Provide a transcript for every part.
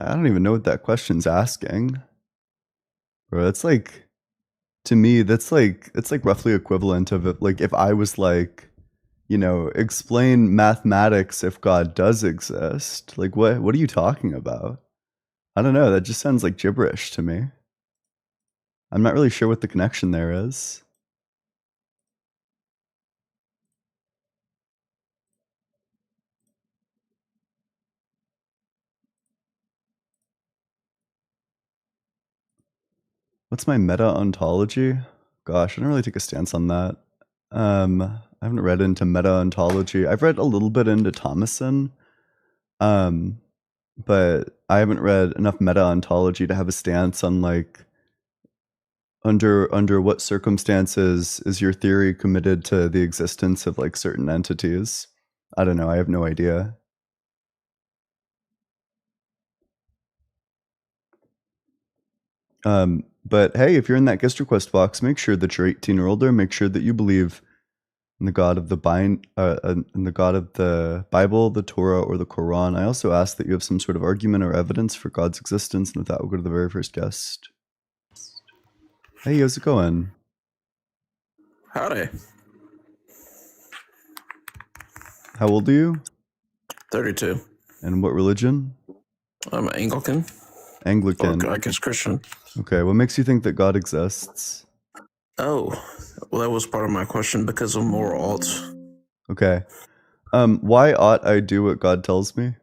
I don't even know what that question's asking. Bro, that's like, to me, it's like roughly equivalent of it, like if I was like, explain mathematics if God does exist. Like what are you talking about? I don't know, that just sounds like gibberish to me. I'm not really sure what the connection there is. What's my meta-ontology? Gosh, I don't really take a stance on that. I haven't read into meta-ontology. I've read a little bit into Thomason, but I haven't read enough meta-ontology to have a stance on like under what circumstances is your theory committed to the existence of like certain entities. I don't know. I have no idea. But hey, if you're in that guest request box, make sure that you're 18 or older. Make sure that you believe in the God of the in the God of the Bible, the Torah, or the Quran. I also ask that you have some sort of argument or evidence for God's existence. And with that, we'll go to the very first guest. Hey, how's it going? Howdy. How old are you? 32. And what religion? I'm Anglican. Anglican. Or I guess Christian. Okay, what makes you think that God exists? Oh, well, that was part of my question because of moral alts. Okay. Why ought I do what God tells me?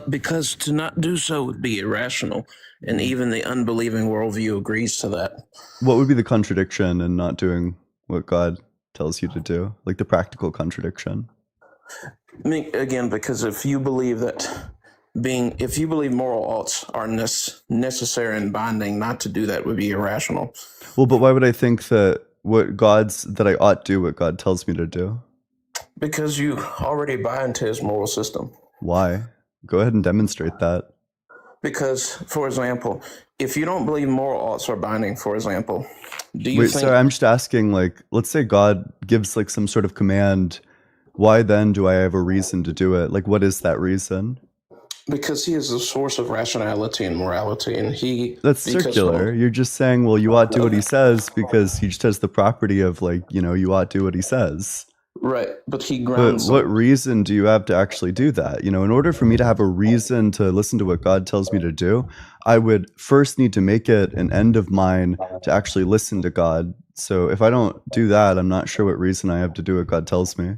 Because to not do so would be irrational, and even the unbelieving worldview agrees to that. What would be the contradiction in not doing what God tells you to do? Like the practical contradiction? I mean, again, because if you believe moral alts are necessary and binding, not to do that would be irrational. Well, but why would I think that that I ought do what God tells me to do? Because you already buy into his moral system. Why? Go ahead and demonstrate that. Because, for example, if you don't believe moral alts are binding, for example, do you think... Sorry, I'm just asking, like, let's say God gives, like, some sort of command. Why then do I have a reason to do it? Like, what is that reason? Because he is the source of rationality and morality, and That's circular. You're just saying, well, you ought to do what he says because he just has the property of, like, you ought to do what he says. Right, but he grounds... But what reason do you have to actually do that? In order for me to have a reason to listen to what God tells me to do, I would first need to make it an end of mine to actually listen to God. So if I don't do that, I'm not sure what reason I have to do what God tells me.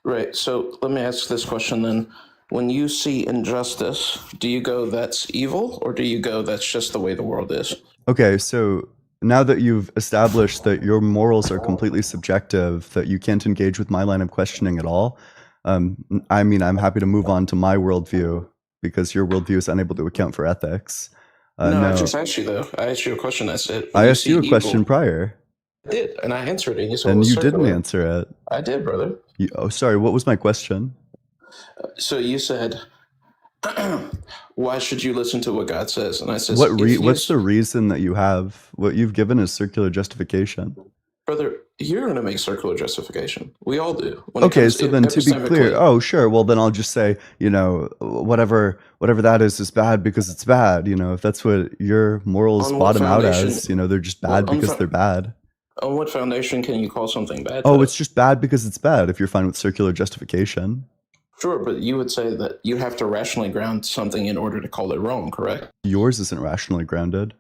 Right, so let me ask this question then. When you see injustice, do you go, that's evil, or do you go, that's just the way the world is? Okay, so now that you've established that your morals are completely subjective, that you can't engage with my line of questioning at all, I mean, I'm happy to move on to my worldview because your worldview is unable to account for ethics. No, I just asked you, though. I asked you a question. I said... I asked you a question prior. I did, and I answered it. And you said, and you didn't answer it. I did, brother. Oh, sorry, what was my question? So you said... why should you listen to what God says? And I said, what's the reason that you have? What you've given is circular justification. Brother, you're going to make circular justification. We all do. Okay, so then to be clear, oh, sure. Well, then I'll just say, whatever that is bad because it's bad. If that's what your morals bottom out as, they're just bad because they're bad. On what foundation can you call something bad? Oh, it's just bad because it's bad if you're fine with circular justification. Sure, but you would say that you have to rationally ground something in order to call it wrong, correct? Yours isn't rationally grounded.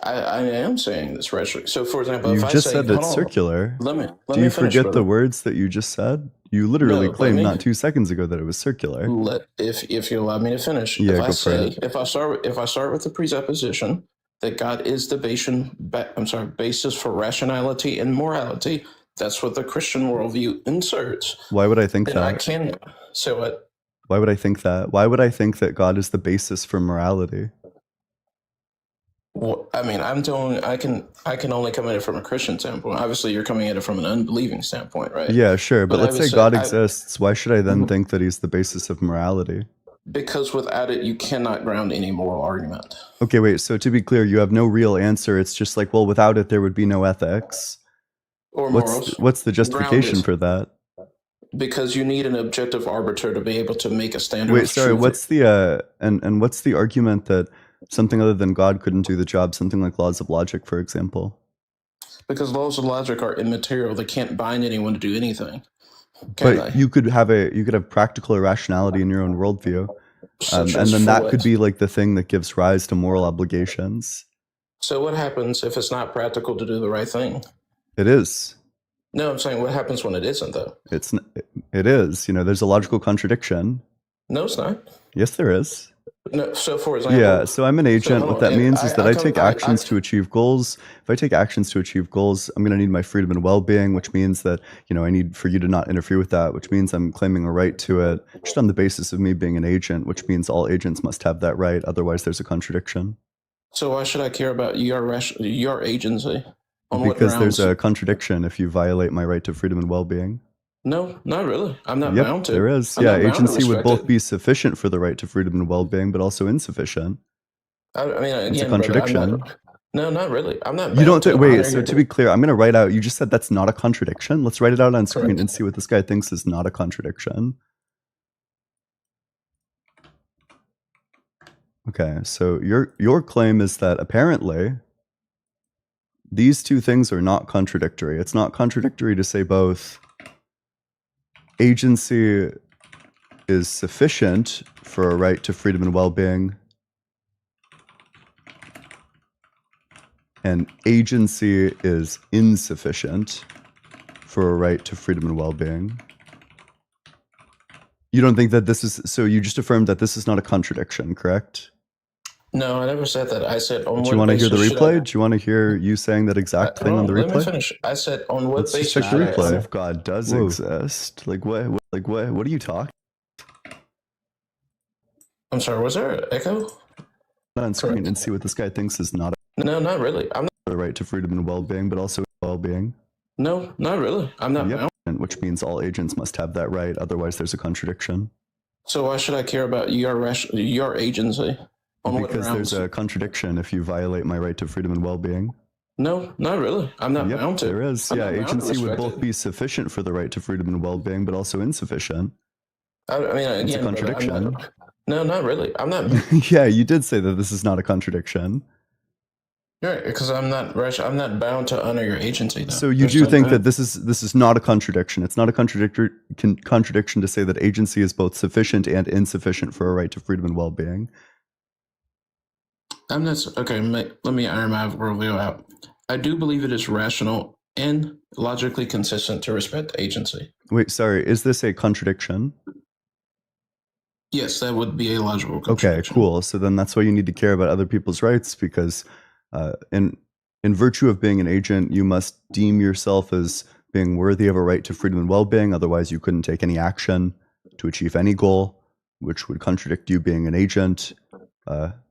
I am saying this rationally. So, for example, you just said it's circular. Do you forget the words that you just said? You literally claimed not 2 seconds ago that it was circular. If you allow me to finish, yeah, if I start with the presupposition that God is the basis for rationality and morality, that's what the Christian worldview inserts. Why would I think that? I can say what? Why would I think that? Why would I think that God is the basis for morality? Well, I mean, I can only come at it from a Christian standpoint. Obviously, you're coming at it from an unbelieving standpoint, right? Yeah, sure. But let's say God exists. Why should I then think that he's the basis of morality? Because without it, you cannot ground any moral argument. Okay, wait. So to be clear, you have no real answer. It's just like, well, without it, there would be no ethics. Or morals. What's the justification for that? Because you need an objective arbiter to be able to make a standard Wait, of sorry, truth. what's the and what's the argument that something other than God couldn't do the job, something like laws of logic, for example? Because laws of logic are immaterial. They can't bind anyone to do anything. Can But they? you could have practical irrationality in your own worldview. Such And as then for that what? could be like the thing that gives rise to moral obligations. So what happens if it's not practical to do the right thing? It is. No, I'm saying what happens when it isn't, though? It is. You know, there's a logical contradiction. No, it's not. Yes, there is. No. So, for example, Yeah, so I'm an agent. hold What on, that and means is that I come- take actions to achieve goals. If I take actions to achieve goals, I'm going to need my freedom and well-being, which means that, you know, I need for you to not interfere with that, which means I'm claiming a right to it just on the basis of me being an agent, which means all agents must have that right. Otherwise, there's a contradiction. So why should I care about your agency? On what Because grounds? there's a contradiction if you violate my right to freedom and well-being. No, not really. I'm not Yep, bound to. there is. I'm Yeah, not bound to agency would respect both it. be sufficient for the right to freedom and well-being, but also insufficient. I mean, again, It's a brother, contradiction. no, not really. I'm not. You don't think? Wait. honor So your to be clear, I'm going to write out. You just said that's not a contradiction. Let's write it out on screen Correct. and see what this guy thinks is not a contradiction. Okay. So your claim is that apparently these two things are not contradictory. It's not contradictory to say both agency is sufficient for a right to freedom and well-being, and agency is insufficient for a right to freedom and well-being. You don't think that this is, so you just affirmed that this is not a contradiction, correct? No, I never said that. I said on what basis. Do you want to hear the replay? Do you want to hear you saying that exact thing on the replay? Let me finish. I said on what Let's basis. just check the replay. should I- If God does exist, like what are you talking? I'm sorry. Was there an echo? On screen and see what this guy thinks is not No, not really. I'm not. a right to freedom and well-being, but also well-being. No, not really. I'm not bound. Which means all agents must have that right. Otherwise, there's a contradiction. So why should I care about your agency? On what Because grounds? there's a contradiction if you violate my right to freedom and well-being. No, not really. I'm not bound to. There is. I'm Yeah, not bound to agency would respect both it. be sufficient for the right to freedom and well-being, but also insufficient. I mean, again, It's a brother, I'm contradiction. not- no, not really. I'm not. Yeah, you did say that this is not a contradiction. Right, because I'm not bound to honor your agency. Though. So you do think that this is not a contradiction. It's not a contradiction to say that agency is both sufficient and insufficient for a right to freedom and well-being. I'm not okay. Let me iron my worldview out. I do believe it is rational and logically consistent to respect agency. Wait, sorry, is this a contradiction? Yes, that would be a logical Okay, contradiction. cool. So then that's why you need to care about other people's rights, because in virtue of being an agent, you must deem yourself as being worthy of a right to freedom and well-being. Otherwise, you couldn't take any action to achieve any goal, which would contradict you being an agent.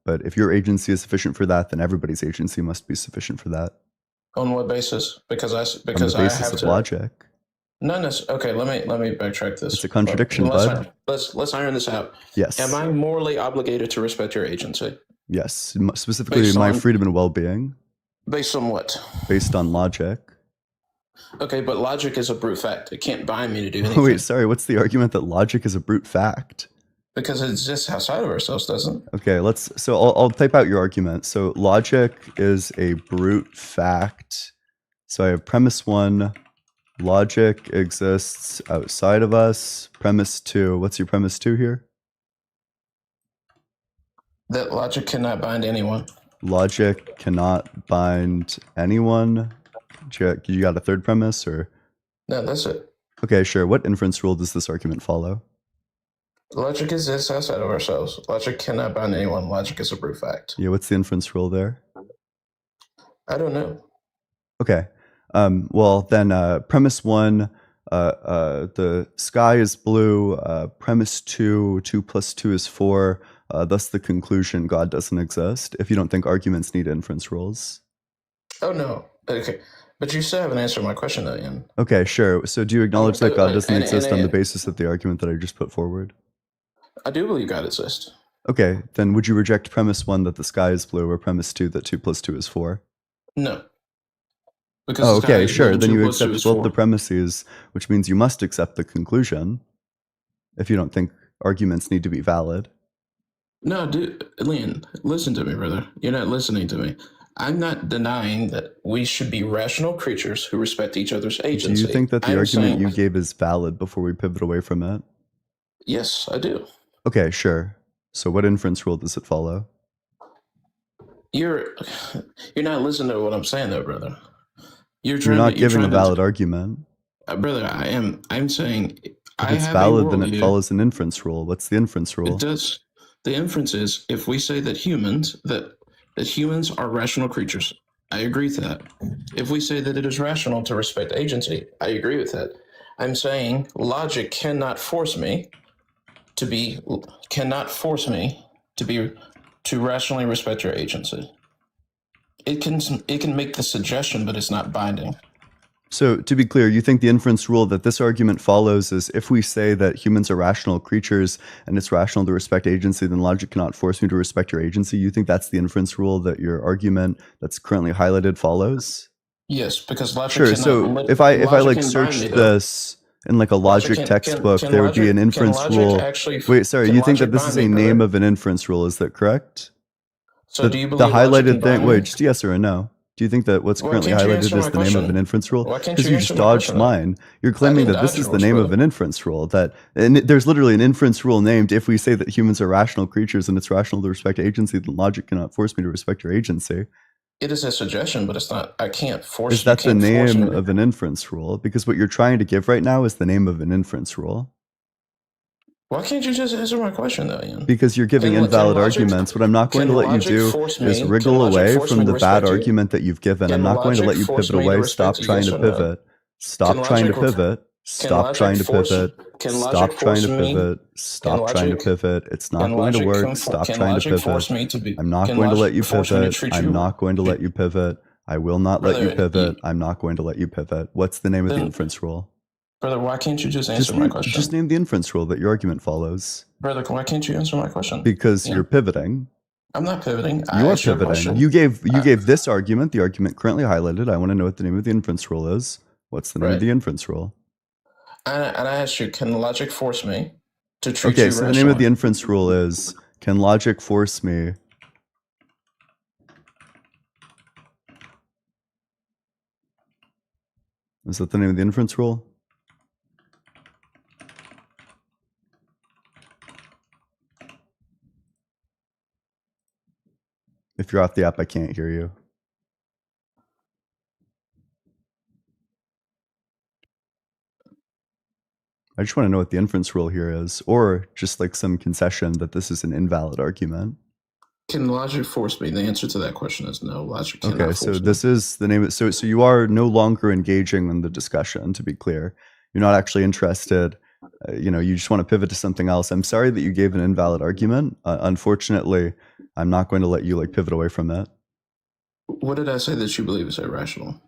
But if your agency is sufficient for that, then everybody's agency must be sufficient for that. On what basis? Because On the basis of logic. No, okay. Let me backtrack this. It's a contradiction, bud. Let's iron this out. Yes. Am I morally obligated to respect your agency? Yes. Specifically, my freedom and well-being. Based on what? Based on logic. Okay, but logic is a brute fact. It can't bind me to do anything. Wait, sorry. What's the argument that logic is a brute fact? Because it exists outside of ourselves, doesn't it? Okay, so I'll type out your argument. So logic is a brute fact. So I have premise 1, logic exists outside of us. Premise 2, what's your premise 2 here? That logic cannot bind anyone. Logic cannot bind anyone. You got a third premise, or? No, that's it. Okay, sure. What inference rule does this argument follow? Logic exists outside of ourselves. Logic cannot bind anyone. Logic is a brute fact. Yeah, what's the inference rule there? I don't know. Okay. Well, then premise 1, the sky is blue. Premise 2, 2 plus 2 is 4. Thus the conclusion, God doesn't exist. If you don't think arguments need inference rules. Oh, no. Okay. But you still haven't answered my question, though, Ian. Okay, sure. So do you acknowledge that God doesn't exist on the and- basis of the argument that I just put forward? I do believe God exists. Okay, then would you reject premise 1 that the sky is blue, or premise 2 that 2 plus 2 is 4? No. Because Oh, this guy okay, sure. 1 and Then 2 you plus 2 accept is both 4. the premises, which means you must accept the conclusion if you don't think arguments need to be valid. No, dude, Leon, listen to me, brother. You're not listening to me. I'm not denying that we should be rational creatures who respect each other's agency. Do you think that the I'm argument saying, you gave is valid before we pivot away from it? yes, I do. Okay, sure. So what inference rule does it follow? You're not listening to what I'm saying, though, brother. You're not giving a valid argument. Brother. I'm saying If I it's have valid, a then it worldview. follows an inference rule. What's the inference rule? It does. The inference is if we say that humans are rational creatures, I agree with that. If we say that it is rational to respect agency, I agree with that. I'm saying logic cannot force me to rationally respect your agency. It can make the suggestion, but it's not binding. So to be clear, you think the inference rule that this argument follows is if we say that humans are rational creatures and it's rational to respect agency, then logic cannot force me to respect your agency. You think that's the inference rule that your argument that's currently highlighted follows? Yes, because logic Sure. cannot. So if I like can bind search me, though. this in like a logic textbook, can there would be an inference logic rule. actually? Wait, sorry. can You think logic that this bind is me, a brother? name of an inference rule? Is that correct? So do you The believe logic can highlighted thing. bind Wait, me? just yes or a no. Do you think that what's Why currently can't you highlighted answer is my the name of question? an inference rule? Why can't Because you you just answer my dodged question, though? mine. You're claiming didn't that this dodge is the yours, name brother. of an inference rule. And there's literally an inference rule named if we say that humans are rational creatures and it's rational to respect agency, then logic cannot force me to respect your agency. It is a suggestion, but it's not. I can't force. Is that the you can't force name me. of an inference rule? Because what you're trying to give right now is the name of an inference rule. Why can't you just answer my question, though, Ian? Because you're giving invalid arguments. What I'm not going to let you do is wriggle away from the bad argument that you've given. I'm not going to let you pivot away. Stop trying to pivot. Stop trying to pivot. Stop trying to pivot. Stop trying to pivot. Stop trying to pivot. It's not going to work. Stop trying to pivot. I'm not going to let you pivot. I'm not going to let you pivot. I will not let you pivot. I'm not going to let you pivot. What's the name of the inference rule? Brother, why can't you just answer my question? Just name the inference rule that your argument follows. Brother, why can't you answer my question? Because you're pivoting. I'm not pivoting. You are pivoting. You gave this argument, the argument currently highlighted. I want to know what the name of the inference rule is. What's the name of the inference rule? And I asked you, can logic force me to treat you rationally? Okay, so the name of the inference rule is, can logic force me Is that the name of the inference rule? If you're off the app, I can't hear you. I just want to know what the inference rule here is, or just like some concession that this is an invalid argument. Can logic force me? The answer to that question is no. Logic cannot force me. Okay, so this is the name. So you are no longer engaging in the discussion, to be clear. You're not actually interested. You just want to pivot to something else. I'm sorry that you gave an invalid argument. Unfortunately, I'm not going to let you pivot away from that. What did I say that you believe is irrational?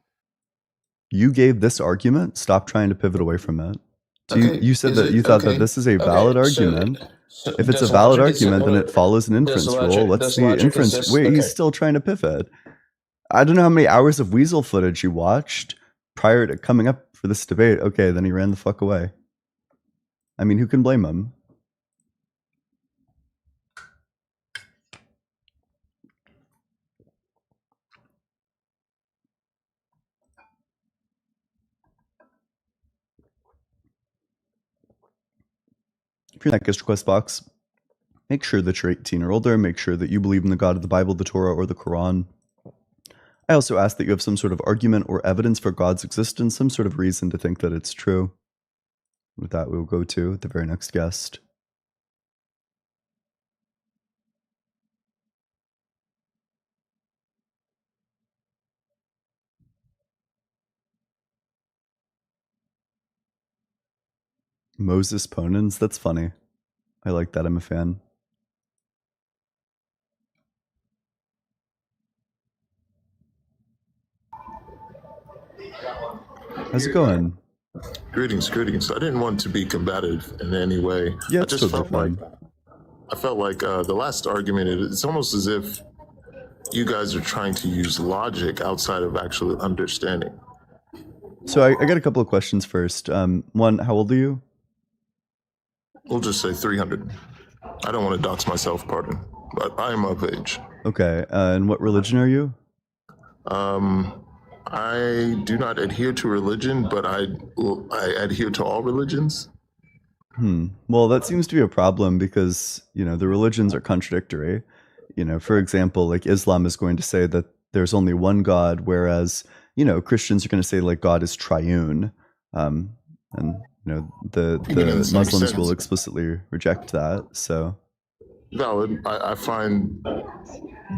You gave this argument. Stop trying to pivot away from it. So you said that you thought that this is a valid argument. So if it's a valid argument, then it follows an inference rule. What's the inference? Wait, he's still trying to pivot. I don't know how many hours of Weasel footage you watched prior to coming up for this debate. Okay, then he ran the fuck away. I mean, who can blame him? If you're in that guest request box, make sure that you're 18 or older. Make sure that you believe in the God of the Bible, the Torah, or the Quran. I also ask that you have some sort of argument or evidence for God's existence, some sort of reason to think that it's true. With that, we will go to the very next guest. Moses Ponens, that's funny. I like that, I'm a fan. How's it going? Greetings. I didn't want to be combative in any way. Yeah, I just felt like the last argument, it's almost as if you guys are trying to use logic outside of actual understanding. So I got a couple of questions first. One, how old are you? We'll just say 300. I don't want to dox myself, pardon, but I am of age. Okay. And what religion are you? I do not adhere to religion, but I adhere to all religions. Well, that seems to be a problem because, the religions are contradictory. For example, like Islam is going to say that there's only one God, whereas, Christians are going to say like God is triune. And, the Muslims will explicitly reject that. So valid. I find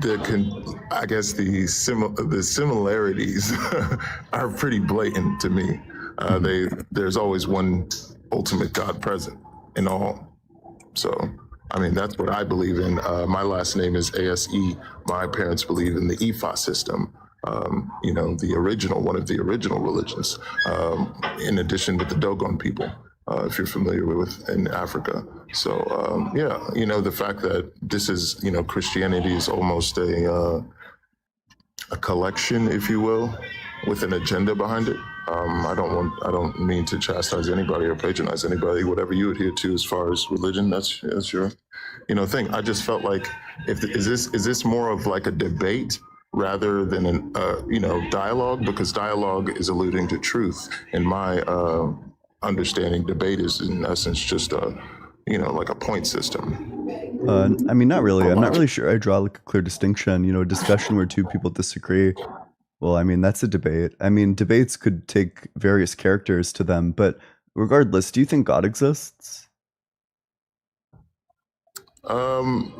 the similarities are pretty blatant to me. There's always one ultimate God present in all. So, I mean, that's what I believe in. My last name is ASE. My parents believe in the Ifa system. One of the original religions, in addition with the Dogon people, if you're familiar with in Africa. So, the fact that this is, Christianity is almost a collection, if you will, with an agenda behind it. I don't mean to chastise anybody or patronize anybody. Whatever you adhere to as far as religion, that's your, thing. I just felt like, is this more of like a debate rather than an dialogue? Because dialogue is alluding to truth. In my understanding, debate is in essence just like a point system. I mean, not really. I'm not really sure I draw like a clear distinction. A discussion where two people disagree. Well, I mean, that's a debate. I mean, debates could take various characters to them, but regardless, do you think God exists?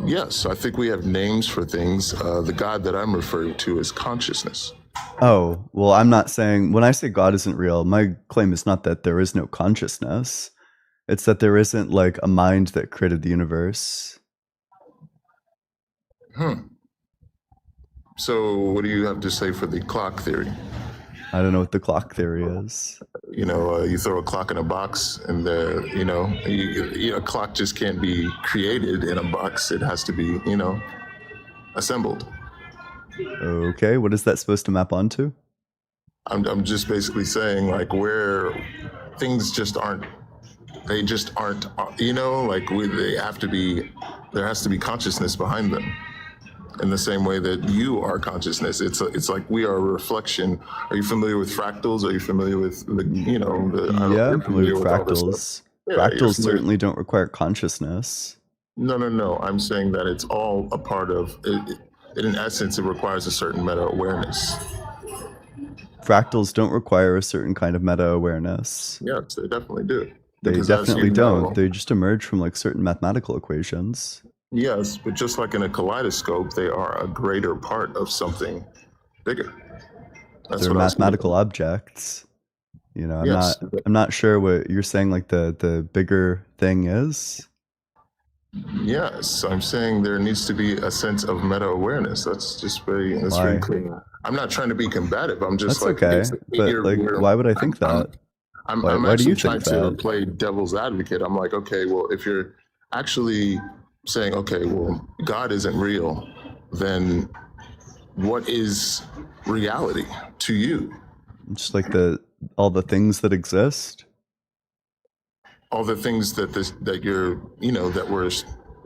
Yes, I think we have names for things. The God that I'm referring to is consciousness. Oh, well, I'm not saying, when I say God isn't real, my claim is not that there is no consciousness. It's that there isn't like a mind that created the universe. So what do you have to say for the clock theory? I don't know what the clock theory is. You throw a clock in a box and a clock just can't be created in a box. It has to be, assembled. Okay, what is that supposed to map onto? I'm just basically saying like where things just aren't, they just aren't, there has to be consciousness behind them. In the same way that you are consciousness, it's like we are a reflection. Are you familiar with fractals? Are you familiar with Yeah, I'm familiar with fractals. Fractals certainly don't require consciousness. No. I'm saying that it's all a part of it. In essence, it requires a certain meta-awareness. Fractals don't require a certain kind of meta-awareness. Yes, they definitely do. They definitely don't. They just emerge from like certain mathematical equations. Yes, but just like in a kaleidoscope, they are a greater part of something bigger. They're mathematical objects. I'm not sure what you're saying. Like the bigger thing is. Yes, I'm saying there needs to be a sense of meta-awareness. That's very clear. I'm not trying to be combative. I'm just that's okay. But like, why would I think that? Why do you think that? To play devil's advocate. I'm like, okay, well, if you're actually saying, okay, well, God isn't real, then what is reality to you? Just like all the things that exist. All the things that you're, that were,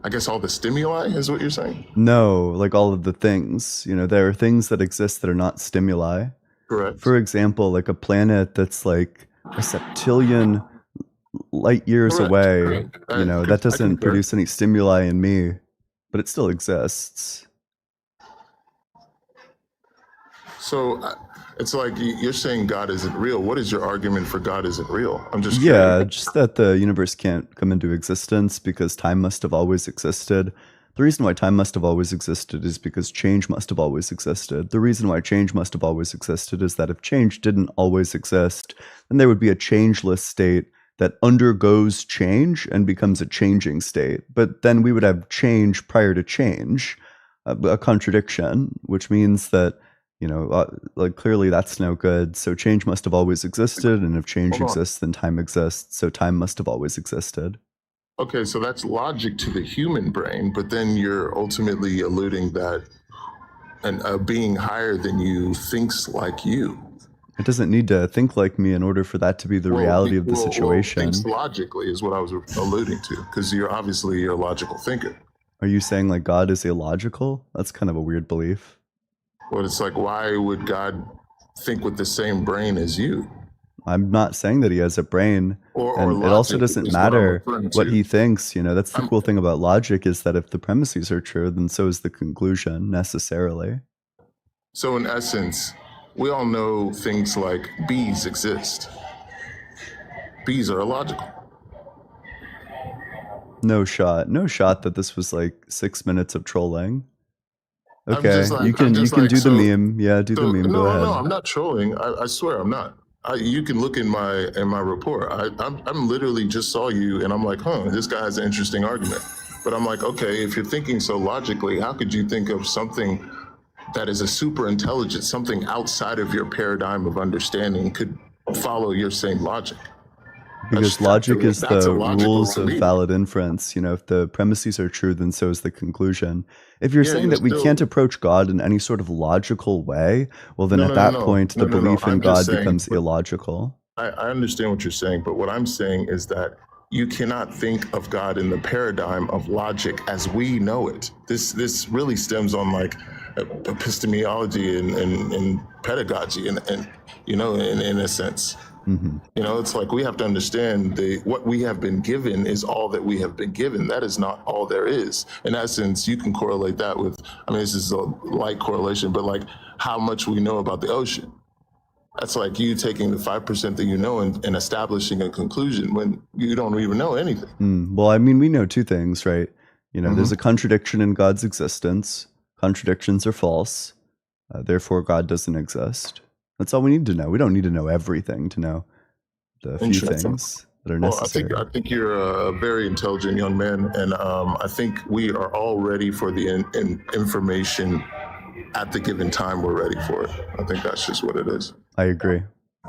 I guess, all the stimuli is what you're saying? No, like all of the things. There are things that exist that are not stimuli. Correct. For example, like a planet that's like a septillion light years away, that doesn't produce any stimuli in me, but it still exists. So it's like you're saying God isn't real. What is your argument for God isn't real? I'm just curious. Just that the universe can't come into existence because time must have always existed. The reason why time must have always existed is because change must have always existed. The reason why change must have always existed is that if change didn't always exist, then there would be a changeless state that undergoes change and becomes a changing state. But then we would have change prior to change, a contradiction, which means that, like clearly that's no good. So change must have always existed. And if change exists, then time exists. So time must have always existed. Okay, so that's logic to the human brain, but then you're ultimately alluding that a being higher than you thinks like you. It doesn't need to think like me in order for that to be the reality of the situation. Thinks logically is what I was alluding to, because you're obviously a logical thinker. Are you saying like God is illogical? That's kind of a weird belief. Well, it's like, why would God think with the same brain as you? I'm not saying that he has a brain, and it also doesn't matter what he thinks. You know, that's the cool thing about logic, is that if the premises are true, then so is the conclusion necessarily. So in essence, we all know things like bees exist. Bees are illogical. No shot that this was like 6 minutes of trolling. Okay, you can do the meme. Yeah, do the meme. Go ahead. No, I'm not trolling. I swear I'm not. You can look in my report. I'm literally just saw you, and I'm like, this guy has an interesting argument. But I'm like, okay, if you're thinking so logically, how could you think of something that is a super intelligent, something outside of your paradigm of understanding could follow your same logic? Because logic is the rules of valid inference. You know, if the premises are true, then so is the conclusion. If you're saying that we can't approach God in any sort of logical way, well, then at that point, the belief in God becomes illogical. I understand what you're saying, but what I'm saying is that you cannot think of God in the paradigm of logic as we know it. This really stems on like epistemology and pedagogy, and you know, in a sense. Mm-hmm. You know, it's like we have to understand what we have been given is all that we have been given. That is not all there is. In essence, you can correlate that with, I mean, this is a light correlation, but like how much we know about the ocean. That's like you taking the 5% that you know and establishing a conclusion when you don't even know anything. Well, I mean, we know two things, right? You know, there's a contradiction in God's existence. Contradictions are false. Therefore, God doesn't exist. That's all we need to know. We don't need to know everything to know the few things that are necessary. I think you're a very intelligent young man, and I think we are all ready for the information at the given time. We're ready for it. I think that's just what it is. I agree.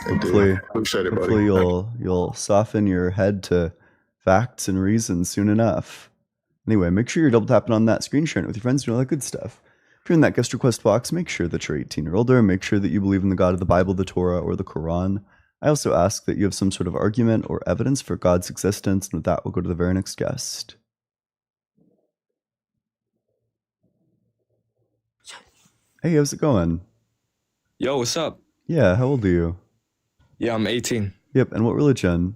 Hopefully, appreciate it, buddy. Hopefully you'll soften your head to facts and reason soon enough. Anyway, make sure you're double tapping on that screen, sharing it with your friends, and all that good stuff. If you're in that guest request box, make sure that you're 18 or older. Make sure that you believe in the God of the Bible, the Torah, or the Quran. I also ask that you have some sort of argument or evidence for God's existence. And with that, we'll go to the very next guest. Hey, how's it going? Yo, what's up? Yeah, how old are you? Yeah, I'm 18. Yep, and what religion?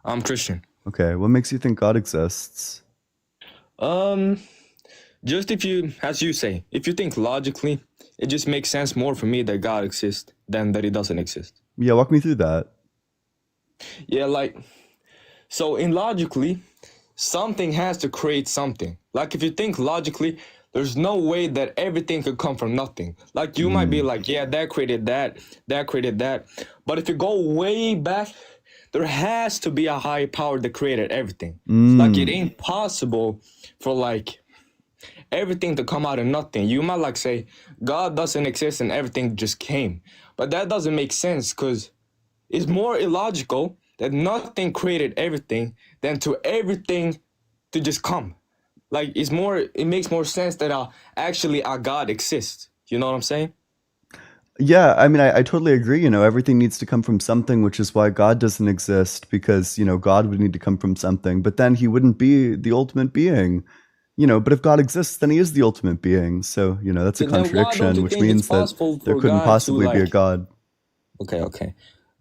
I'm Christian. Okay, what makes you think God exists? Just if you, as you say, if you think logically, it just makes sense more for me that God exists than that he doesn't exist. Yeah, walk me through that. Yeah, like, so in logically, something has to create something. Like if you think logically, there's no way that everything could come from nothing. Like you might be like, yeah, that created that created that. But if you go way back, there has to be a higher power that created everything. Like it ain't possible for like everything to come out of nothing. You might like say God doesn't exist and everything just came, but that doesn't make sense because it's more illogical that nothing created everything than to everything to just come. Like it makes more sense that actually a God exists. You know what I'm saying? Yeah, I mean, I totally agree. You know, everything needs to come from something, which is why God doesn't exist, because, you know, God would need to come from something, but then he wouldn't be the ultimate being. You know, but if God exists, then he is the ultimate being. So, you know, that's a contradiction, which means that there couldn't possibly be a God. Okay.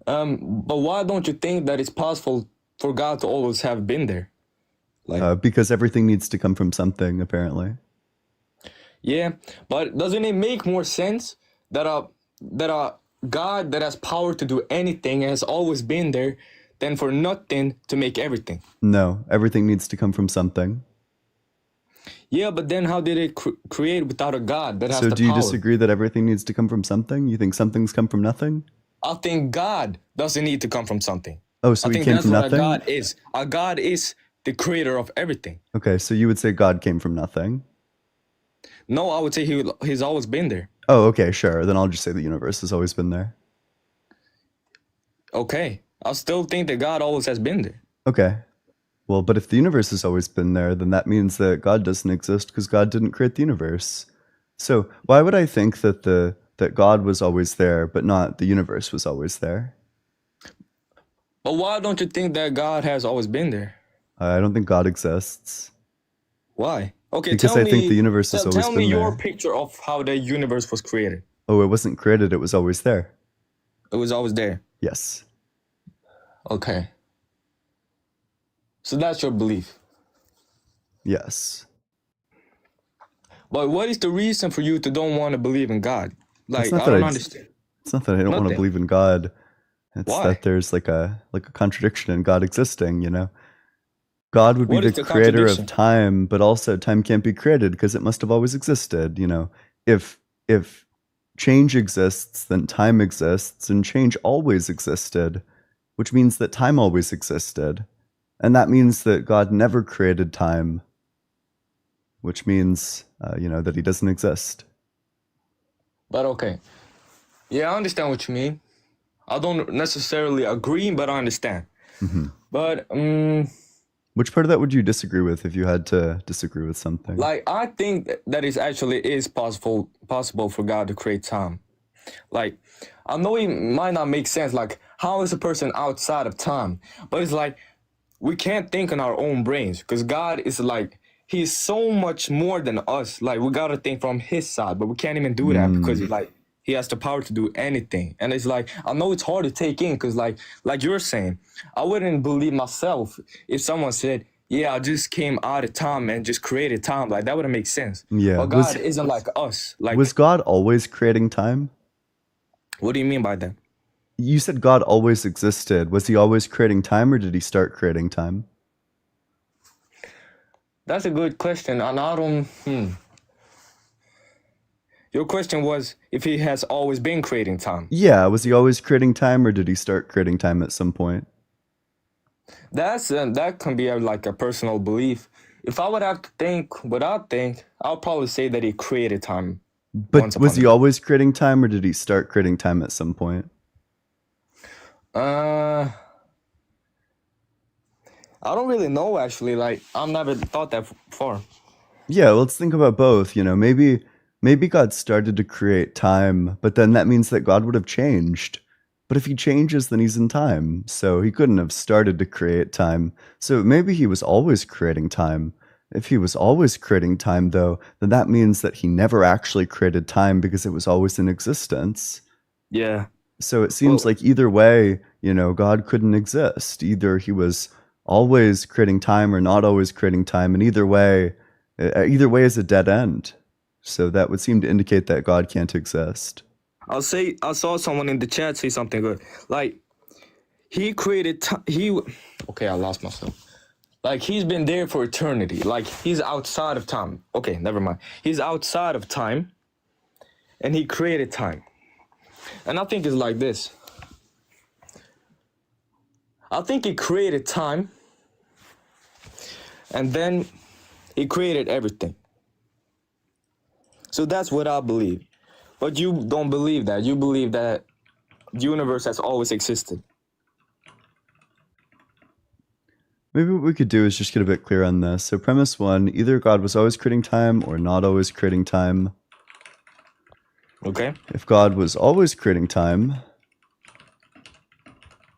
But why don't you think that it's possible for God to always have been there? Like, because everything needs to come from something, apparently. Yeah, but doesn't it make more sense that a God that has power to do anything has always been there than for nothing to make everything? No, everything needs to come from something. Yeah, but then how did it create without a God that has the power? So do you disagree that everything needs to come from something? You think something's come from nothing? I think God doesn't need to come from something. Oh, so he came from nothing? I think that's what a God is. A God is the creator of everything. Okay, so you would say God came from nothing? No, I would say he's always been there. Oh, okay, sure. Then I'll just say the universe has always been there. Okay, I still think that God always has been there. Okay. Well, but if the universe has always been there, then that means that God doesn't exist because God didn't create the universe. So why would I think that the that God was always there, but not the universe was always there. But why don't you think that God has always been there? I don't think God exists. Why? Okay, Because tell I me. think the universe has always tell me been your there. picture of how the universe was created. Oh, it wasn't created, it was always there. It was always there. Yes. Okay. So that's your belief. Yes. But what is the reason for you to don't want to believe in God? Like, not I that don't I- understand. It's not that I don't want to Nothing. believe in God. It's Why? that there's like a contradiction in God existing, you know? God would be What the is the creator of contradiction? time, but also time can't be created because it must have always existed, you know? If change exists, then time exists, and change always existed, which means that time always existed. And that means that God never created time, which means, that he doesn't exist. But okay. Yeah, I understand what you mean. I don't necessarily agree, but I understand. Mhm. But Which part of that would you disagree with if you had to disagree with something? like, I think that is possible for God to create time. Like, I know it might not make sense. Like, how is a person outside of time? But it's like, we can't think in our own brains because God is like, he's so much more than us. Like, we gotta think from his side, but we can't even do that because like, he has the power to do anything. And it's like, I know it's hard to take in because like you're saying, I wouldn't believe myself if someone said, yeah, I just came out of time and just created time. Like, that wouldn't make sense. Yeah. But God isn't like us. Like, Was God always creating time? what do you mean by that? You said God always existed. Was he always creating time, or did he start creating time? That's a good question. And I don't, Your question was if he has always been creating time. Yeah, was he always creating time, or did he start creating time at some point? That can be like a personal belief. If I would have to think what I think, I'll probably say that he created time. But was he always creating time, or did he start creating time at some point? I don't really know, actually. Like, I've never thought that far. Yeah, let's think about both. Maybe God started to create time, but then that means that God would have changed. But if he changes, then he's in time. So he couldn't have started to create time. So maybe he was always creating time. If he was always creating time, though, then that means that he never actually created time because it was always in existence. Yeah. So it seems like either way, God couldn't exist. Either he was always creating time or not always creating time. And either way is a dead end. So that would seem to indicate that God can't exist. I saw someone in the chat say something good. Like, he created time. Okay, I lost myself. Like, he's been there for eternity. Like, he's outside of time. Okay, never mind. He's outside of time, and he created time. And I think it's like this. I think he created time, and then he created everything. So that's what I believe. But you don't believe that. You believe that the universe has always existed. Maybe what we could do is just get a bit clear on this. So premise one, either God was always creating time or not always creating time. Okay. If God was always creating time,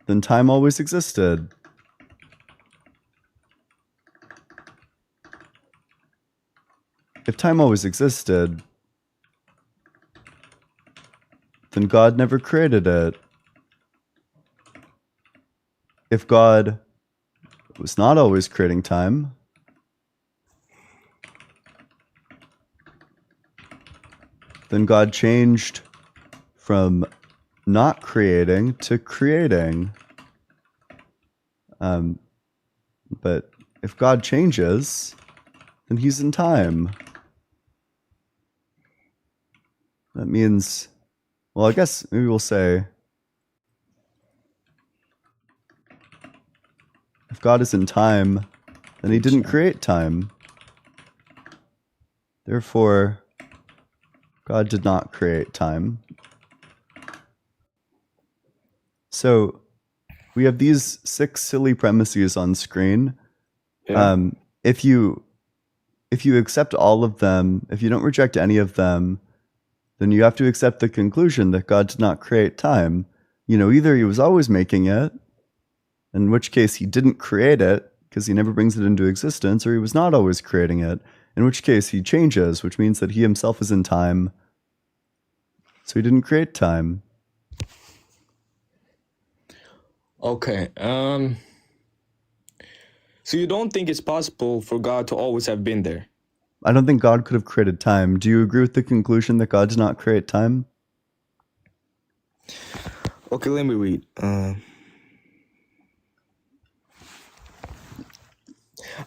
then time always existed. If time always existed, then God never created it. If God was not always creating time, then God changed from not creating to creating. But if God changes, then he's in time. That means, well, I guess maybe we'll say, if God is in time, then he didn't create time. Therefore, God did not create time. So we have these 6 silly premises on screen. Yeah. If you accept all of them, if you don't reject any of them, then you have to accept the conclusion that God did not create time. Either he was always making it, in which case he didn't create it because he never brings it into existence, or he was not always creating it, in which case he changes, which means that he himself is in time. So he didn't create time. Okay. So you don't think it's possible for God to always have been there? I don't think God could have created time. Do you agree with the conclusion that God did not create time? Okay, let me read.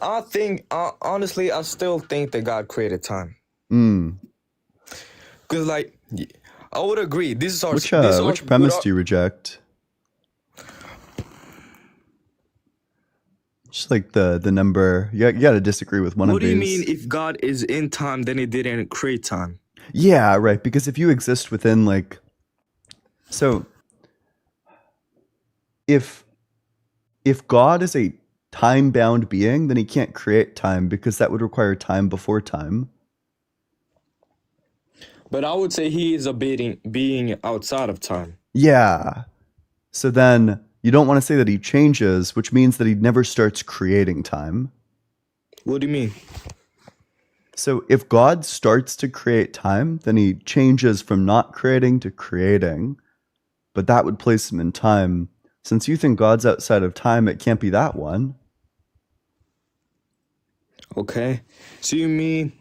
I think, honestly, I still think that God created time. Because, like, I would agree. This is our... Which premise do you reject? Just like the number... You got to disagree with one of these. What do you mean if God is in time, then he didn't create time? Yeah, right. Because if you exist within, like... So... If God is a time-bound being, then he can't create time because that would require time before time. But I would say he is a being outside of time. Yeah. So then you don't want to say that he changes, which means that he never starts creating time. What do you mean? So if God starts to create time, then he changes from not creating to creating. But that would place him in time. Since you think God's outside of time, it can't be that one. Okay. So you mean...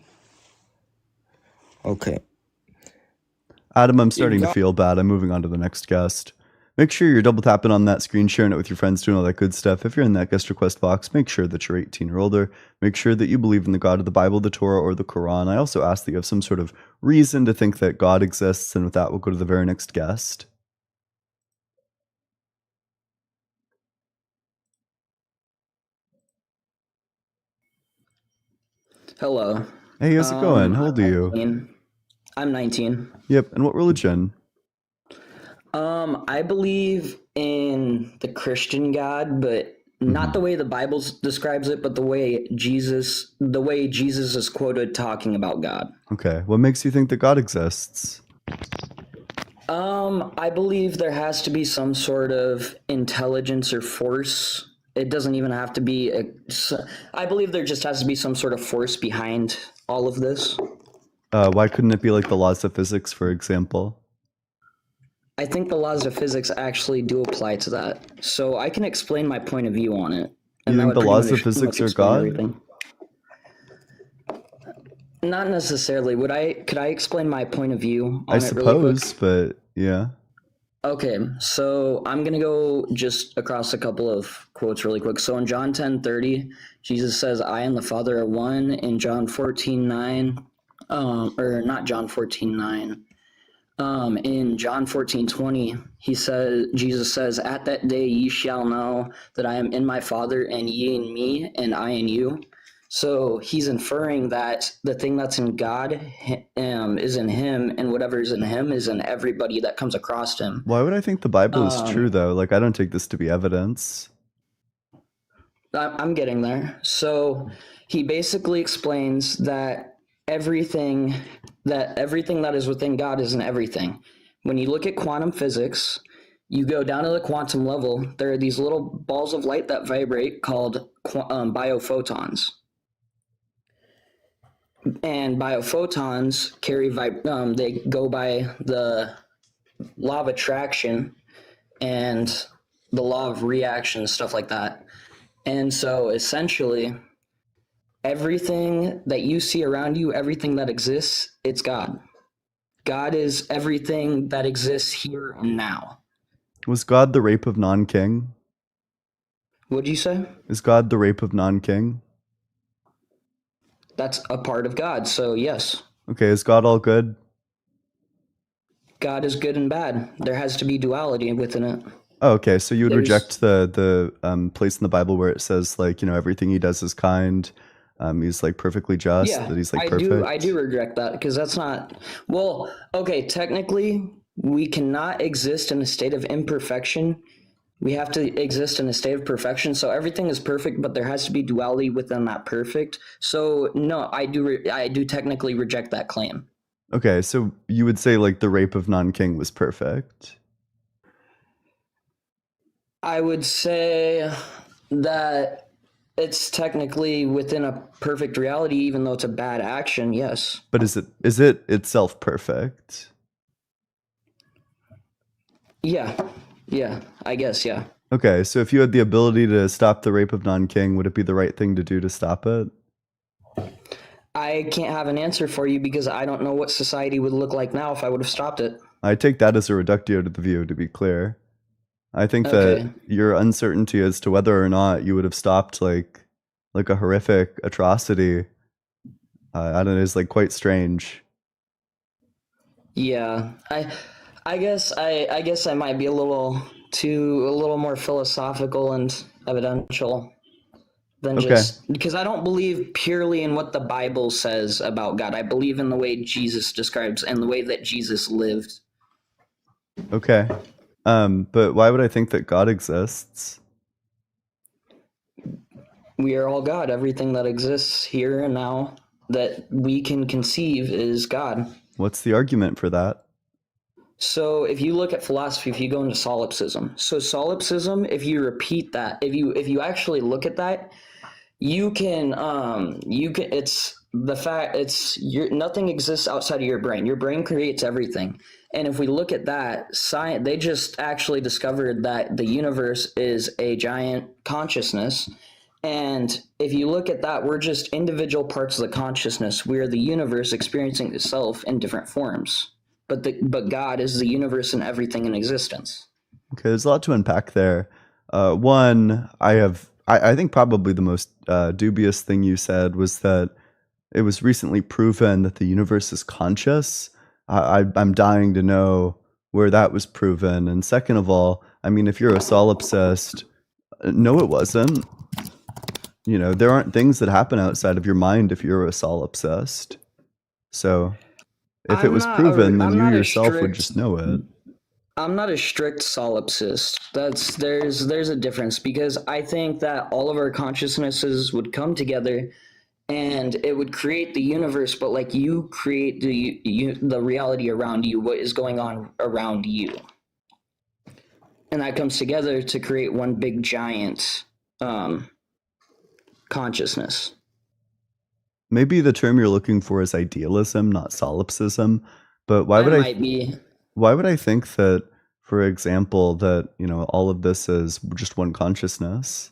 Okay. Adam, I'm starting to feel bad. I'm moving on to the next guest. Make sure you're double tapping on that screen, sharing it with your friends, doing all that good stuff. If you're in that guest request box, make sure that you're 18 or older. Make sure that you believe in the God of the Bible, the Torah, or the Quran. I also ask that you have some sort of reason to think that God exists. And with that, we'll go to the very next guest. Hello. Hey, how's it going? How old are you? I'm 19. Yep. And what religion? I believe in the Christian God, but not the way the Bible describes it, but the way Jesus is quoted talking about God. Okay. What makes you think that God exists? I believe there has to be some sort of intelligence or force. It doesn't even have to be I believe there just has to be some sort of force behind all of this. Why couldn't it be like the laws of physics, for example? I think the laws of physics actually do apply to that. So I can explain my point of view on it. You think the laws of physics are God? Everything. Not necessarily. Could I explain my point of view on I it suppose, really quick? but yeah. Okay, so I'm going to go just across a couple of quotes really quick. So in John 10:30, Jesus says, I and the Father are one. In John 14:9, or not John 14:9, in John 14:20, Jesus says, at that day ye shall know that I am in my Father, and ye in me, and I in you. So he's inferring that the thing that's in God is in him, and whatever is in him is in everybody that comes across him. Why would I think the Bible is true, though? Like, I don't take this to be evidence. I'm getting there. So he basically explains that everything that is within God is in everything. When you look at quantum physics, you go down to the quantum level, there are these little balls of light that vibrate called biophotons. And biophotons they go by the law of attraction and the law of reaction, stuff like that. And so essentially, everything that you see around you, everything that exists, it's God. God is everything that exists here and now. Was God the rape of non-king? What'd you say? Is God the rape of non-king? That's a part of God, so yes. Okay, is God all good? God is good and bad. There has to be duality within it. Oh, okay, so you would reject the place in the Bible where it says, like, everything he does is kind. He's like perfectly just. Yeah, that he's like perfect. I do reject that because that's not. Well, okay, technically, we cannot exist in a state of imperfection. We have to exist in a state of perfection. So everything is perfect, but there has to be duality within that perfect. So no, I do technically reject that claim. Okay, so you would say like the rape of non-king was perfect. I would say that it's technically within a perfect reality, even though it's a bad action. Yes. But is it itself perfect? Yeah. Yeah. I guess. Yeah. Okay, so if you had the ability to stop the rape of non-king, would it be the right thing to do to stop it? I can't have an answer for you because I don't know what society would look like now if I would have stopped it. I take that as a reductio to the view, to be clear. I think Okay. that your uncertainty as to whether or not you would have stopped like a horrific atrocity, I don't know, is like quite strange. Yeah. I guess I might be a little more philosophical and evidential than Okay. just because I don't believe purely in what the Bible says about God. I believe in the way Jesus describes and the way that Jesus lived. Okay. But why would I think that God exists? We are all God. Everything that exists here and now that we can conceive is God. What's the argument for that? So if you look at philosophy, if you go into solipsism, if you repeat that, if you actually look at that, you can it's the fact nothing exists outside of your brain. Your brain creates everything. And if we look at that, science, they just actually discovered that the universe is a giant consciousness. And if you look at that, we're just individual parts of the consciousness. We are the universe experiencing itself in different forms. But God is the universe and everything in existence. Okay, there's a lot to unpack there. One, I think probably the most dubious thing you said was that it was recently proven that the universe is conscious. I'm dying to know where that was proven. And second of all, I mean, if you're a solipsist, no, it wasn't. You know, there aren't things that happen outside of your mind if you're a solipsist. So if it was proven, then you yourself would just know it. I'm not a strict solipsist. There's a difference because I think that all of our consciousnesses would come together and it would create the universe, but like you create the reality around you, what is going on around you. And that comes together to create one big giant consciousness. Maybe the term you're looking for is idealism, not solipsism. But why would why would I think that, for example, that, you know, all of this is just one consciousness?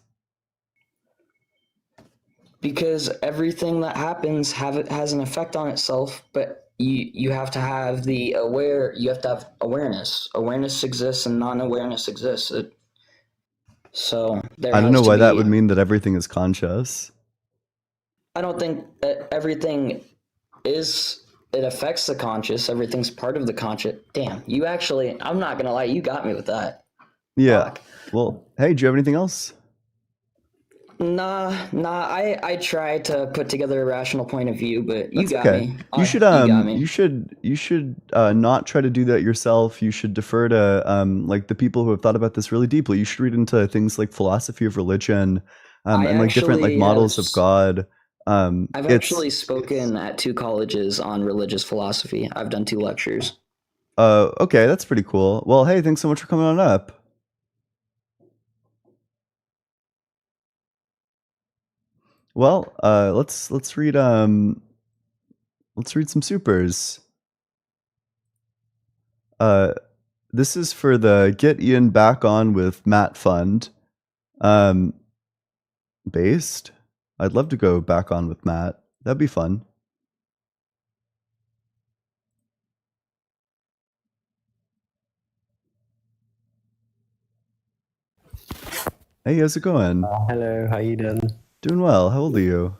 Because everything that happens has an effect on itself, but you have to have you have to have awareness. Awareness exists and non-awareness exists. So I don't know why that would mean that everything is conscious. I don't think that everything is. It affects the conscious. Everything's part of the conscious. Damn, I'm not gonna lie, you got me with that. Yeah. Fuck. Well, hey, do you have anything else? Nah. I try to put together a rational point of view, but you got okay. me. You should not try to do that yourself. You should defer to like the people who have thought about this really deeply. You should read into things like philosophy of religion, and like different like models of God. I've actually spoken at 2 colleges on religious philosophy. I've done 2 lectures. Okay, that's pretty cool. Well, hey, thanks so much for coming on up. Well, let's read some supers. This is for the Get Ian Back On with Matt Fund. Based. I'd love to go back on with Matt. That'd be fun. Hey, how's it going? Hello, how you doing? Doing well. How old are you?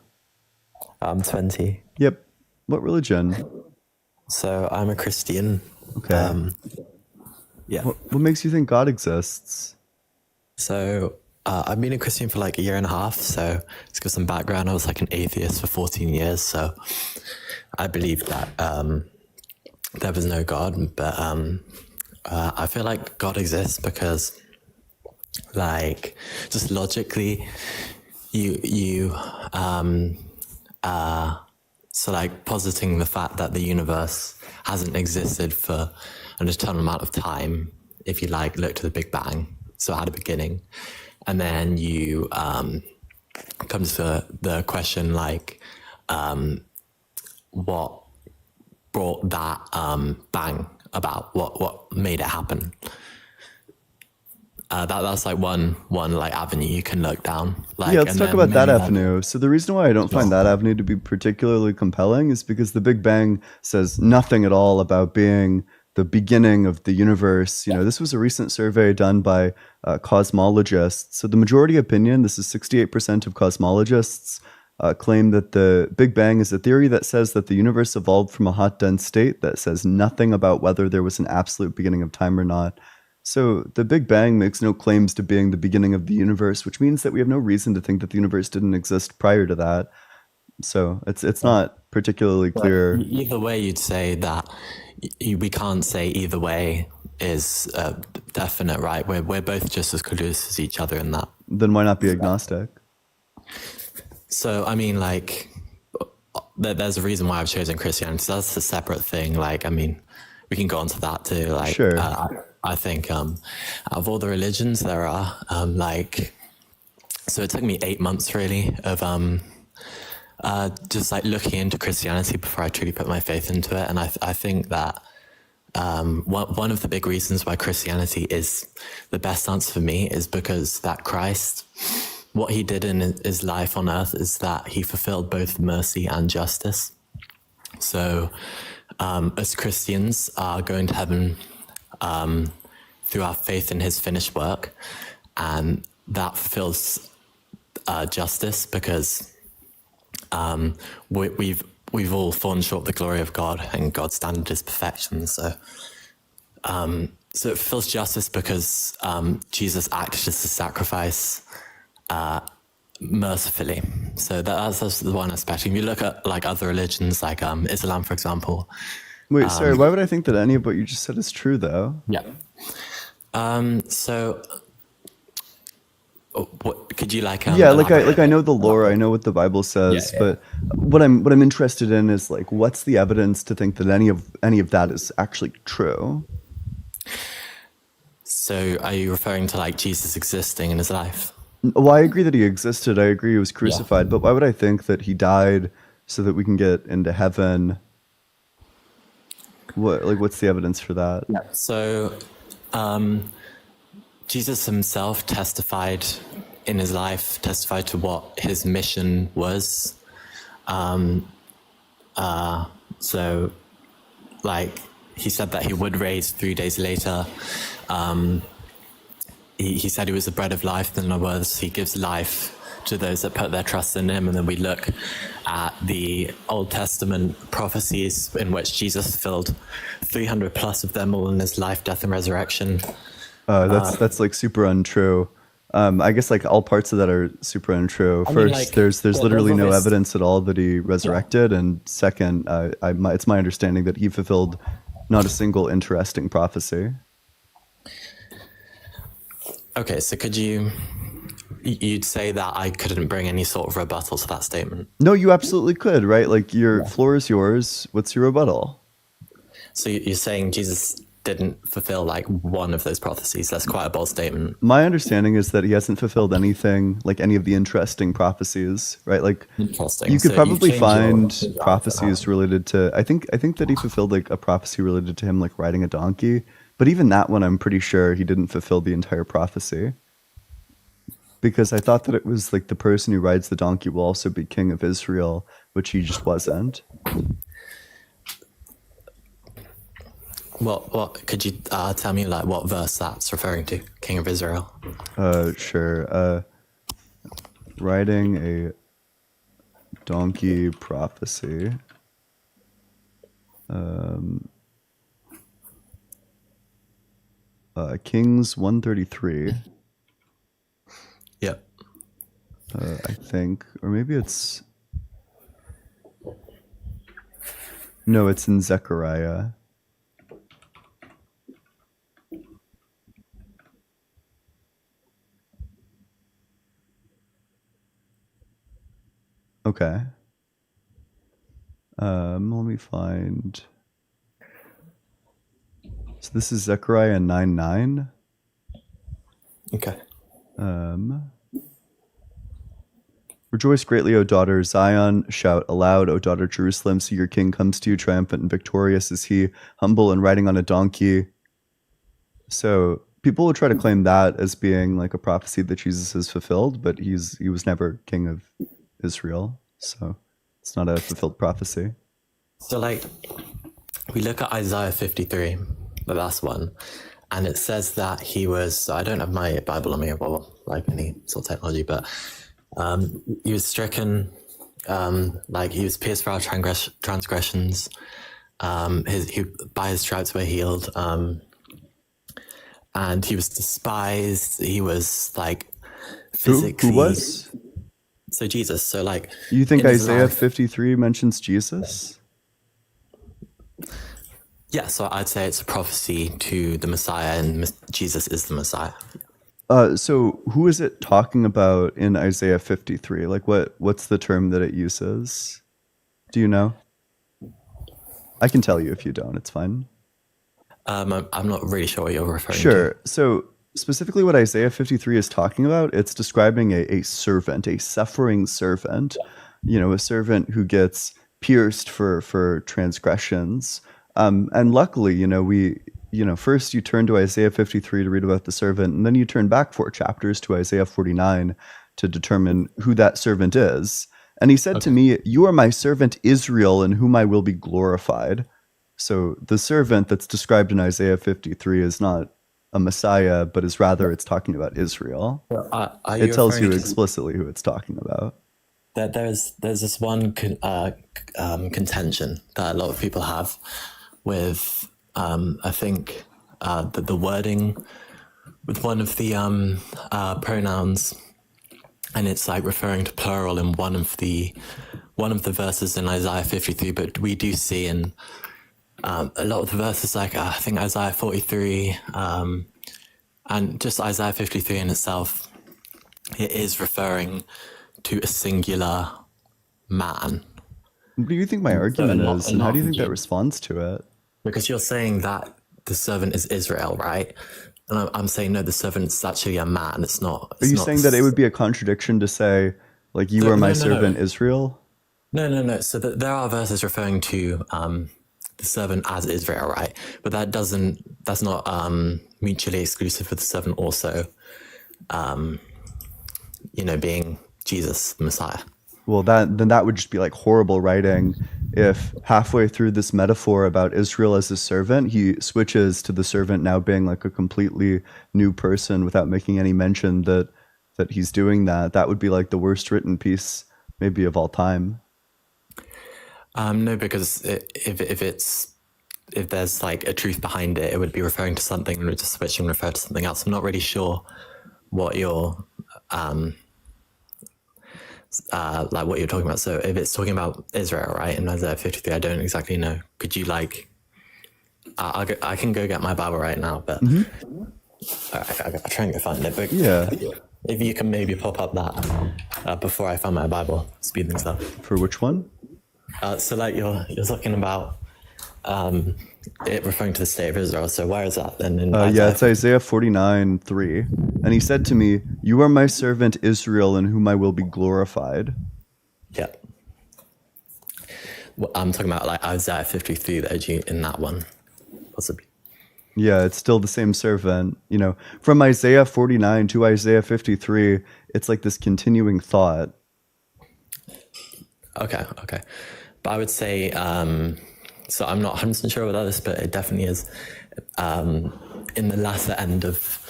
I'm 20. Yep. What religion? So I'm a Christian. Okay. Yeah. What makes you think God exists? So I've been a Christian for like a year and a half. So to give some background, I was like an atheist for 14 years. So I believed that there was no God. But I feel like God exists because, like, just logically, you So like positing the fact that the universe hasn't existed for an eternal amount of time, if you like, look to the Big Bang, so it had a beginning. And then you come to the question like, what brought that bang about? What made it happen? That's like one like avenue you can look down. Like, Yeah, let's and talk then about that many avenue. So the reason why I don't find that avenue to be particularly compelling is because the Big Bang says nothing at all about being the beginning of the universe. You know, this was a recent survey done by cosmologists. So the majority opinion, this is 68% of cosmologists, claim that the Big Bang is a theory that says that the universe evolved from a hot, dense state that says nothing about whether there was an absolute beginning of time or not. So the Big Bang makes no claims to being the beginning of the universe, which means that we have no reason to think that the universe didn't exist prior to that. So it's not particularly clear. Either way, you'd say that we can't say either way is definite, right? We're both just as close as each other in that. Then why not be agnostic? So I mean, like, there's a reason why I've chosen Christianity. So that's a separate thing. Like, I mean, we can go on to that too. Like, Sure. I think out of all the religions there are, like, so it took me 8 months really of just like looking into Christianity before I truly put my faith into it. And I think that one of the big reasons why Christianity is the best answer for me is because that Christ, what he did in his life on earth is that he fulfilled both mercy and justice. So as Christians are going to heaven through our faith in his finished work, and that fulfills justice because we've all fallen short of the glory of God, and God's standard is perfection. So it fulfills justice because Jesus acted as a sacrifice mercifully. So that's the one aspect. If you look at like other religions, like Islam, for example. Wait, sorry. Why would I think that any of what you just said is true, though? Yeah. So, what could you like? Yeah, I know the lore. I know what the Bible says, Yeah. but what I'm interested in is like, what's the evidence to think that any of that is actually true? So, are you referring to like Jesus existing in his life? Well, I agree that he existed. I agree he was crucified, but why would I think that he died so that we can get into heaven? What's the evidence for that? Yeah. So, Jesus himself testified in his life, testified to what his mission was. So, like, he said that he would raise 3 days later. He said he was the bread of life. In other words, he gives life to those that put their trust in him. And then we look at the Old Testament prophecies in which Jesus fulfilled 300 plus of them all in his life, death, and resurrection. That's like super untrue. I guess like all parts of that are super untrue. First, there's literally no evidence at all that he resurrected, and second, it's my understanding that he fulfilled not a single interesting prophecy. Okay, so you'd say that I couldn't bring any sort of rebuttal to that statement? No, you absolutely could, right? Like your floor is yours. What's your rebuttal? So you're saying Jesus didn't fulfill like one of those prophecies? That's quite a bold statement. My understanding is that he hasn't fulfilled anything, like any of the interesting prophecies, right? Like Interesting. you could So probably you've changed find your- prophecies related to, I think that he fulfilled like a prophecy related to him like riding a donkey. But even that one, I'm pretty sure he didn't fulfill the entire prophecy. Because I thought that it was like the person who rides the donkey will also be king of Israel, which he just wasn't. What could you tell me like what verse that's referring to? King of Israel. Sure. Riding a donkey prophecy. Kings 133. Yep. I think, or maybe it's no, it's in Zechariah. Okay. Let me find. So this is Zechariah 9:9. Okay. Rejoice greatly, O daughter Zion. Shout aloud, O daughter Jerusalem. See, your king comes to you, triumphant and victorious is he, humble and riding on a donkey. So people will try to claim that as being like a prophecy that Jesus has fulfilled, but he was never king of Israel. So it's not a fulfilled prophecy. So like, we look at Isaiah 53, the last one, and it says that he was, I don't have my Bible on me, or like any sort of technology, but he was stricken, like he was pierced for our transgressions, by his stripes we're healed, and he was despised. He was like physically. Who was? So Jesus. So like, You think in his Isaiah life- 53 mentions Jesus? Yeah, so I'd say it's a prophecy to the Messiah, and Jesus is the Messiah. So who is it talking about in Isaiah 53? Like what's the term that it uses? Do you know? I can tell you if you don't, it's fine. I'm not really sure what you're referring to. Sure. So specifically what Isaiah 53 is talking about, it's describing a servant, a suffering servant, a servant who gets pierced for transgressions. And luckily, first you turn to Isaiah 53 to read about the servant, and then you turn back 4 chapters to Isaiah 49 to determine who that servant is. And he said to me, you are my servant Israel, in whom I will be glorified. So the servant that's described in Isaiah 53 is not a Messiah, but is rather it's talking about Israel. It tells you explicitly who it's talking about. That there's this one contention that a lot of people have with I think the wording with one of the pronouns, and it's like referring to plural in one of the verses in Isaiah 53, but we do see in a lot of the verses, like I think Isaiah 43 and just Isaiah 53 in itself, it is referring to a singular man. What do you think my argument is, and how do you think that responds to it? Because you're saying that the servant is Israel, right? And I'm saying, no, the servant's actually a man. It's not. Are you saying that it would be a contradiction to say, like, you are my servant Israel? No. So there are verses referring to the servant as Israel, right? But that's not mutually exclusive with the servant also, being Jesus, the Messiah. Well, then that would just be like horrible writing if halfway through this metaphor about Israel as a servant, he switches to the servant now being like a completely new person without making any mention that he's doing that. That would be like the worst written piece maybe of all time. No, because if there's like a truth behind it, it would be referring to something, and we're just switching and refer to something else. I'm not really sure what you're what you're talking about. So if it's talking about Israel, right, in Isaiah 53, I don't exactly know. Could you I can go get my Bible right now, but I'll try and go find it. But yeah, if you can maybe pop up that before I find my Bible, speed things up. For which one? So like you're talking about it referring to the state of Israel. So where is that then? It's Isaiah 49:3. And he said to me, you are my servant Israel, in whom I will be glorified. Yeah. Well, I'm talking about like Isaiah 53 that in that one, possibly. Yeah, it's still the same servant. From Isaiah 49 to Isaiah 53, it's like this continuing thought. Okay. But I would say, so I'm not 100% sure about this, but it definitely is in the latter end of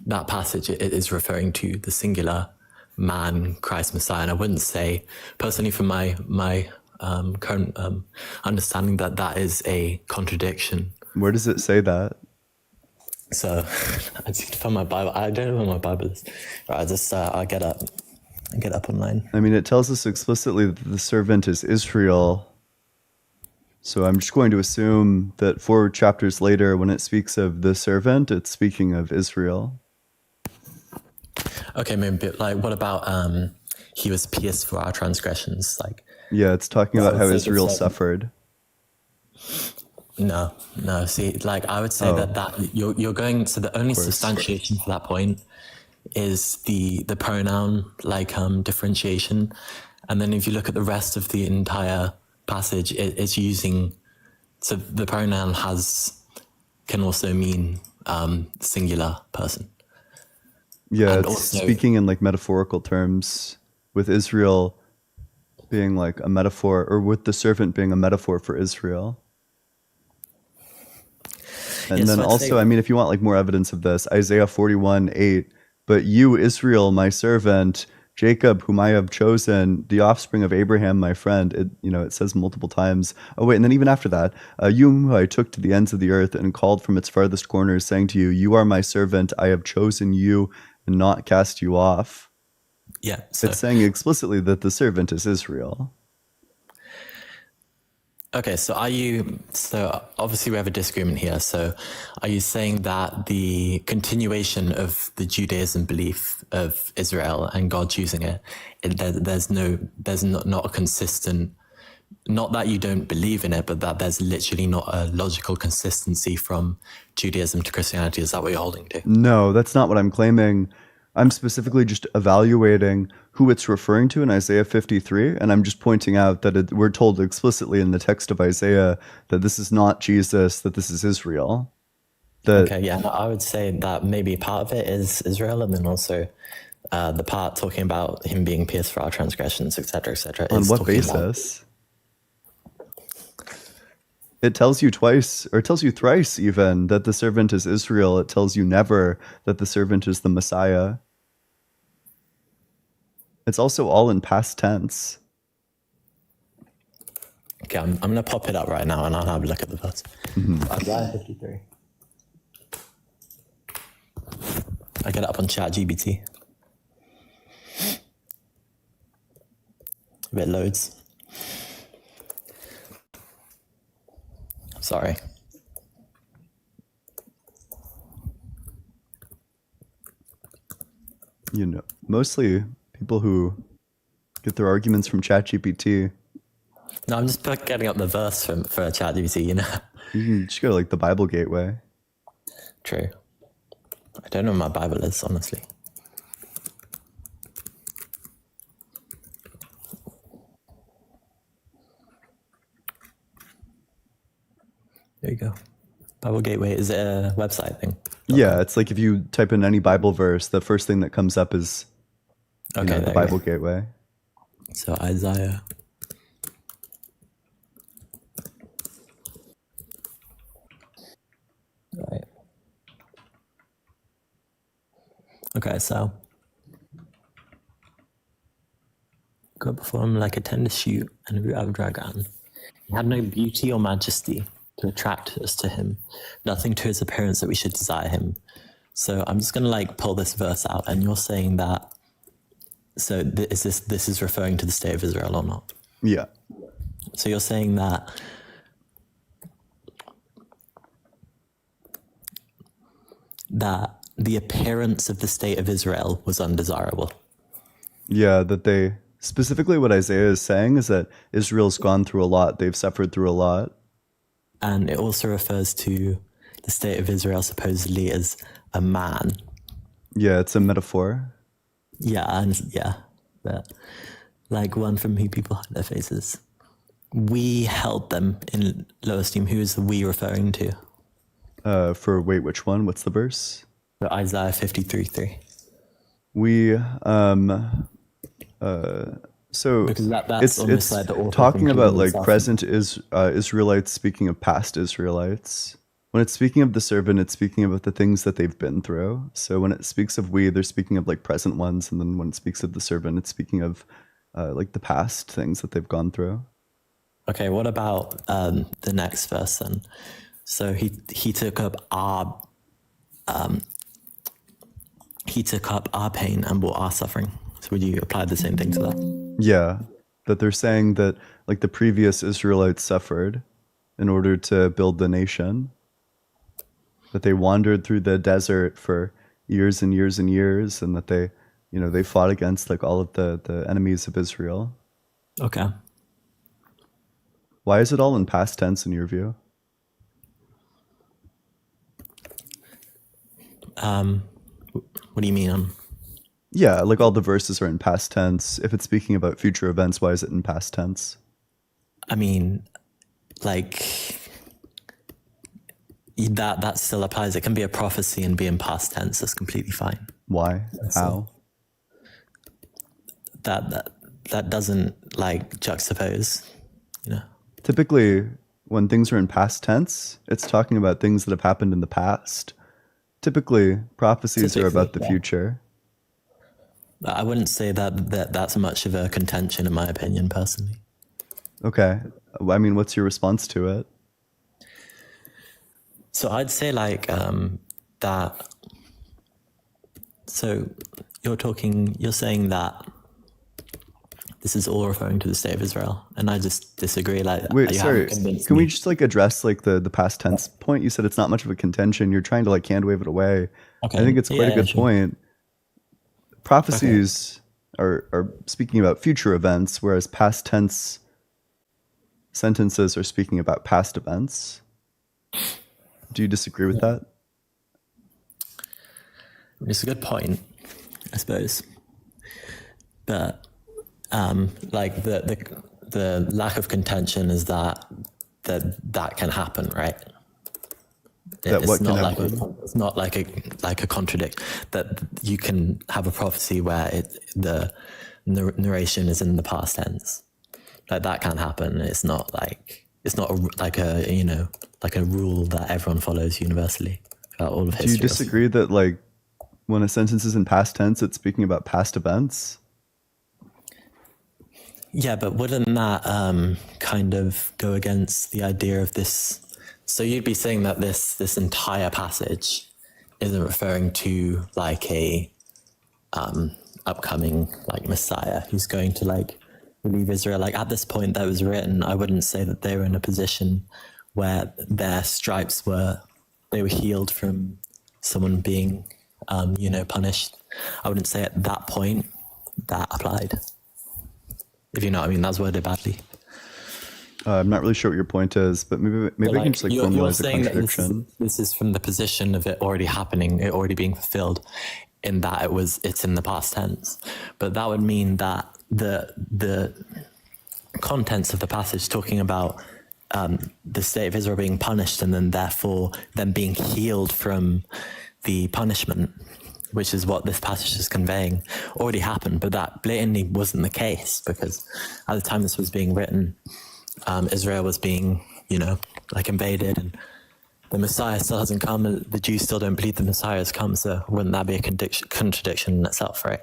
that passage, it is referring to the singular man, Christ Messiah. And I wouldn't say, personally, from my current understanding, that is a contradiction. Where does it say that? So I just need to find my Bible. I don't know where my Bible is. Right, I'll get up online. I mean, it tells us explicitly that the servant is Israel. So I'm just going to assume that 4 chapters later, when it speaks of the servant, it's speaking of Israel. Okay, maybe like what about he was pierced for our transgressions? Like Yeah, it's talking about how So the Israel servant- suffered. No. See, like I would say Oh. that you're going. So the only course. substantiation for that point is the pronoun like differentiation, and then if you look at the rest of the entire passage, it's using. So the pronoun can also mean singular person. Yeah, And it's also- speaking in like metaphorical terms, with Israel being like a metaphor, or with the servant being a metaphor for Israel. And Yeah, then so I'd also, say- I mean, if you want like more evidence of this, Isaiah 41:8, but you, Israel, my servant, Jacob, whom I have chosen, the offspring of Abraham, my friend. It says multiple times. Oh wait, and then even after that, you whom I took to the ends of the earth and called from its farthest corners, saying to you, you are my servant, I have chosen you and not cast you off. Yeah, so It's saying explicitly that the servant is Israel. okay, so obviously we have a disagreement here. So are you saying that the continuation of the Judaism belief of Israel and God choosing it, there's not a consistent, not that you don't believe in it, but that there's literally not a logical consistency from Judaism to Christianity? Is that what you're holding to? No, that's not what I'm claiming. I'm specifically just evaluating who it's referring to in Isaiah 53, and I'm just pointing out that we're told explicitly in the text of Isaiah that this is not Jesus, that this is Israel. Okay, yeah, I would say that maybe part of it is Israel, and then also the part talking about him being pierced for our transgressions, etc., etc. On what basis? It tells you twice, or it tells you thrice even, that the servant is Israel. It tells you never that the servant is the Messiah. It's also all in past tense. Okay, I'm going to pop it up right now and I'll have a look at the verse. Isaiah 53. I get it up on ChatGPT. If it loads. Sorry. Mostly people who get their arguments from ChatGPT. No, I'm just getting up the verse for ChatGPT, You can just go to like the Bible Gateway. True. I don't know what my Bible is, honestly. There you go. Bible Gateway, is it a website thing? Yeah, it's like if you type in any Bible verse, the first thing that comes up is the there you Bible go. Gateway. So Isaiah. Right. Okay, so go before him like a tender shoot and a root out of dragon. He had no beauty or majesty to attract us to him, nothing to his appearance that we should desire him. So I'm just gonna like pull this verse out, and you're saying that. So this is referring to the state of Israel or not? Yeah. So you're saying that the appearance of the state of Israel was undesirable. Yeah, that they specifically what Isaiah is saying is that Israel's gone through a lot. They've suffered through a lot. And it also refers to the state of Israel supposedly as a man. Yeah, it's a metaphor. Yeah, but like one from whom people hide their faces. We held them in low esteem. Who is the we referring to? Which one? What's the verse? So Isaiah 53:3. We so Because that's almost like the author talking about concluding like itself. present Israelites speaking of past Israelites. When it's speaking of the servant, it's speaking about the things that they've been through. So when it speaks of we, they're speaking of like present ones, and then when it speaks of the servant, it's speaking of like the past things that they've gone through. Okay, what about the next verse then? So he took up our pain and bore our suffering. So would you apply the same thing to that? Yeah, that they're saying that like the previous Israelites suffered in order to build the nation, that they wandered through the desert for years and years and years, and that they fought against like all of the enemies of Israel. Okay. Why is it all in past tense in your view? What do you mean? Yeah, like all the verses are in past tense. If it's speaking about future events, why is it in past tense? I mean, like that still applies. It can be a prophecy and be in past tense. That's completely fine. Why? How? That doesn't like juxtapose, you know. Typically, when things are in past tense, it's talking about things that have happened in the past. Typically, prophecies are about the future. I wouldn't say that's much of a contention, in my opinion, personally. Okay. I mean, what's your response to it? So I'd say like that. So you're saying that this is all referring to the state of Israel, and I just disagree. Like, wait, you sorry, haven't convinced can we me. just like address like the past tense point? You said it's not much of a contention. You're trying to like hand wave it away. Okay. I think it's quite a good sure. point. Prophecies are speaking about future events, whereas past tense sentences are speaking about past events. Do you disagree with that? It's a good point, I suppose. But like the lack of contention is that can happen, right? That what can happen? It's not like a contradict. That you can have a prophecy where the narration is in the past tense. Like that can happen. It's not like a rule that everyone follows universally throughout all of history. Do you disagree that like when a sentence is in past tense, it's speaking about past events? Yeah, but wouldn't that kind of go against the idea of this? So you'd be saying that this entire passage isn't referring to like a upcoming like Messiah who's going to like relieve Israel. Like at this point that was written, I wouldn't say that they were in a position where their stripes they were healed from someone being punished. I wouldn't say at that point that applied. If you know what I mean, that's worded badly. I'm not really sure what your point is, but maybe I can just like formalize a contradiction. This is from the position of it already happening, it already being fulfilled, in that it's in the past tense. But that would mean that the contents of the passage talking about the state of Israel being punished and then therefore them being healed from the punishment, which is what this passage is conveying, already happened. But that blatantly wasn't the case, because at the time this was being written, Israel was being, invaded, and the Messiah still hasn't come, and the Jews still don't believe the Messiah has come. So wouldn't that be a contradiction in itself, right?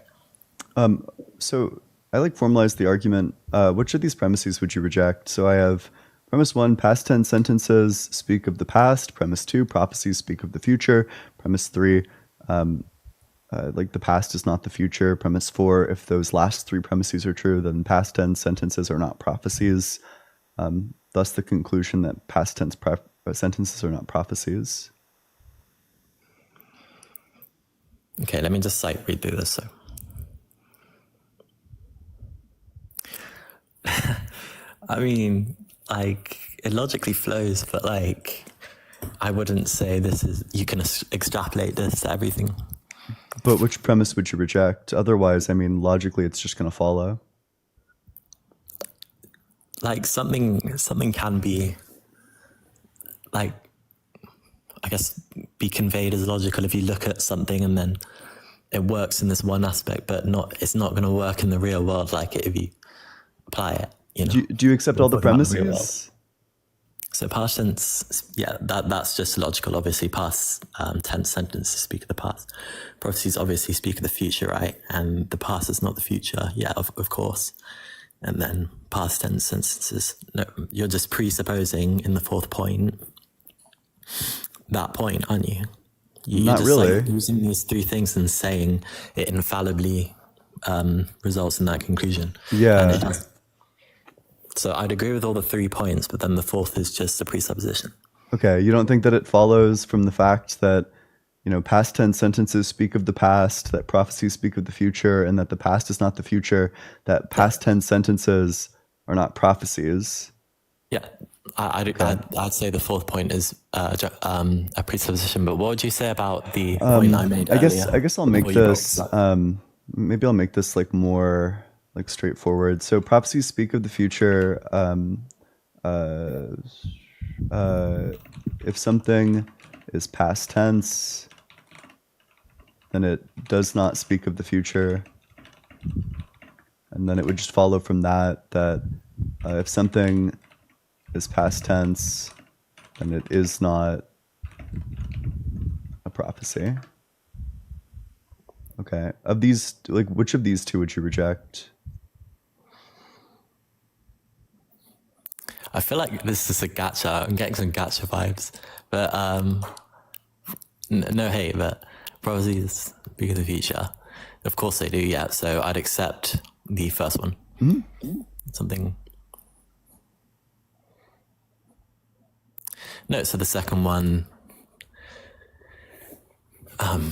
So I like formalize the argument. Which of these premises would you reject? So I have premise 1, past tense sentences speak of the past. Premise 2, prophecies speak of the future. Premise 3, like the past is not the future. Premise 4, if those last 3 premises are true, then past tense sentences are not prophecies. Thus the conclusion that past tense sentences are not prophecies. Okay, let me just read through this. So, I mean, it logically flows, but I wouldn't say you can extrapolate this to everything. But which premise would you reject? Otherwise, I mean, logically, it's just going to follow. Something can be, I guess, be conveyed as logical if you look at something and then it works in this one aspect, but it's not going to work in the real world if you apply it. Do you accept all the premises? So past tense, yeah, that's just logical. Obviously, past tense sentences speak of the past. Prophecies obviously speak of the future, right? And the past is not the future. Yeah, of course. And then past tense sentences, no, you're just presupposing in the 4th point that point, aren't you? You're not really. Using these 3 things and saying it infallibly results in that conclusion. Yeah. So I'd agree with all the 3 points, but then the 4th is just a presupposition. Okay, you don't think that it follows from the fact that, past tense sentences speak of the past, that prophecies speak of the future, and that the past is not the future, that past tense sentences are not prophecies? Yeah, I'd say the fourth point is a presupposition. But what would you say about the point I made earlier? I guess I'll make before you broke this. that? Maybe I'll make this like more like straightforward. So prophecies speak of the future. If something is past tense, then it does not speak of the future. And then it would just follow from that if something is past tense, then it is not a prophecy. Okay. Of these, like, which of these two would you reject? I feel like this is a gacha. I'm getting some gacha vibes, but no hate. But prophecies speak of the future. Of course they do. Yeah. So I'd accept the first one. Something. No. So the second one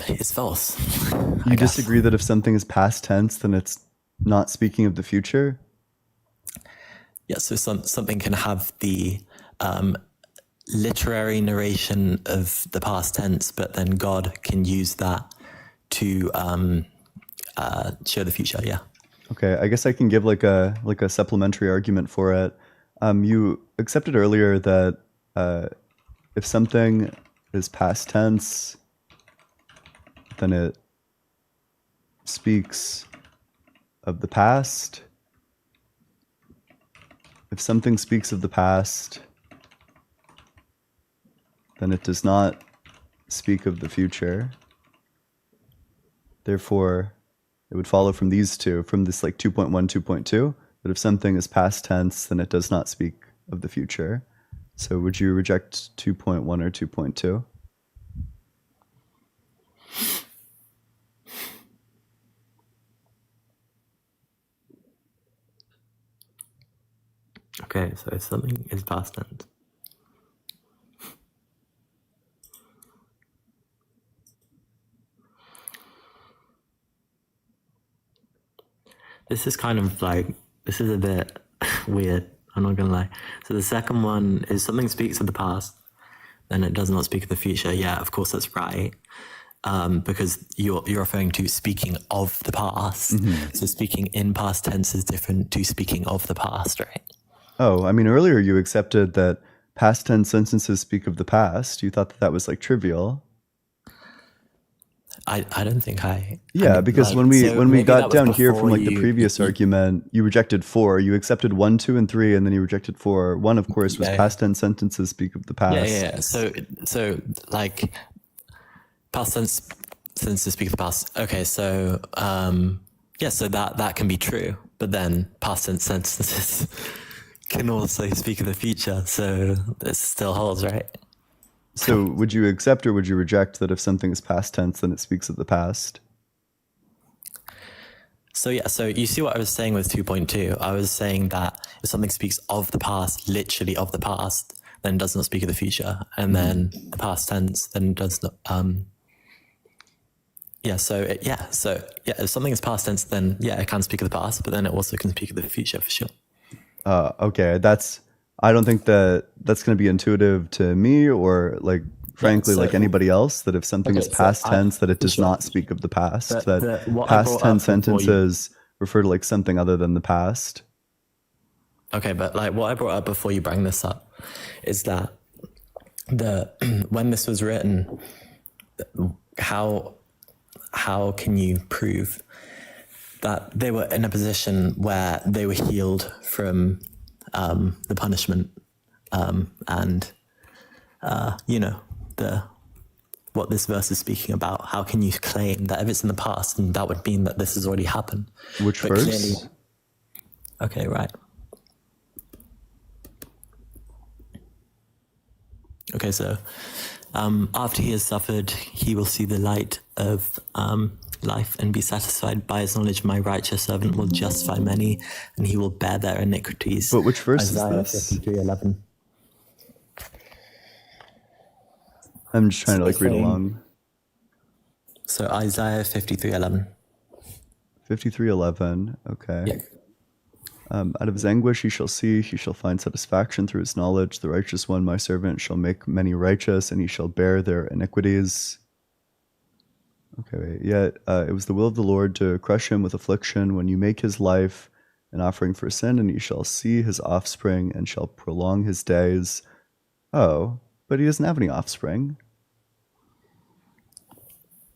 is false. You disagree that if something is past tense, then it's not speaking of the future? Yeah, so something can have the literary narration of the past tense, but then God can use that to show the future. Yeah. Okay, I guess I can give like a supplementary argument for it. You accepted earlier that if something is past tense, then it speaks of the past. If something speaks of the past, then it does not speak of the future. Therefore, it would follow from these two, from this like 2.1, 2.2, that if something is past tense, then it does not speak of the future. So would you reject 2.1 or 2.2? Okay, so if something is past tense. This is kind of like, this is a bit weird, I'm not gonna lie. So the second one is something speaks of the past, then it does not speak of the future. Yeah, of course that's right. Because you're referring to speaking of the past. So speaking in past tense is different to speaking of the past, right? Oh, I mean, earlier you accepted that past tense sentences speak of the past. You thought that that was like trivial. I don't think Yeah, I mean, because like, when we so maybe got that was down here from before like the previous argument, you rejected 4. You accepted 1, 2, and 3, and then you rejected 4. 1, of course, was past tense sentences speak of the past. Yeah. So like past tense sentences speak of the past. Okay, so so that can be true, but then past tense sentences can also speak of the future. So this still holds, right? So would you accept or would you reject that if something is past tense, then it speaks of the past? So you see what I was saying with 2.2. I was saying that if something speaks of the past, literally of the past, then does not speak of the future, and then the past tense then does not. If something is past tense, then it can speak of the past, but then it also can speak of the future for sure. Okay, I don't think that's going to be intuitive to me or like frankly like anybody else, that if something is past tense, that it does not speak of the past, that past tense sentences refer to like something other than the past. Okay, but like what I brought up before you bring this up is that when this was written, how can you prove that they were in a position where they were healed from the punishment what this verse is speaking about? How can you claim that if it's in the past, then that would mean that this has already happened? Which verse? Okay, right. Okay, so after he has suffered, he will see the light of life and be satisfied. By his knowledge, my righteous servant will justify many, and he will bear their iniquities. But which verse Isaiah is this? 53:11. I'm just trying to like read along. So Isaiah 53:11. 53:11. Okay. Out of his anguish he shall see, he shall find satisfaction through his knowledge. The righteous one, my servant, shall make many righteous, and he shall bear their iniquities. Okay, wait. Yet it was the will of the Lord to crush him with affliction when you make his life an offering for sin, and he shall see his offspring and shall prolong his days. Oh, but he doesn't have any offspring.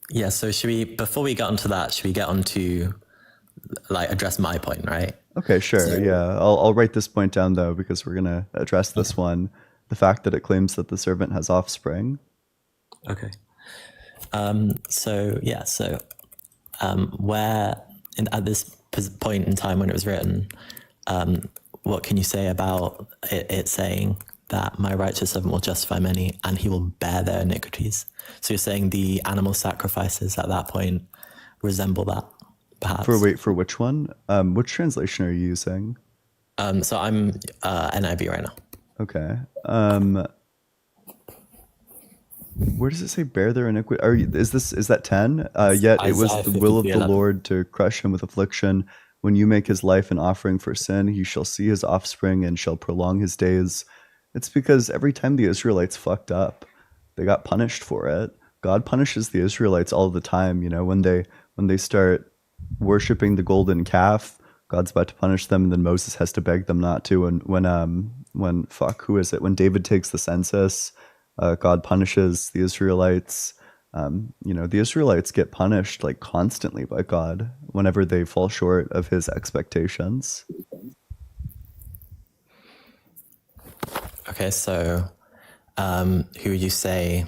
Yeah, so should we, before we get onto that, should we get onto, like, address my point, right? Okay, sure. Yeah, I'll write this point down, though, because we're going to address this one. The fact that it claims that the servant has offspring. Okay. Where, at this point in time when it was written, what can you say about it saying that my righteous servant will justify many and he will bear their iniquities? So you're saying the animal sacrifices at that point resemble that, perhaps? For which one? Which translation are you using? So I'm NIV right now. Okay. Where does it say bear their iniquity? Is that 10? Yet it was the will of the Lord to crush him with affliction. When you make his life an offering for sin, he shall see his offspring and shall prolong his days. It's because every time the Israelites fucked up, they got punished for it. God punishes the Israelites all the time. You know, when they start worshiping the golden calf, God's about to punish them, and then Moses has to beg them not to. And when David takes the census, God punishes the Israelites. The Israelites get punished like constantly by God whenever they fall short of his expectations. Okay, so who would you say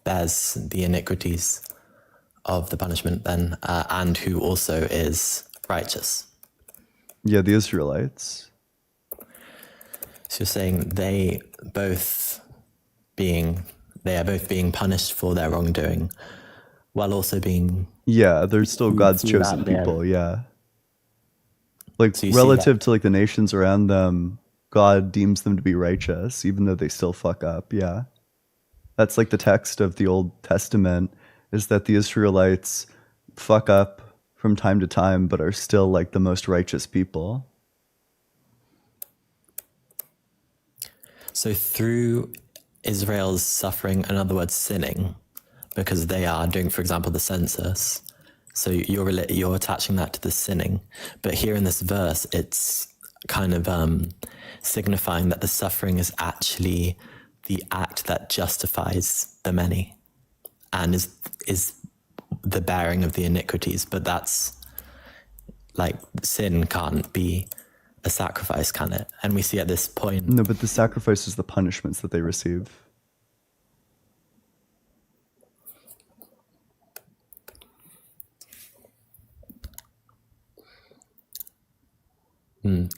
bears the iniquities of the punishment then, and who also is righteous? Yeah, the Israelites. So you're saying they are both being punished for their wrongdoing, while also being... Yeah, they're still God's chosen people, yeah. Like, so relative to like the nations around them, God deems them to be righteous, even though they still fuck up, yeah. That's like the text of the Old Testament, is that the Israelites fuck up from time to time, but are still like the most righteous people. So through Israel's suffering, in other words, sinning, because they are doing, for example, the census. So you're attaching that to the sinning. But here in this verse, it's kind of signifying that the suffering is actually the act that justifies the many and is the bearing of the iniquities. But that's like, sin can't be a sacrifice, can it? And we see at this point... No, but the sacrifice is the punishments that they receive.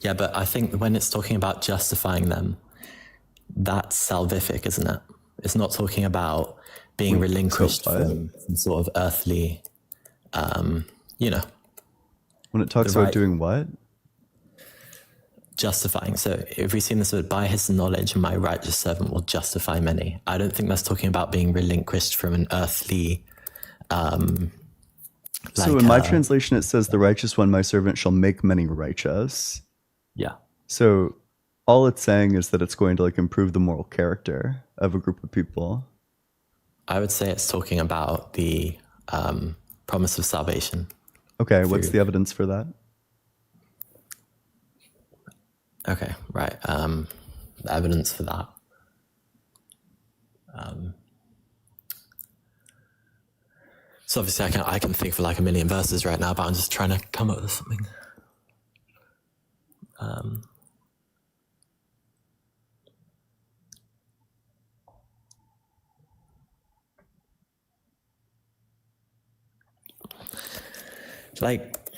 Yeah, but I think when it's talking about justifying them, that's salvific, isn't it? It's not talking about being relinquished from some sort of earthly, When it talks about doing what? Justifying. So if we see this word, by his knowledge, my righteous servant will justify many. I don't think that's talking about being relinquished from an earthly... so in my translation, it says, the righteous one, my servant, shall make many righteous. Yeah. So all it's saying is that it's going to like improve the moral character of a group of people. I would say it's talking about the promise of salvation. Okay, what's the evidence for that? Okay, right. The evidence for that. So obviously I can think for like a million verses right now, but I'm just trying to come up with something.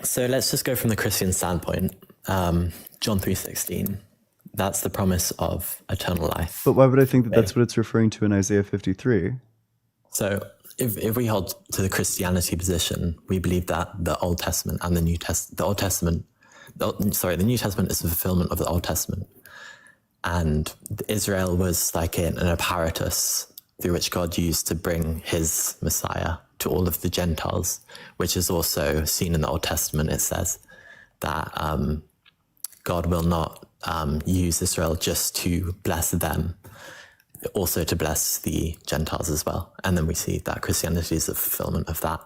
So let's just go from the Christian standpoint. John 3:16, that's the promise of eternal life. But why would I think that that's what it's referring to in Isaiah 53? So if we hold to the Christianity position, we believe that the Old Testament and the New Testament, the New Testament is the fulfillment of the Old Testament. And Israel was like an apparatus through which God used to bring his Messiah to all of the Gentiles, which is also seen in the Old Testament. It says that God will not use Israel just to bless them, also to bless the Gentiles as well. And then we see that Christianity is a fulfillment of that.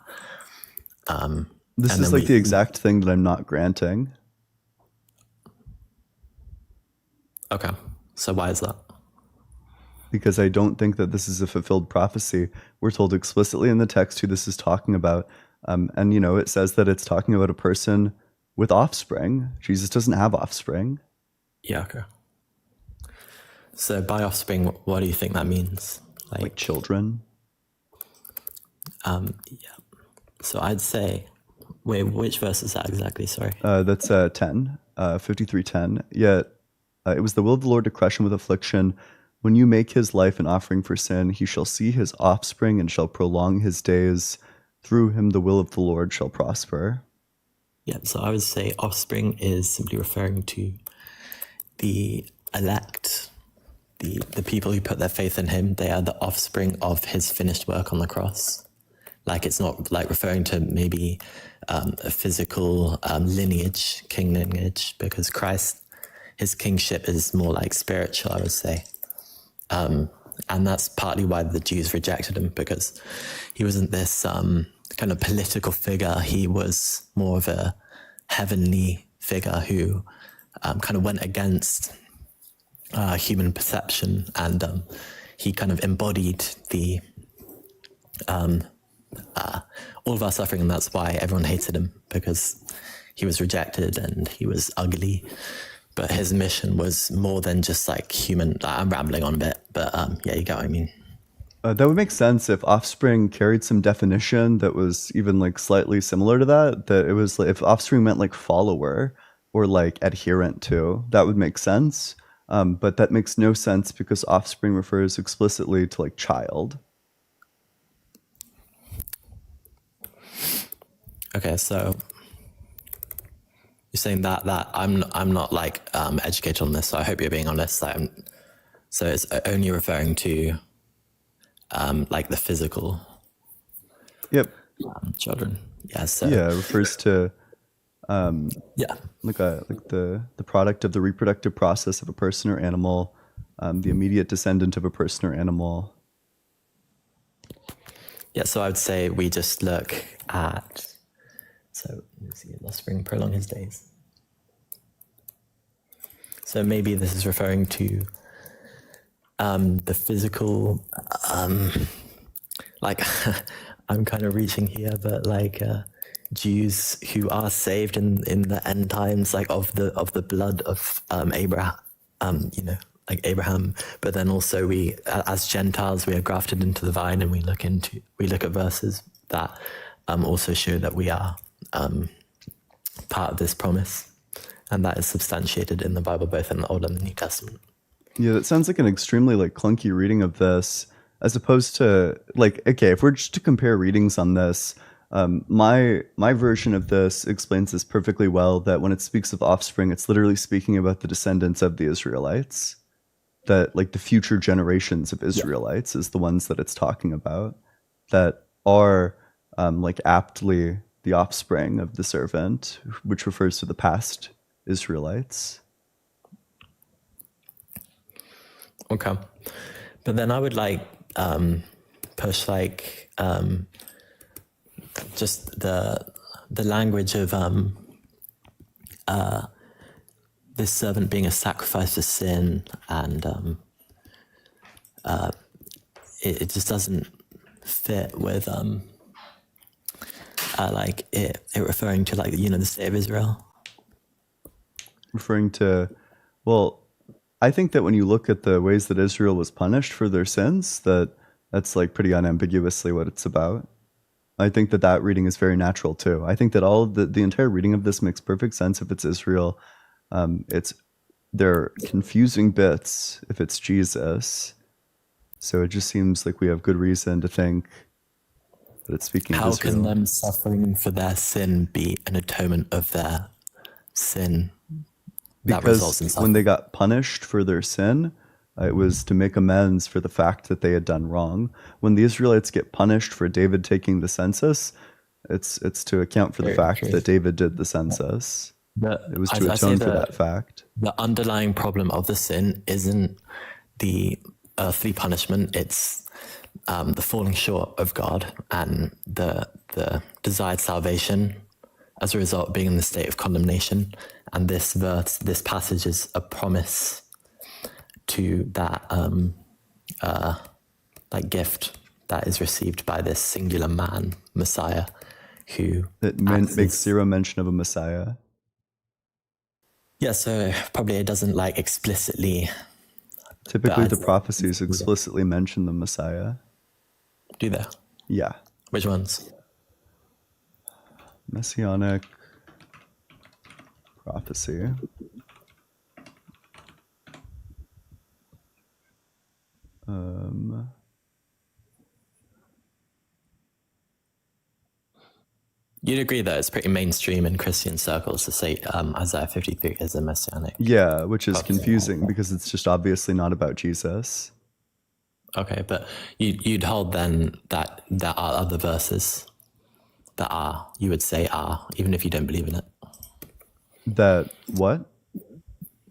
This and is then like the exact thing that I'm not granting. Okay, so why is that? Because I don't think that this is a fulfilled prophecy. We're told explicitly in the text who this is talking about. And, you know, it says that it's talking about a person with offspring. Jesus doesn't have offspring. Yeah, okay. So by offspring, what do you think that means? Like children. Yeah. So I'd say, wait, which verse is that exactly? Sorry. That's 10, 53:10. Yet it was the will of the Lord to crush him with affliction. When you make his life an offering for sin, he shall see his offspring and shall prolong his days. Through him the will of the Lord shall prosper. Yeah, so I would say offspring is simply referring to the elect, the people who put their faith in him. They are the offspring of his finished work on the cross. Like, it's not like referring to maybe a physical lineage, king lineage, because Christ, his kingship is more like spiritual, I would say. And that's partly why the Jews rejected him, because he wasn't this kind of political figure. He was more of a heavenly figure who kind of went against human perception, and he kind of embodied the all of our suffering, and that's why everyone hated him, because he was rejected and he was ugly. But his mission was more than just like human. I'm rambling on a bit, but yeah, you get what I mean. That would make sense if offspring carried some definition that was even like slightly similar to that. That it was like, if offspring meant like follower or like adherent to, that would make sense. But that makes no sense because offspring refers explicitly to like child. Okay, so you're saying that I'm not like educated on this, so I hope you're being honest. So it's only referring to like the physical. Yep. Children. Yeah. So yeah, it refers to yeah, like the product of the reproductive process of a person or animal, the immediate descendant of a person or animal. Yeah. So I would say we just look at. So let's see, offspring prolong his days. So maybe this is referring to the physical, like I'm kind of reaching here, but like Jews who are saved in the end times, like of the blood of Abraham, you know, like Abraham. But then also we, as Gentiles, we are grafted into the vine, and we look at verses that also show that we are part of this promise, and that is substantiated in the Bible, both in the Old and the New Testament. Yeah, that sounds like an extremely like clunky reading of this, as opposed to like, okay, if we're just to compare readings on this, my version of this explains this perfectly well, that when it speaks of offspring, it's literally speaking about the descendants of the Israelites, that like the future generations of Israelites is the ones that it's talking about, that are like aptly the offspring of the servant, which refers to the past Israelites. Okay. But then I would like push like just the language of this servant being a sacrifice for sin, and it just doesn't fit with like it referring to like, you know, the state of Israel. Referring to, well, I think that when you look at the ways that Israel was punished for their sins, that's like pretty unambiguously what it's about. I think that reading is very natural too. I think that all of the entire reading of this makes perfect sense if it's Israel. They're confusing bits if it's Jesus. So it just seems like we have good reason to think that it's speaking of Israel. How can them suffering for their sin be an atonement of their sin? That results in Because suffering. when they got punished for their sin, it was to make amends for the fact that they had done wrong. When the Israelites get punished for David taking the census, it's to account for the fact that David did the census. It was to atone for that fact. The underlying problem of the sin isn't the earthly punishment, it's the falling short of God and the desired salvation as a result of being in the state of condemnation. And this passage is a promise to that like gift that is received by this singular man, Messiah, who makes zero mention of a Messiah. Yeah, so probably it doesn't like explicitly. Typically, the prophecies explicitly mention the Messiah. Do they? Yeah. Which ones? Messianic prophecy. You'd agree that it's pretty mainstream in Christian circles to say Isaiah 53 is a messianic. Yeah, which is confusing because it's just obviously not about Jesus. Okay, but you'd hold then that there are other verses that are, you would say are, even if you don't believe in it. That what?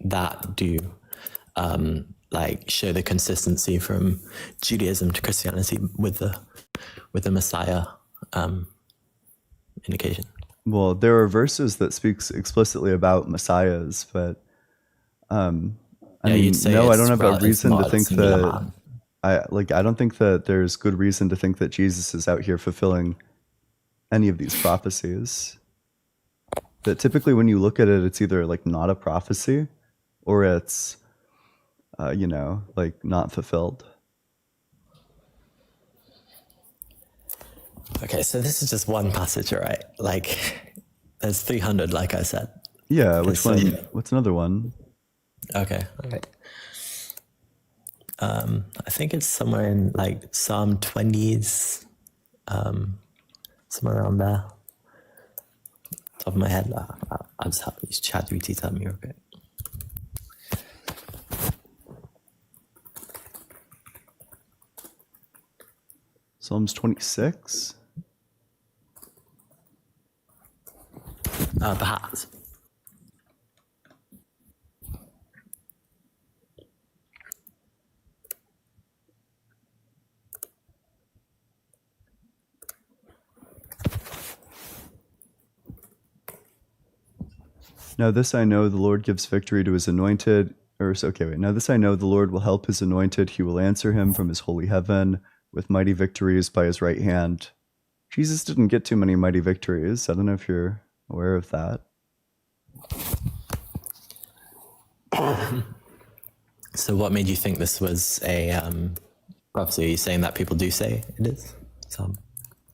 That do like show the consistency from Judaism to Christianity with the Messiah indication. Well, there are verses that speaks explicitly about messiahs, but I mean, no, I don't have a reason to think that I don't think that there's good reason to think that Jesus is out here fulfilling any of these prophecies. That typically when you look at it, it's either like not a prophecy or it's like not fulfilled. Okay, so this is just one passage, right? Like, there's 300, like I said. Yeah, which one? What's another one? Okay. I think it's somewhere in like Psalm 20s, somewhere around there. Top of my head, I'll just have these ChatGPT tell me real quick. Psalms 26? Perhaps. Now this I know, the Lord gives victory to his anointed. Now this I know, the Lord will help his anointed. He will answer him from his holy heaven with mighty victories by his right hand. Jesus didn't get too many mighty victories. I don't know if you're aware of that. So what made you think this was a prophecy? Are you saying that people do say it is?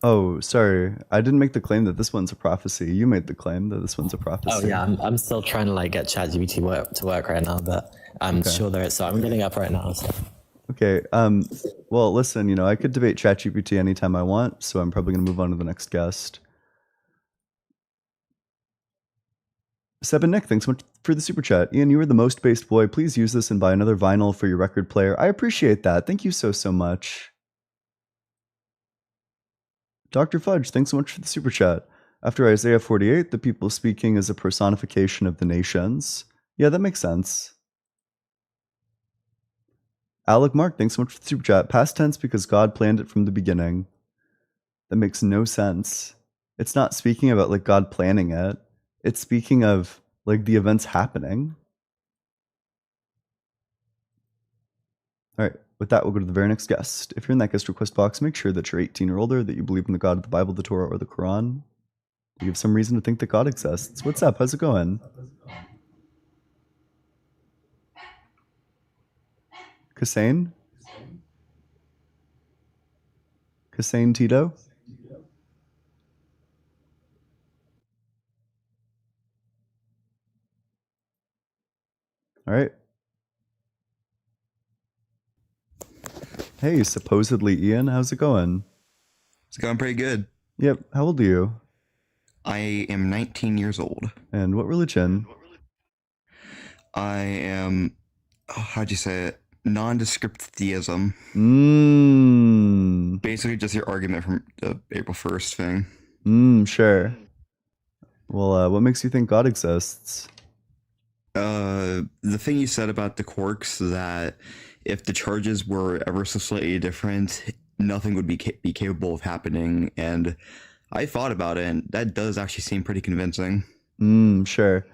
Oh, sorry. I didn't make the claim that this one's a prophecy. You made the claim that this one's a prophecy. Oh yeah, I'm still trying to like get ChatGPT to work right now, but I'm sure there is. So I'm getting up right now. So. Okay. Well, listen. I could debate ChatGPT anytime I want, so I'm probably going to move on to the next guest. Seb and Nick, thanks so much for the super chat. Ian, you were the most based boy. Please use this and buy another vinyl for your record player. I appreciate that. Thank you so much. Dr. Fudge, thanks so much for the super chat. After Isaiah 48, the people speaking is a personification of the nations. Yeah, that makes sense. Alec Mark, thanks so much for the super chat. Past tense because God planned it from the beginning. That makes no sense. It's not speaking about like God planning it. It's speaking of like the events happening. All right, with that, we'll go to the very next guest. If you're in that guest request box, make sure that you're 18 or older, that you believe in the God of the Bible, the Torah, or the Quran. You have some reason to think that God exists. What's up? How's it going? Kassane? Kassane Tito? All right. Hey, supposedly Ian, how's it going? It's going pretty good. Yep. How old are you? I am 19 years old. And what religion? I am, how'd you say it? Nondescript theism. Basically just your argument from the April 1st thing. Sure. Well, what makes you think God exists? The thing you said about the quarks, that if the charges were ever so slightly different, nothing would be capable of happening. And I thought about it, and that does actually seem pretty convincing. Sure.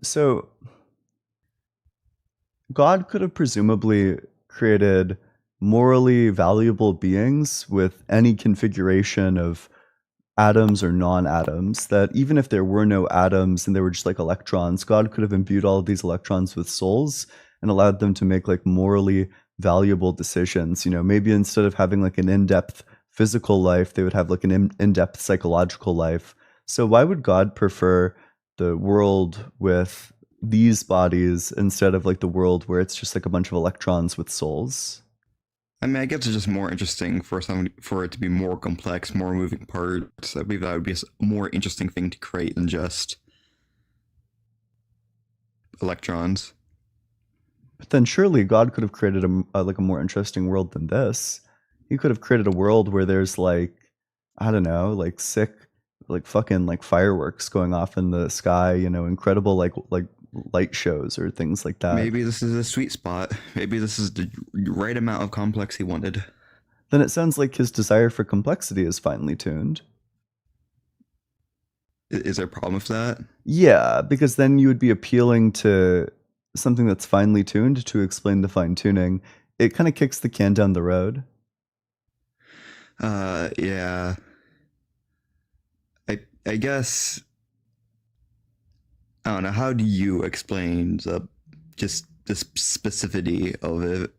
So God could have presumably created morally valuable beings with any configuration of atoms or non-atoms, that even if there were no atoms and they were just like electrons, God could have imbued all of these electrons with souls and allowed them to make like morally valuable decisions. Maybe instead of having like an in-depth physical life, they would have like an in-depth psychological life. So why would God prefer the world with these bodies instead of like the world where it's just like a bunch of electrons with souls? I mean, I guess it's just more interesting for it to be more complex, more moving parts. I believe that would be a more interesting thing to create than just electrons. But then surely God could have created a more interesting world than this. He could have created a world where there's like, I don't know, like sick, like fucking like fireworks going off in the sky, incredible like light shows or things like that. Maybe this is a sweet spot. Maybe this is the right amount of complex he wanted. Then it sounds like his desire for complexity is finely tuned. Is there a problem with that? Yeah, because then you would be appealing to something that's finely tuned to explain the fine tuning. It kind of kicks the can down the road. Yeah. I guess, I don't know, how do you explain just the specificity of it?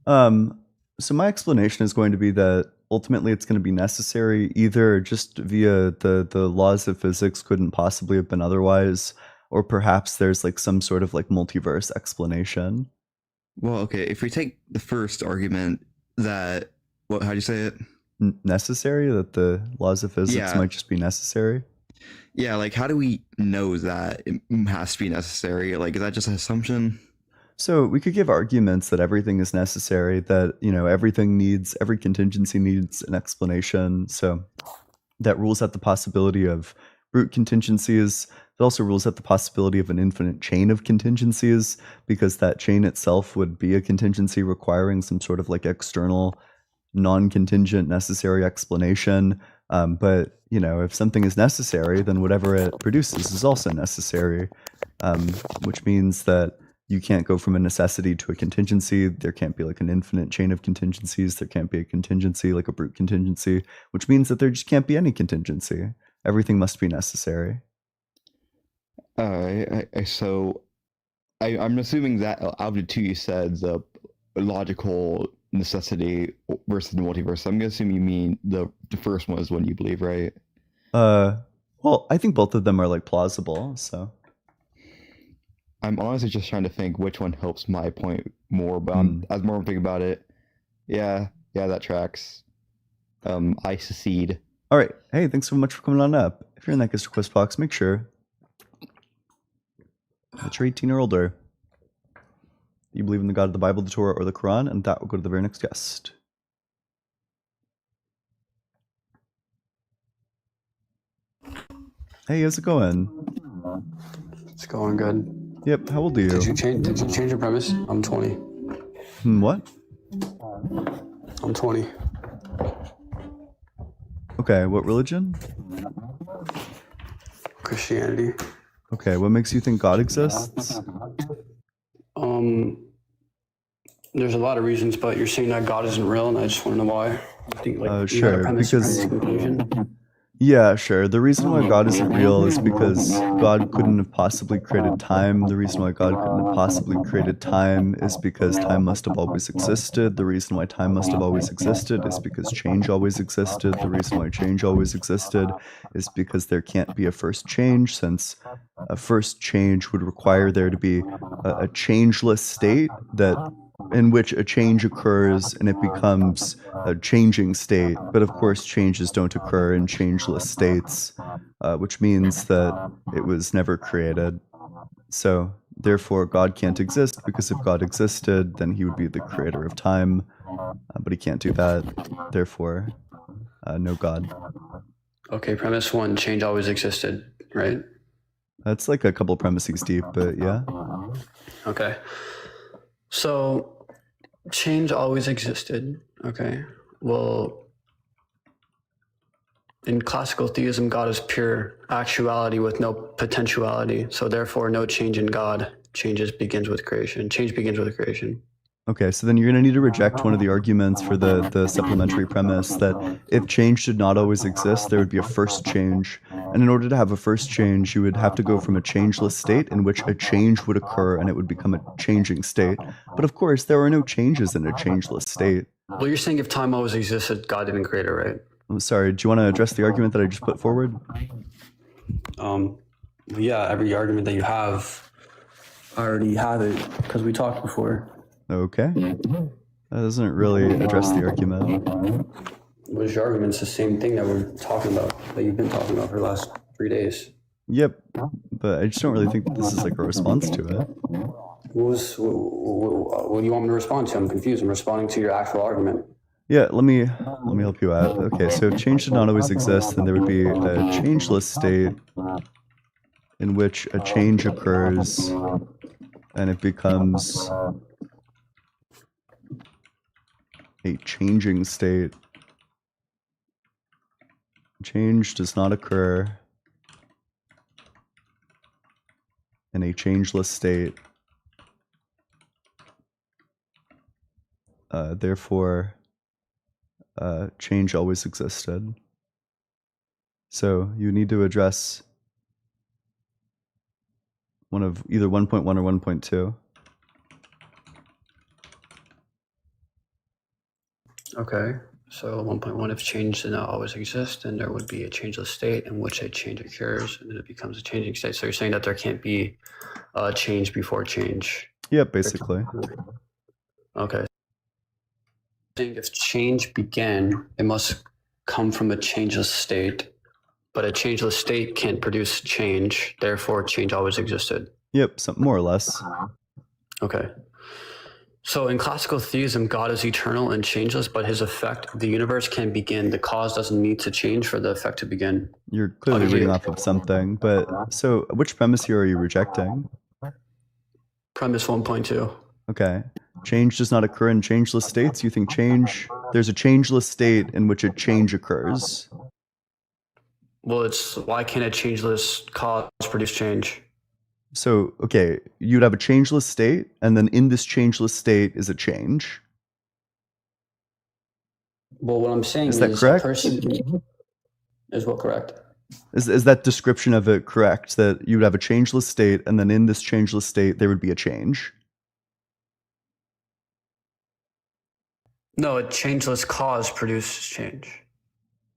So my explanation is going to be that ultimately it's going to be necessary, either just via the laws of physics couldn't possibly have been otherwise, or perhaps there's like some sort of like multiverse explanation. Well, okay, if we take the first argument that, how do you say it? Necessary, that the laws of physics might just be necessary. Yeah, like how do we know that it has to be necessary? Like, is that just an assumption? So we could give arguments that everything is necessary, that, every contingency needs an explanation. So that rules out the possibility of brute contingencies. It also rules out the possibility of an infinite chain of contingencies, because that chain itself would be a contingency requiring some sort of like external non-contingent necessary explanation. But if something is necessary, then whatever it produces is also necessary, which means that you can't go from a necessity to a contingency. There can't be like an infinite chain of contingencies. There can't be a contingency like a brute contingency, which means that there just can't be any contingency. Everything must be necessary. So I'm assuming that out of the two you said, the logical necessity versus the multiverse, I'm gonna assume you mean the first one is one you believe, right? Well, I think both of them are like plausible, so I'm honestly just trying to think which one helps my point more, but as more I'm thinking about it, yeah, that tracks. I secede. All right. Hey, thanks so much for coming on up. If you're in that guest request box, make sure that you're 18 or older. You believe in the God of the Bible, the Torah, or the Quran, and that will go to the very next guest. Hey, how's it going? It's going good. Yep. How old are you? Did you change your premise? I'm 20. What? I'm 20. Okay. What religion? Christianity. Okay. What makes you think God exists? There's a lot of reasons, but you're saying that God isn't real, and I just want to know why. I think, sure. Because yeah, sure. The reason why God isn't real is because God couldn't have possibly created time. The reason why God couldn't have possibly created time is because time must have always existed. The reason why time must have always existed is because change always existed. The reason why change always existed is because there can't be a first change, since a first change would require there to be a changeless state in which a change occurs and it becomes a changing state. But of course, changes don't occur in changeless states, which means that it was never created. So therefore, God can't exist, because if God existed, then he would be the creator of time. But he can't do that. Therefore, no God. Okay, premise 1, change always existed, right? That's like a couple premises deep, but yeah. Okay. So change always existed. Okay. Well, in classical theism, God is pure actuality with no potentiality. So therefore, no change in God. Change begins with creation. Change begins with creation. Okay, so then you're going to need to reject one of the arguments for the supplementary premise that if change did not always exist, there would be a first change. And in order to have a first change, you would have to go from a changeless state in which a change would occur and it would become a changing state. But of course, there are no changes in a changeless state. Well, you're saying if time always existed, God didn't create it, right? I'm sorry, do you want to address the argument that I just put forward? Yeah, every argument that you have, I already have it because we talked before. Okay. That doesn't really address the argument. What is your argument? It's the same thing that we're talking about, that you've been talking about for the last 3 days. Yep, but I just don't really think that this is like a response to it. What do you want me to respond to? I'm confused. I'm responding to your actual argument. Yeah, let me help you out. Okay, so if change did not always exist, then there would be a changeless state in which a change occurs and it becomes a changing state. Change does not occur in a changeless state. Therefore, change always existed. So you need to address one of either 1.1 or 1.2. Okay. So 1.1, if change did not always exist, then there would be a changeless state in which a change occurs, and then it becomes a changing state. So you're saying that there can't be a change before change. Yeah, basically. Okay. Saying if change began, it must come from a changeless state, but a changeless state can't produce change. Therefore, change always existed. Yep, more or less. Okay. So in classical theism, God is eternal and changeless, but his effect of the universe can begin. The cause doesn't need to change for the effect to begin. You're clearly reading off of something, but so which premise here are you rejecting? Premise 1.2. Okay. Change does not occur in changeless states. You think there's a changeless state in which a change occurs. Well, why can't a changeless cause produce change? So, okay, you'd have a changeless state, and then in this changeless state is a change. Well, what I'm saying is that correct? Is what correct? Is that description of it correct? That you would have a changeless state, and then in this changeless state there would be a change? No, a changeless cause produces change.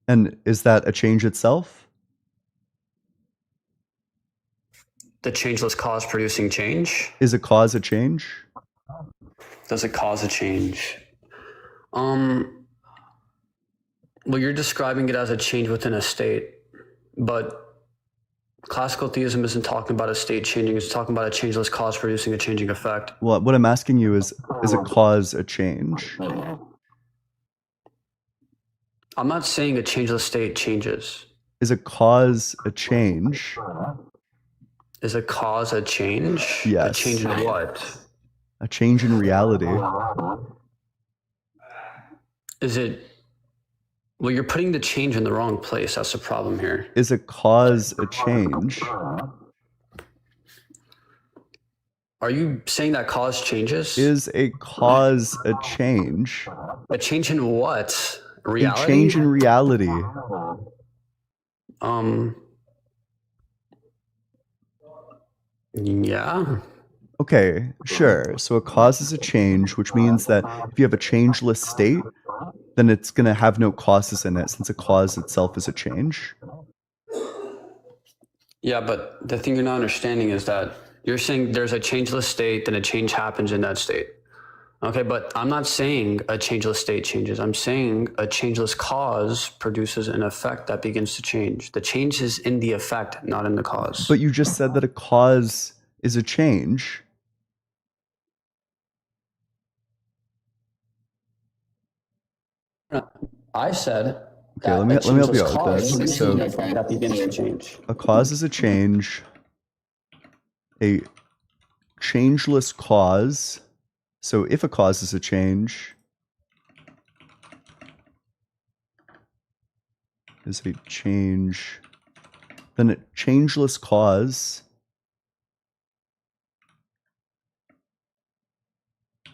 And is that a change itself? The changeless cause producing change? Is a cause a change? Does it cause a change? Well, you're describing it as a change within a state, but classical theism isn't talking about a state changing, it's talking about a changeless cause producing a changing effect. Well, what I'm asking you is a cause a change? I'm not saying a changeless state changes. Is a cause a change? Is a cause a change? Yes. A change in what? A change in reality. Is it? Well, you're putting the change in the wrong place. That's the problem here. Is a cause a change? Are you saying that cause changes? Is a cause a change? A change in what? Reality? A change in reality. Yeah. Okay, sure. So a cause is a change, which means that if you have a changeless state, then it's going to have no causes in it, since a cause itself is a change. Yeah, but the thing you're not understanding is that you're saying there's a changeless state, then a change happens in that state. Okay, but I'm not saying a changeless state changes. I'm saying a changeless cause produces an effect that begins to change. The change is in the effect, not in the cause. But you just said that a cause is a change. I said Okay, let me help you out with this. So that begins to change. a cause is a change. A changeless cause. So if a cause is a change, is a change, then a changeless cause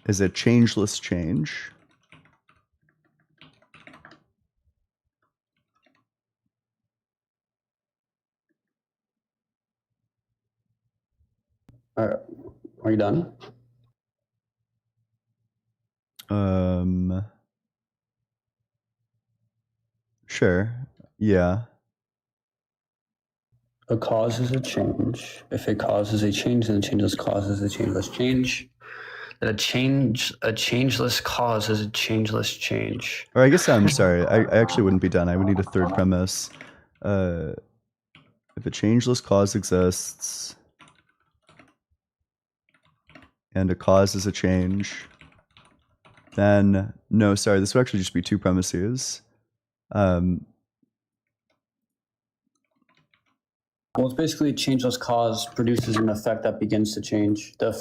is a changeless change. All right. Are you done? Sure. Yeah. A cause is a change. If a cause is a change, then a changeless cause is a changeless change. Then a changeless cause is a changeless change. Or I guess I'm sorry. I actually wouldn't be done. I would need a third premise. If a changeless cause exists and a cause is a change, then no, sorry, this would actually just be two premises. Well, it's basically a changeless cause produces an effect that begins to change. The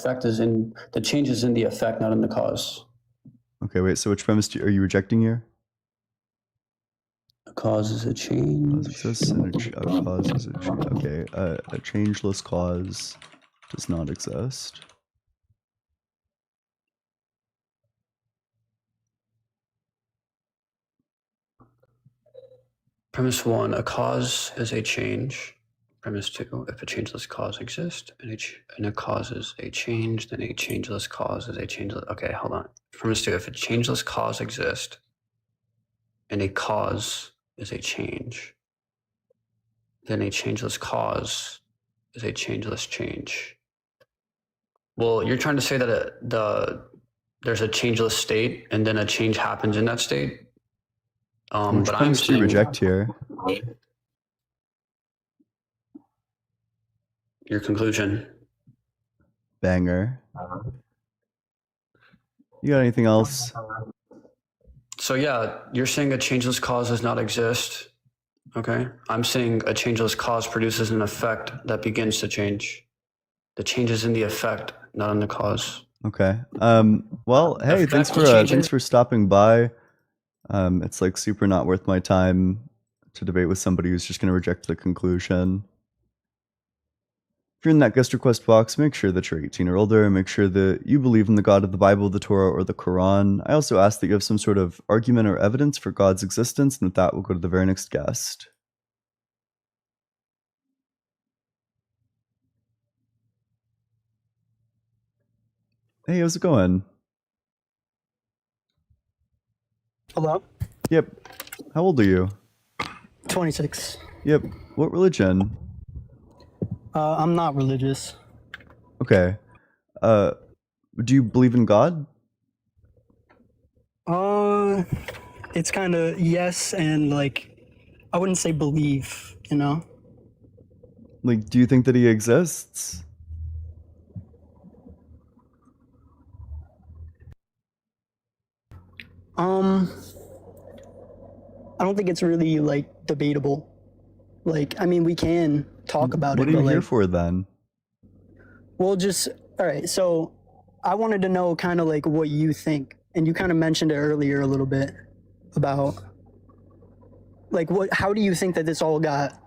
change is in the effect, not in the cause. Okay, wait. So which premise are you rejecting here? A cause is a change. Cause exists and a cause is a change. Okay, a changeless cause does not exist. Premise 1, a cause is a change. Premise 2, if a changeless cause exists and a cause is a change, then a changeless cause is a changeless. Okay, hold on. Premise 2, if a changeless cause exists and a cause is a change, then a changeless cause is a changeless change. Well, you're trying to say that there's a changeless state and then a change happens in that state. Which But premise do you reject here? Your conclusion. Banger. You got anything else? So yeah, you're saying a changeless cause does not exist. Okay. I'm saying a changeless cause produces an effect that begins to change. The change is in the effect, not in the cause. Okay. Well, hey, thanks for stopping by. It's like super not worth my time to debate with somebody who's just going to reject the conclusion. If you're in that guest request box, make sure that you're 18 or older, and make sure that you believe in the God of the Bible, the Torah, or the Quran. I also ask that you have some sort of argument or evidence for God's existence, and with that, we'll go to the very next guest. Hey, how's it going? Hello? Yep. How old are you? 26. Yep. What religion? I'm not religious. Okay. Do you believe in God? It's kind of yes, and like, I wouldn't say believe, you know? Like, do you think that he exists? I don't think it's really like debatable. Like, I mean, we can talk about What it. are you but, here like, for then? Well, just all right. So, I wanted to know kind of like what you think, and you kind of mentioned it earlier a little bit about like how do you think that this all got?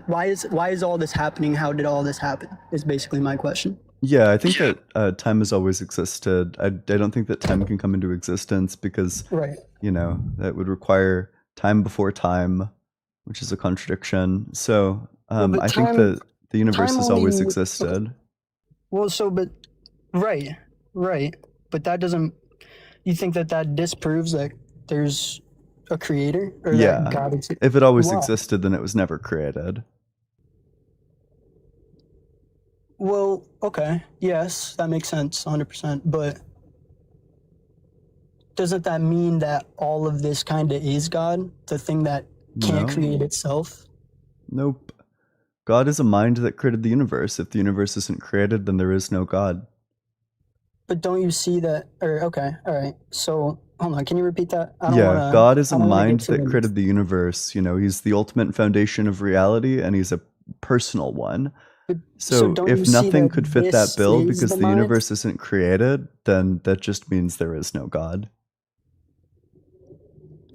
Why is all this happening? How did all this happen? Is basically my question. Yeah, I think that time has always existed. I don't think that time can come into existence because, Right. you know, that would require time before time, which is a contradiction. So but I think time- that the universe time has always only- existed. Well, right. But that doesn't. You think that disproves that there's a creator or Yeah. that God exists? If it always Why? existed, then it was never created. Well, okay, yes, that makes sense, 100%. But doesn't that mean that all of this kind of is God, the thing that can't No. create itself? Nope. God is a mind that created the universe. If the universe isn't created, then there is no God. But don't you see that? Or okay, all right. So hold on, can you repeat that? I don't Yeah, want to. God is I a don't want to mind get too that in. created the universe. You know, he's the ultimate foundation of reality, and he's a personal one. So So don't you if see nothing that could fit that this bill is because the the mind? universe isn't created, then that just means there is no God.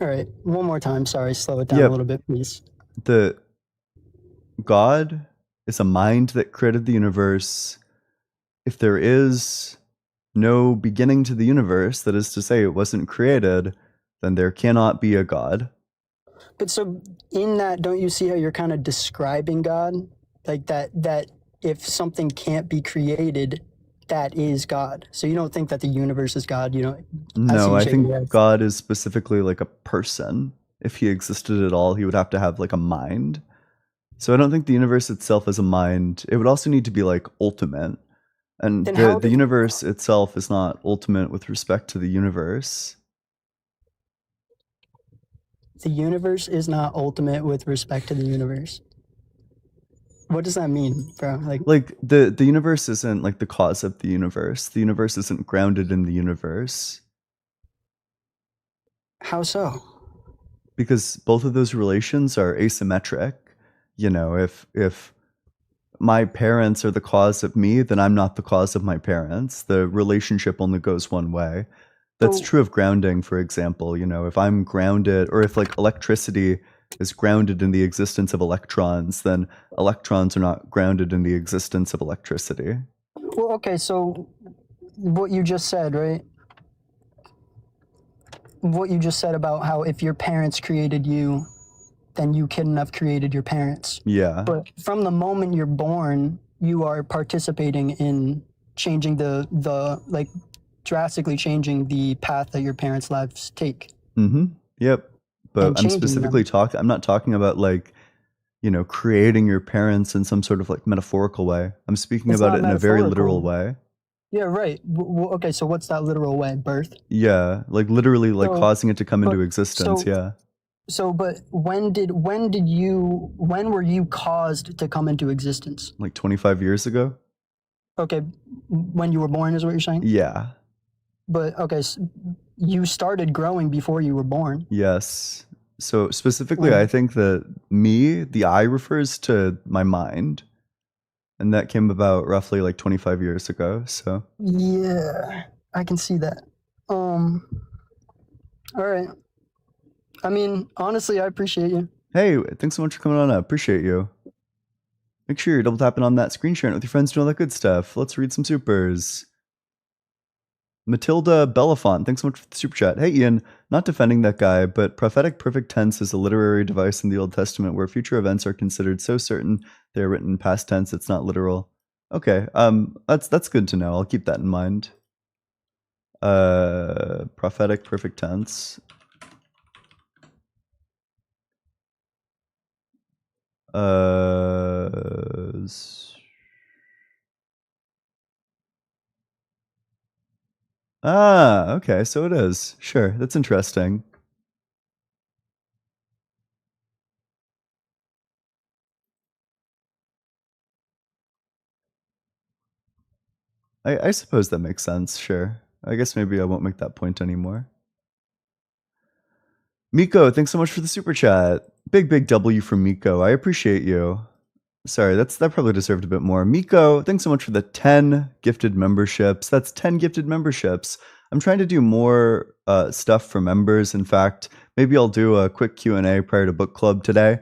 All right, one more time. Sorry, slow it down Yep. a little bit, please. The God is a mind that created the universe. If there is no beginning to the universe, that is to say it wasn't created, then there cannot be a God. But so in that, don't you see how you're kind of describing God? Like that if something can't be created, that is God. So you don't think that the universe is God, you know? I see No, you I shaking think your head. God is specifically like a person. If he existed at all, he would have to have like a mind. So I don't think the universe itself is a mind. It would also need to be like ultimate. And Then the how the did universe itself is not ultimate with respect to the universe. the universe is not ultimate with respect to the universe? What does that mean, bro? Like the universe isn't like the cause of the universe. The universe isn't grounded in the universe. How so? Because both of those relations are asymmetric. You know, if my parents are the cause of me, then I'm not the cause of my parents. The relationship only goes one way. That's So true of grounding, for example. You know, if I'm grounded, or if like electricity is grounded in the existence of electrons, then electrons are not grounded in the existence of electricity. well, okay, so what you just said, right? What you just said about how if your parents created you, then you couldn't have created your parents. Yeah. But from the moment you're born, you are participating in changing the like drastically changing the path that your parents' lives take Mm-hmm. Yep. But and I'm changing specifically them. I'm not talking about like, you know, creating your parents in some sort of like metaphorical way. I'm speaking It's about not it in a very literal metaphorical. way. Yeah, right. Okay, so what's that literal way? Birth. Yeah, like literally like So, causing it to come into but existence, so yeah. but when were you caused to come into existence? Like 25 years ago? Okay, when you were born is what you're saying? Yeah. But okay, you started growing before you were born. Yes. So specifically, I When think that me, the I refers to my mind. And that came about roughly like 25 years ago. So yeah, I can see that. All right. I mean, honestly, I appreciate you. hey, thanks so much for coming on. I appreciate you. Make sure you're double tapping on that screen, sharing it with your friends, doing all that good stuff. Let's read some supers. Matilda Belafonte, thanks so much for the super chat. Hey Ian, not defending that guy, but prophetic perfect tense is a literary device in the Old Testament where future events are considered so certain they are written in past tense. It's not literal. Okay, that's good to know. I'll keep that in mind. Prophetic perfect tense. Okay, so it is. Sure, that's interesting. I suppose that makes sense, sure. I guess maybe I won't make that point anymore. Miko, thanks so much for the super chat. Big W from Miko. I appreciate you. Sorry, that probably deserved a bit more. Miko, thanks so much for the 10 gifted memberships. That's 10 gifted memberships. I'm trying to do more stuff for members. In fact, maybe I'll do a quick Q&A prior to book club today.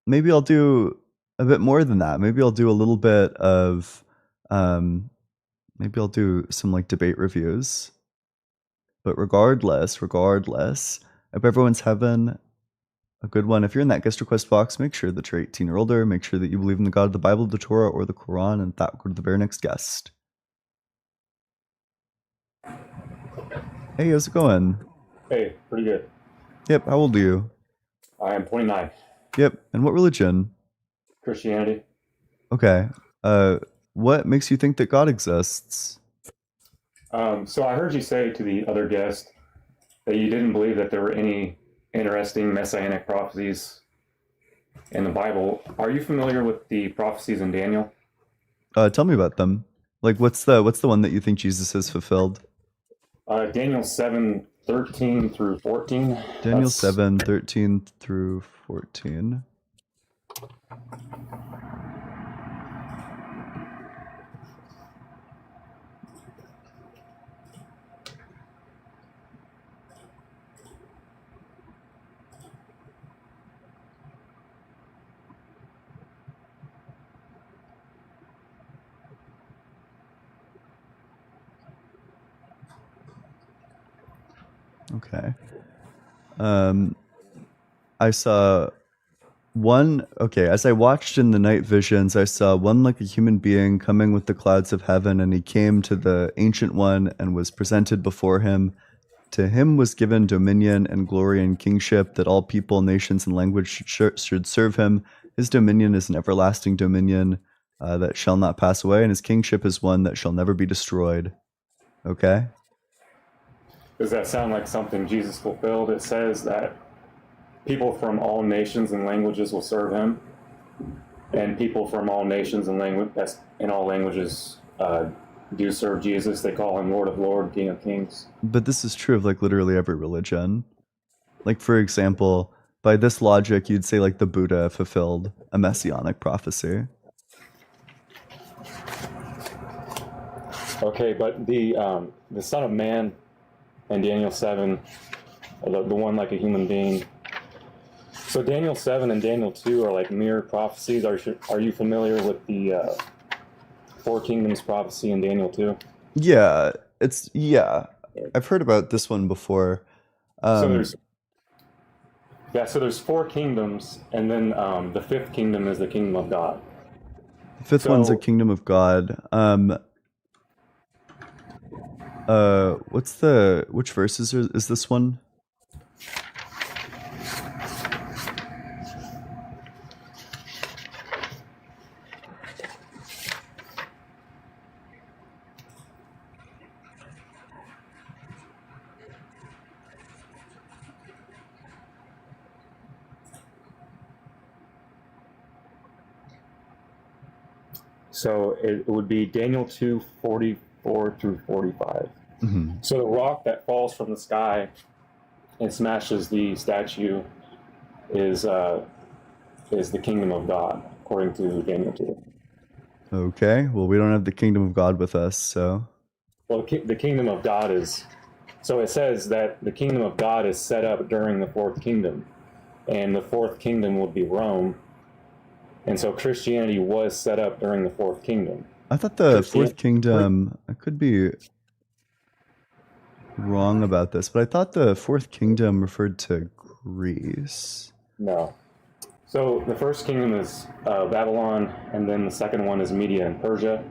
Maybe I'll do a bit more than that. Maybe I'll do a little bit of maybe I'll do some like debate reviews. But regardless, I hope everyone's having a good one. If you're in that guest request box, make sure that you're 18 or older. Make sure that you believe in the God of the Bible, the Torah, or the Quran, and that will go to the very next guest. Hey, how's it going? Hey, pretty good. Yep, how old are you? I am 29. Yep, and what religion? Christianity. Okay. What makes you think that God exists? So I heard you say to the other guest that you didn't believe that there were any interesting messianic prophecies in the Bible. Are you familiar with the prophecies in Daniel? Tell me about them. Like, what's the one that you think Jesus has fulfilled? Daniel 7:13 through 14. Daniel 7:13 through 14. Okay. I saw one. Okay, as I watched in the night visions, I saw one like a human being coming with the clouds of heaven, and he came to the Ancient One and was presented before him. To him was given dominion and glory and kingship, that all people, nations, and language should serve him. His dominion is an everlasting dominion that shall not pass away, and his kingship is one that shall never be destroyed. Okay? Does that sound like something Jesus fulfilled? It says that people from all nations and languages will serve him, and people from all nations and all languages do serve Jesus. They call him Lord of Lords, King of Kings. But this is true of like literally every religion. Like, for example, by this logic, you'd say like the Buddha fulfilled a messianic prophecy. Okay, but the Son of Man and Daniel 7, the one like a human being. So Daniel 7 and Daniel 2 are like mirror prophecies. Are you familiar with the Four Kingdoms prophecy in Daniel 2? Yeah, I've heard about this one before. So there's four kingdoms, and then the fifth kingdom is the kingdom of God. The fifth one's a kingdom of God. Which verses is this one? So it would be Daniel 2:44 through 45. Mm-hmm. So the rock that falls from the sky and smashes the statue is the kingdom of God, according to Daniel 2. Okay, well, we don't have the kingdom of God with us, so... Well, the kingdom of God is... So it says that the kingdom of God is set up during the fourth kingdom, and the fourth kingdom would be Rome. And so Christianity was set up during the fourth kingdom. I thought the fourth kingdom... I could be wrong about this, but I thought the fourth kingdom referred to Greece. No. So the first kingdom is Babylon, and then the second one is Media and Persia.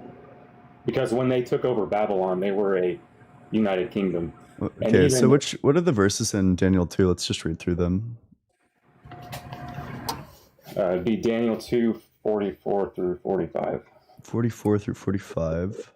Because when they took over Babylon, they were a united kingdom. Okay, so what are the verses in Daniel 2? Let's just read through them. It'd be Daniel 2:44 through 45. 44 through 45.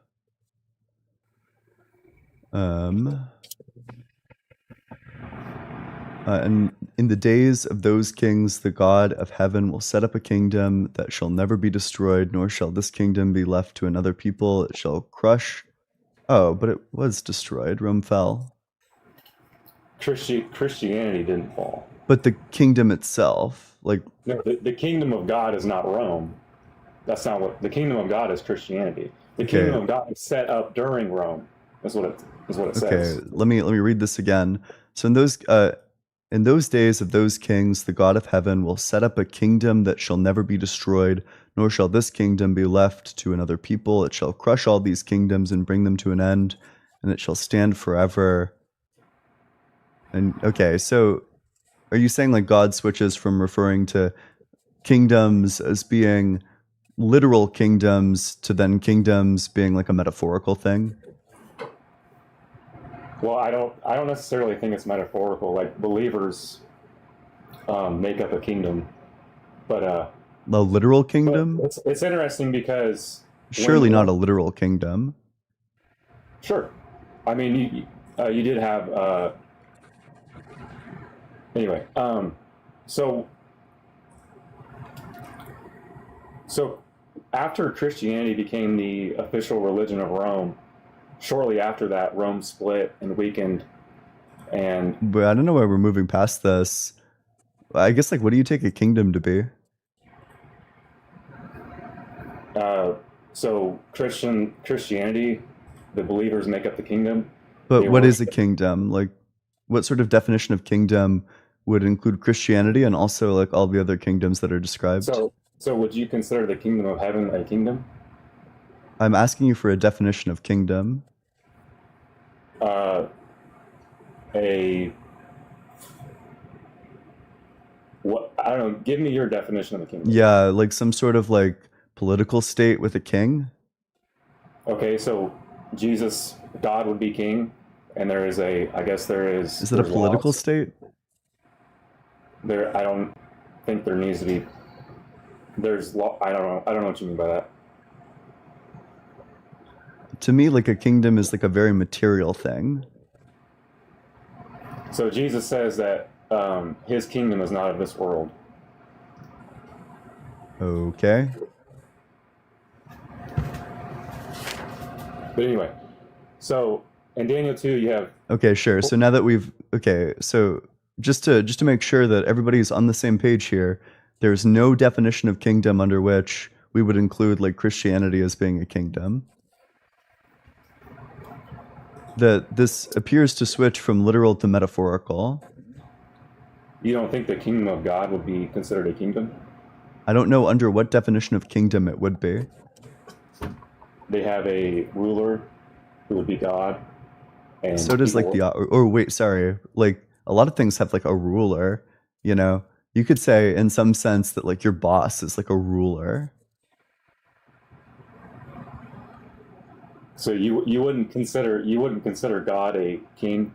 And in the days of those kings, the God of heaven will set up a kingdom that shall never be destroyed, nor shall this kingdom be left to another people. It shall crush. Oh, but it was destroyed. Rome fell. Christianity didn't fall. But the kingdom itself, like... No, the kingdom of God is not Rome. That's not what... The kingdom of God is Christianity. The kingdom of God is set up during Rome. That's what it says. Okay, let me read this again. So in those days of those kings, the God of heaven will set up a kingdom that shall never be destroyed, nor shall this kingdom be left to another people. It shall crush all these kingdoms and bring them to an end, and it shall stand forever. And okay, so are you saying like God switches from referring to kingdoms as being literal kingdoms to then kingdoms being like a metaphorical thing? Well, I don't necessarily think it's metaphorical. Like believers make up a kingdom, but a literal kingdom. It's interesting because surely not a literal kingdom. Sure, I mean you did have anyway. So after Christianity became the official religion of Rome, shortly after that, Rome split and weakened. And But I don't know why we're moving past this. I guess, like, what do you take a kingdom to be? so Christianity, the believers make up the kingdom. But They what is a worship- kingdom? Like, what sort of definition of kingdom would include Christianity and also like all the other kingdoms that are described? So would you consider the kingdom of heaven a kingdom? I'm asking you for a definition of kingdom. What, I don't know. Give me your definition of a kingdom. Yeah, like some sort of like political state with a king. Okay, so Jesus, God would be king, and there is I guess there is. Is it a there's political laws. state? I don't think there needs to be. There's law. I don't know. I don't know what you mean by that. To me, like a kingdom is like a very material thing. So Jesus says that his kingdom is not of this world. Okay. But anyway, so in Daniel 2, you have. Okay, sure. So now that so just to make sure that everybody's on the same page here, there's no definition of kingdom under which we would include like Christianity as being a kingdom. That this appears to switch from literal to metaphorical. You don't think the kingdom of God would be considered a kingdom? I don't know under what definition of kingdom it would be. They have a ruler who would be God. And So does like people- or wait, sorry. Like a lot of things have like a ruler, you know. You could say in some sense that like your boss is like a ruler. So you wouldn't consider God a king?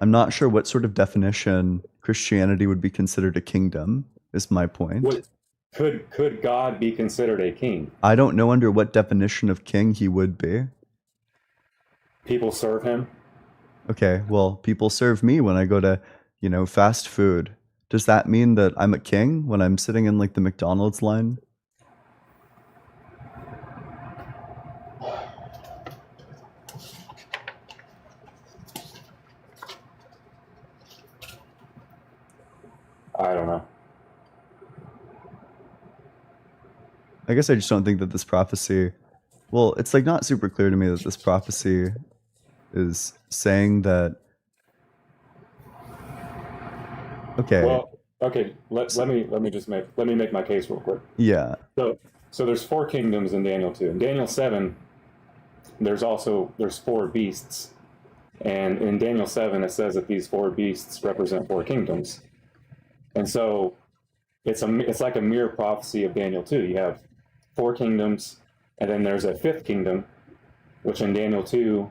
I'm not sure what sort of definition Christianity would be considered a kingdom, is my point. Could God be considered a king? I don't know under what definition of king he would be. People serve him? Okay, well, people serve me when I go to, fast food. Does that mean that I'm a king when I'm sitting in like the McDonald's line? I don't know. I guess I just don't think that this prophecy, well, it's like not super clear to me that this prophecy is saying that. Okay. Well, okay. Let me make my case real quick. Yeah. So there's 4 kingdoms in Daniel 2. In Daniel 7, there's 4 beasts, and in Daniel 7 it says that these 4 beasts represent 4 kingdoms, and so it's like a mirror prophecy of Daniel 2. You have 4 kingdoms, and then there's a 5th kingdom, which in Daniel 2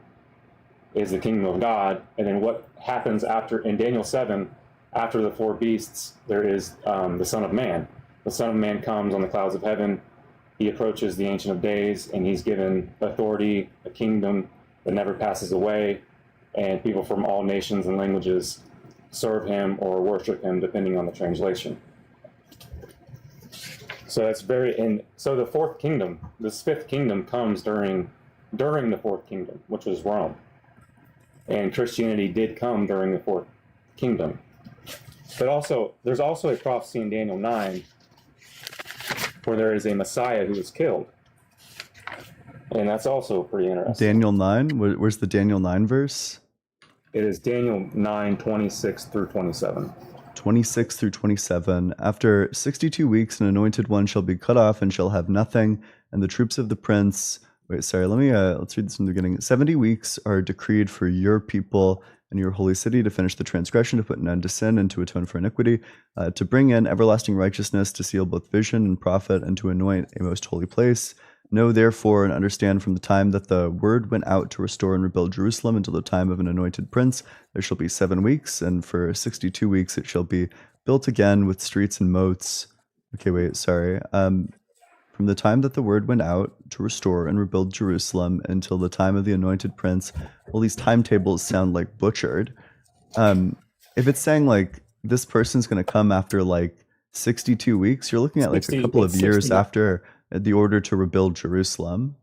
is the kingdom of God. And then what happens in Daniel 7, after the 4 beasts, there is the Son of Man. The Son of Man comes on the clouds of heaven. He approaches the Ancient of Days, and he's given authority, a kingdom that never passes away, and people from all nations and languages serve him or worship him, depending on the translation. So that's so the 4th kingdom, this 5th kingdom comes during the 4th kingdom, which was Rome. And Christianity did come during the 4th kingdom. But there's also a prophecy in Daniel 9 where there is a Messiah who is killed. And that's also pretty interesting. Daniel 9? Where's the Daniel 9 verse? It is Daniel 9, 26 through 27. 26 through 27. After 62 weeks, an anointed one shall be cut off and shall have nothing, and the troops of the prince. Wait, sorry, let's read this from the beginning. 70 weeks are decreed for your people and your holy city to finish the transgression, to put an end to sin, and to atone for iniquity, to bring in everlasting righteousness, to seal both vision and prophet, and to anoint a most holy place. Know therefore and understand, from the time that the word went out to restore and rebuild Jerusalem until the time of an anointed prince, there shall be 7 weeks, and for 62 weeks it shall be built again with streets and moats. Okay, wait, sorry. From the time that the word went out to restore and rebuild Jerusalem until the time of the anointed prince. Well, these timetables sound like butchered. If it's saying like this person's going to come after like 62 weeks, you're looking at like a couple of years after the order to rebuild Jerusalem.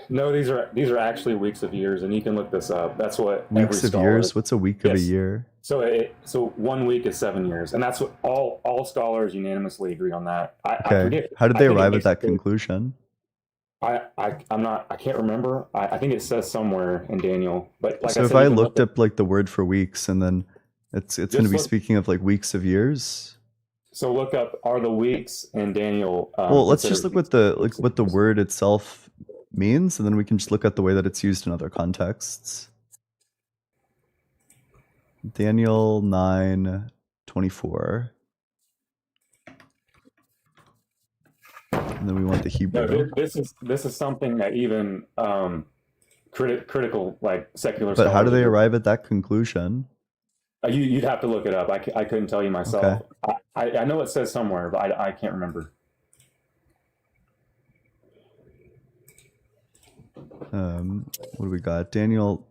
No, these are actually weeks of years, and you can look this up. That's what every Weeks of scholar. years? What's a week of a Yes. year? So 1 week is 7 years, and that's what all scholars unanimously agree on that. I Okay. forget. How did I they think it arrive at makes that it clear. conclusion? I can't remember. I think it says somewhere in Daniel, but like So I if said, I you can looked look up like the word for weeks, and then it's going to Just be look- speaking of like weeks of years. So look up, are the weeks in Daniel? Well, let's just considered look what weeks of what the years? word itself means, and then we can just look at the way that it's used in other contexts. Daniel 9:24. And then we want the No, Hebrew. this is something that even critical like secular. But how do scholars they agree. arrive at that conclusion? You'd have to look it up. I couldn't tell you myself. I know it says somewhere, but I can't remember. What do we got? Daniel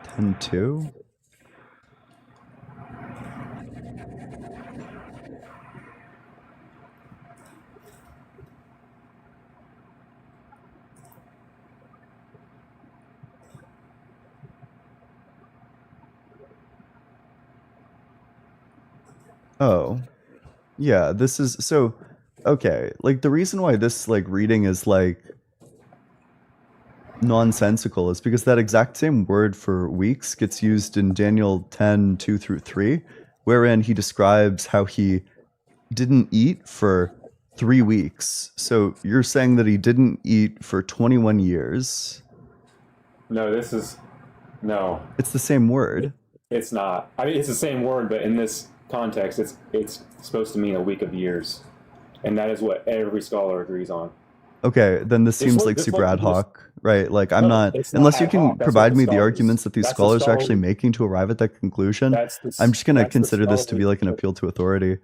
10:2. Oh, yeah, this is so okay. Like the reason why this like reading is like nonsensical is because that exact same word for weeks gets used in Daniel 10:2 through 3, wherein he describes how he didn't eat for 3 weeks. So you're saying that he didn't eat for 21 years. No, no. It's the same word. It's not. I mean, it's the same word, but in this context, it's supposed to mean a week of years, and that is what every scholar agrees on. Okay, then this Just seems look- like just super look- ad hoc, right? Like I'm No, not, it's not unless you ad can hoc. That's what provide the me the scholars- arguments that these that's the scholars are actually scholars- making to arrive at that conclusion. That's the- I'm just gonna that's the consider this to be like an scholarly- appeal to authority.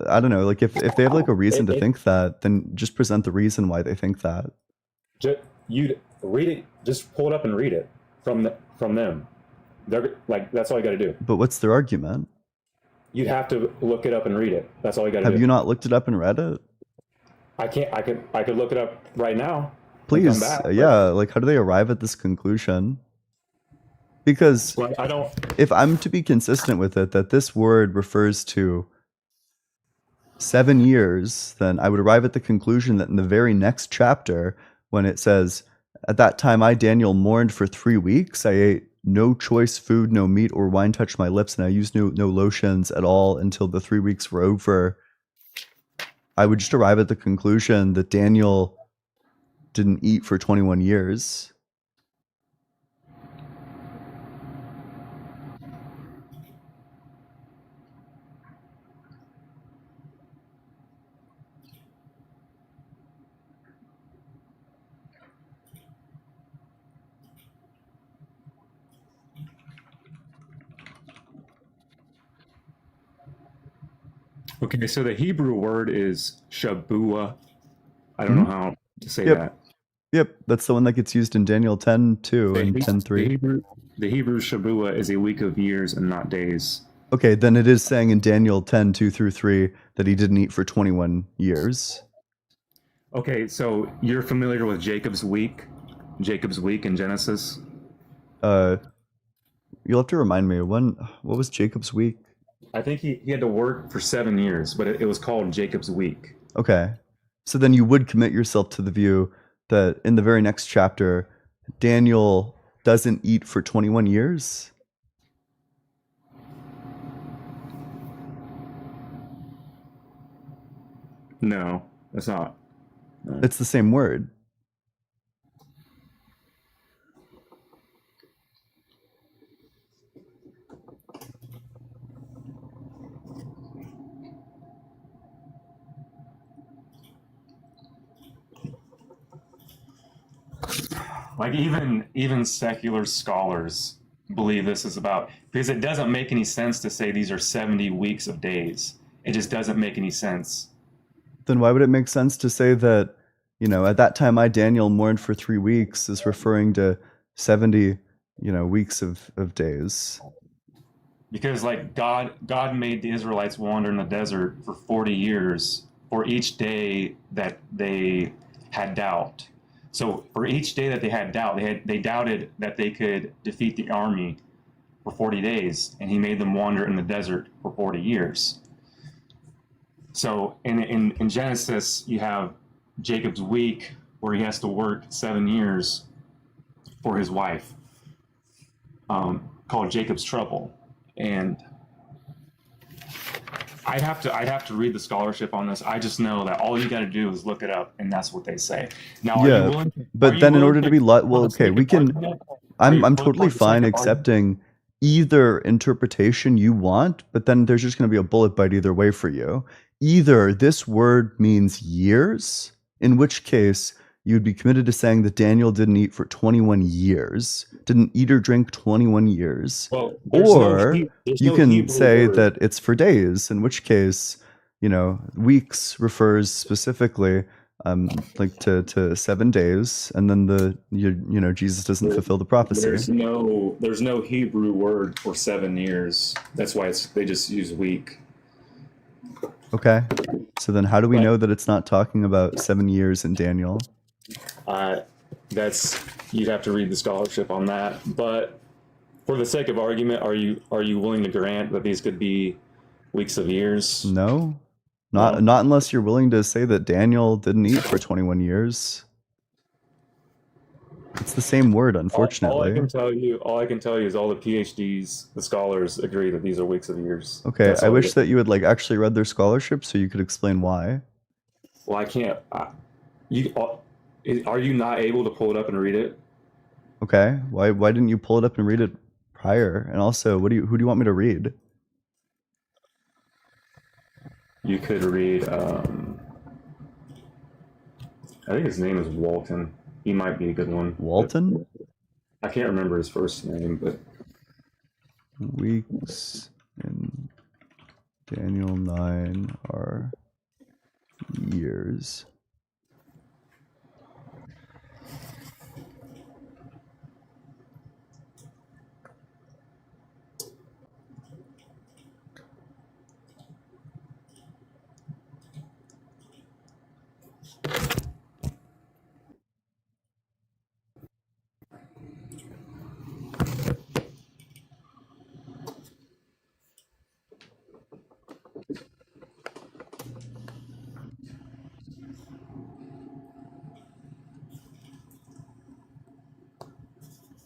I don't know, like if they have like a reason to think that, then just present the reason why they think that. You'd read it. Just pull it up and read it from them. They're like, that's all you got to do. But what's their argument? You'd have to look it up and read it. That's all you got to do. Have you not looked it up and read it? I can't. I could look it up right now. and come Please, back, but- yeah. Like, how do they arrive at this conclusion? Because Well, I don't. if I'm to be consistent with it, that this word refers to 7 years, then I would arrive at the conclusion that in the very next chapter, when it says, "At that time I, Daniel, mourned for 3 weeks. I ate no choice food, no meat or wine touched my lips, and I used no lotions at all until the 3 weeks were over." I would just arrive at the conclusion that Daniel didn't eat for 21 years. Okay, so the Hebrew word is shabua. I don't know how to say Yep. that. Yep, that's the one that gets used in Daniel 10:2 and The 10:3. Hebrew shabua is a week of years and not days. Okay, then it is saying in Daniel 10:2 through 3 that he didn't eat for 21 years. Okay, so you're familiar with Jacob's week in Genesis? You'll have to remind me, what was Jacob's week? I think he had to work for 7 years, but it was called Jacob's week. Okay. So then you would commit yourself to the view that in the very next chapter, Daniel doesn't eat for 21 years? No, that's not. It's the same word. Like even secular scholars believe this is about, because it doesn't make any sense to say these are 70 weeks of days. It just doesn't make any sense. Then why would it make sense to say that, at that time I, Daniel, mourned for 3 weeks is referring to 70, weeks of days? Because like God made the Israelites wander in the desert for 40 years for each day that they had doubt. So for each day that they had doubt, they doubted that they could defeat the army for 40 days, and he made them wander in the desert for 40 years. So in Genesis, you have Jacob's week, where he has to work 7 years for his wife, called Jacob's trouble. And I'd have to read the scholarship on this. I just know that all you got to do is look it up, and that's what they say. Now, Yeah, but then in order to be well, okay, we can. I'm totally fine accepting either interpretation you want, but then there's just going to be a bullet bite either way for you. Either this word means years, in which case you'd be committed to saying that Daniel didn't eat for 21 years, didn't eat or drink 21 years, Well, or there's you no can Hebrew say word. that it's for days, in which case, weeks refers specifically like to 7 days, and then Jesus doesn't fulfill the prophecy. There's no Hebrew word for 7 years. That's why they just use week. Okay, so then how do we know that it's not talking about 7 years in Daniel? You'd have to read the scholarship on that. But for the sake of argument, are you willing to grant that these could be weeks of years? No, not unless you're willing to say that Daniel didn't eat for 21 years. It's the same word, unfortunately. All I can tell you is all the PhDs, the scholars, agree that these are weeks of years. Okay, I wish that you had actually read their scholarship so you could explain why. Well, I can't. Are you not able to pull it up and read it? Okay, why didn't you pull it up and read it prior? And also, who do you want me to read? You could read. I think his name is Walton. He might be a good one. Walton? I can't remember his first name, but weeks in Daniel 9 are years.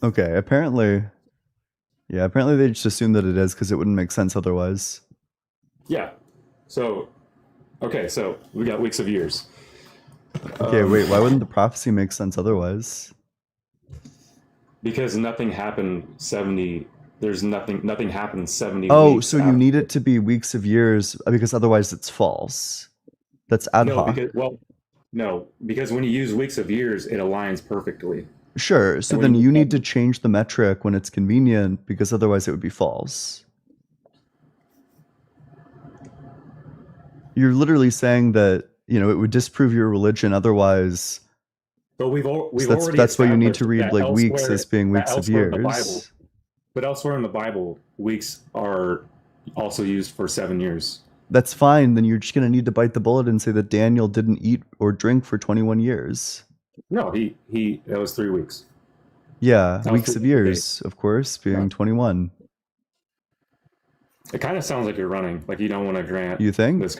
Okay, apparently they just assume that it is because it wouldn't make sense otherwise. yeah. So we got weeks of years. Okay, wait, why wouldn't the prophecy make sense otherwise? Because nothing happened 70. There's nothing happened 70. Oh, weeks so you after. need it to be weeks of years because otherwise it's false. That's ad hoc. Because when you use weeks of years, it aligns perfectly. Sure, so then you need to change the metric when it's convenient because otherwise it would be false. You're literally saying that, it would disprove your religion otherwise. But That's why you need to read weeks as being weeks of Bible, years. but elsewhere in the Bible, weeks are also used for 7 years. That's fine, then you're just going to need to bite the bullet and say that Daniel didn't eat or drink for 21 years. No, that was 3 weeks. Yeah, weeks of years, of course, being 21. It kind of sounds like you're running, like you don't want to grant. You think? This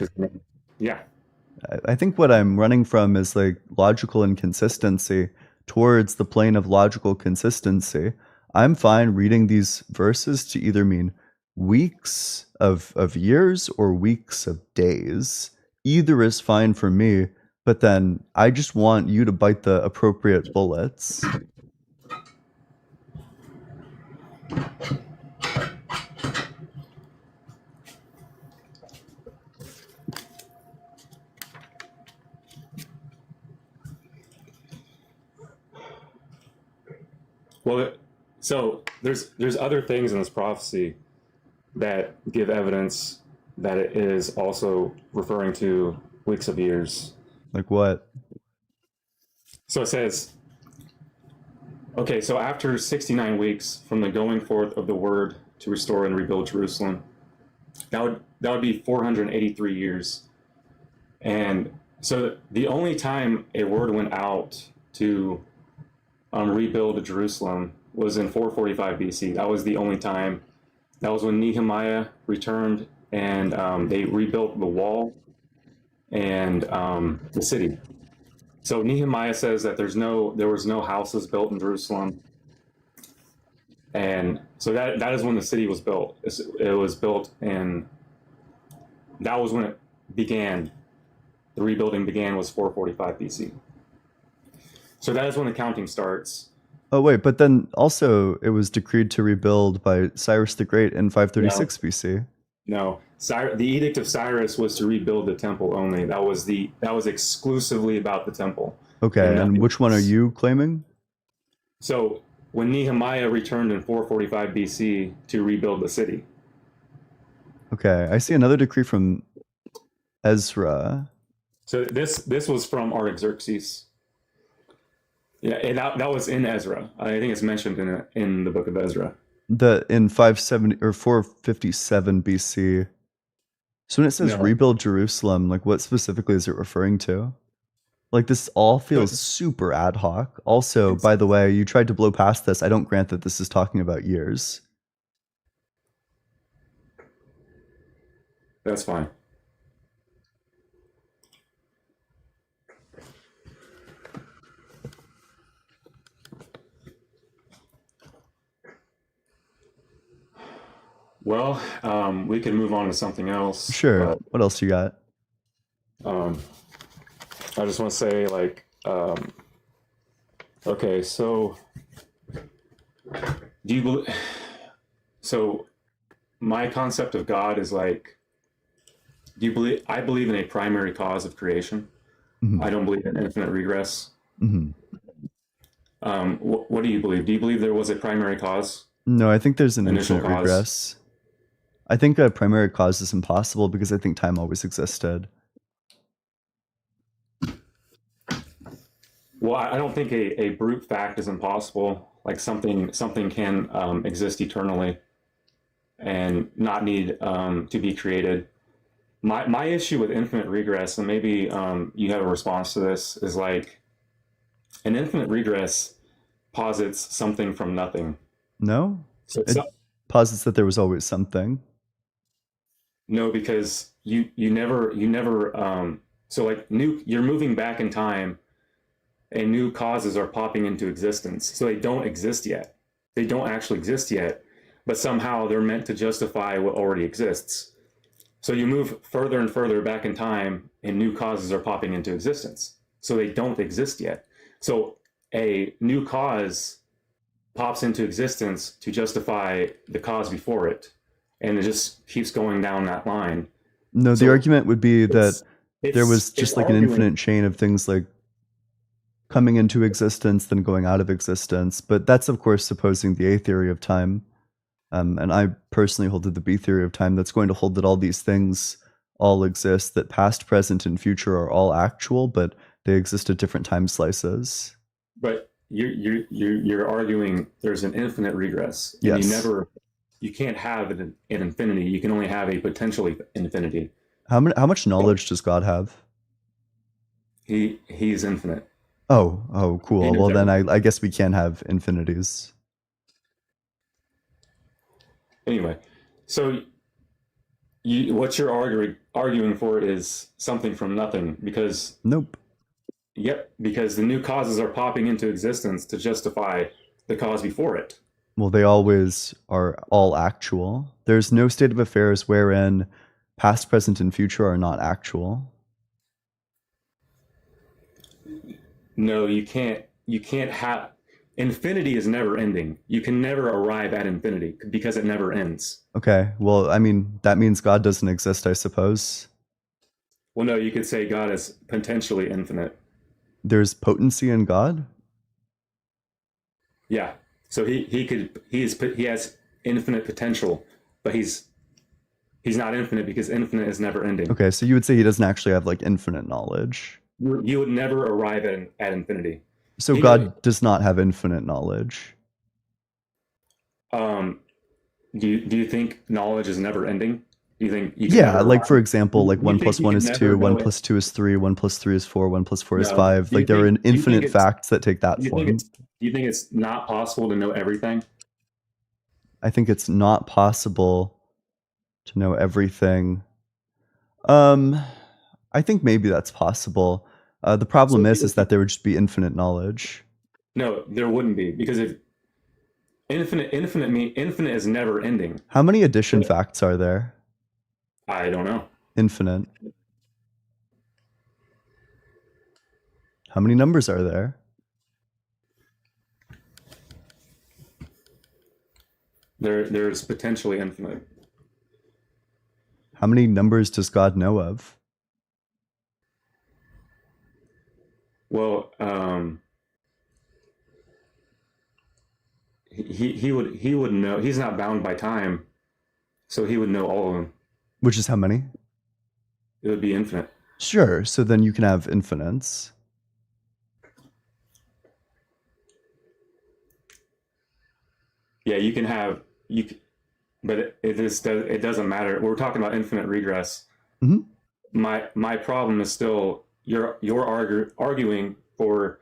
yeah. I think what I'm running from is logical inconsistency towards the plane of logical consistency. I'm fine reading these verses to either mean weeks of years or weeks of days. Either is fine for me, but then I just want you to bite the appropriate bullets. Well, so there's other things in this prophecy that give evidence that it is also referring to weeks of years. Like what? So it says, okay, so after 69 weeks from the going forth of the word to restore and rebuild Jerusalem, that would be 483 years. And so the only time a word went out to rebuild Jerusalem was in 445 BC. That was the only time. That was when Nehemiah returned and they rebuilt the wall and the city. So Nehemiah says that there was no houses built in Jerusalem, and so that is when the city was built. It was built, and that was when it began. The rebuilding began was 445 BC. So that is when the counting starts. Oh wait, but then also it was decreed to rebuild by Cyrus the Great in 536 BC. No, the Edict of Cyrus was to rebuild the temple only. That was exclusively about the temple. Okay, and which one are you claiming? So when Nehemiah returned in 445 BC to rebuild the city. Okay, I see another decree from Ezra. So this was from Artaxerxes. Yeah, and that was in Ezra. I think it's mentioned in the book of Ezra. In 570 or 457 BC. So when it says rebuild Jerusalem, like what specifically is it referring to? Like this all feels super ad hoc. Also, by the way, you tried to blow past this. I don't grant that this is talking about years. That's fine. Well, we can move on to something else. Sure. What else you got? I just want to say, like, okay, so do you believe? So my concept of God is like, do you believe? I believe in a primary cause of creation. Mm-hmm. I don't believe in infinite regress. Mm-hmm. What do you believe? Do you believe there was a primary cause? No, I think there's an infinite regress. I think a primary cause is impossible because I think time always existed. Well, I don't think a brute fact is impossible. Like something can exist eternally and not need to be created. My issue with infinite regress, and maybe you have a response to this, is like an infinite regress posits something from nothing. No, so it posits that there was always something. No, because you never so like you're moving back in time and new causes are popping into existence. So they don't exist yet. They don't actually exist yet, but somehow they're meant to justify what already exists. So you move further and further back in time and new causes are popping into existence. So they don't exist yet. So a new cause pops into existence to justify the cause before it. And it just keeps going down that line. No, the argument would be that there was just like an infinite chain of things like coming into existence, then going out of existence. But that's, of course, supposing the A theory of time. And I personally hold to the B theory of time that's going to hold that all these things all exist, that past, present, and future are all actual, but they exist at different time slices. But you're arguing there's an infinite regress. And yes. You can't have an infinity. You can only have a potential infinity. How much knowledge does God have? He's infinite. Oh, cool. Well, then I guess we can have infinities. Anyway, so what you're arguing for is something from nothing because... Nope. Yep, because the new causes are popping into existence to justify the cause before it. Well, they always are all actual. There's no state of affairs wherein past, present, and future are not actual. No, you can't have... Infinity is never ending. You can never arrive at infinity because it never ends. Okay, well, I mean, that means God doesn't exist, I suppose. Well, no, you could say God is potentially infinite. There's potency in God? Yeah. So he has infinite potential, but he's not infinite because infinite is never ending. Okay, so you would say he doesn't actually have like infinite knowledge. You would never arrive at infinity. So God does not have infinite knowledge. Do you think knowledge is never ending? You think you can Yeah, never like for arrive? example, like You 1 think plus you 1 can is never 2, 1 know it? plus 2 is 3, 1 plus 3 is 4, 1 plus 4 is No. 5. Like there are Do you infinite think it's facts that take that do you think form. it's do you think it's not possible to know everything? I think it's not possible to know everything. I think maybe that's possible. The problem So is that there would just be infinite knowledge. no, there wouldn't be, because if infinite is never ending. How many addition facts are there? I don't know. Infinite. How many numbers are there? There's potentially infinite. How many numbers does God know of? Well, he would know. He's not bound by time, so he would know all of them. Which is how many? It would be infinite. Sure, so then you can have infinites. Yeah, you can have but it doesn't matter. We're talking about infinite regress. Mhm. My problem is still you're arguing for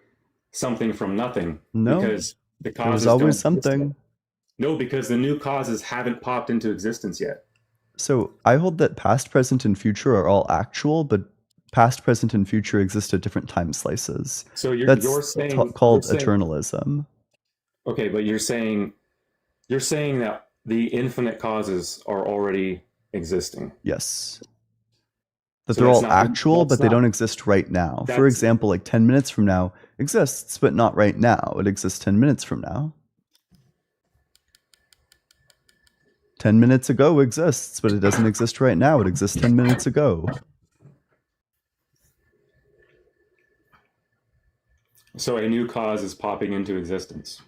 something from nothing. No, because the there was causes always don't exist something. yet. No, because the new causes haven't popped into existence yet. So I hold that past, present, and future are all actual, but past, present, and future exist at different time slices. So you're That's saying called you're saying- eternalism. Okay, but you're saying that the infinite causes are already existing. Yes. That So they're that's all not- actual, that's but they not- don't exist right now. For that's- example, like 10 minutes from now exists, but not right now. It exists 10 minutes from now. 10 minutes ago exists, but it doesn't exist right now. It exists 10 minutes ago. So a new cause is popping into existence.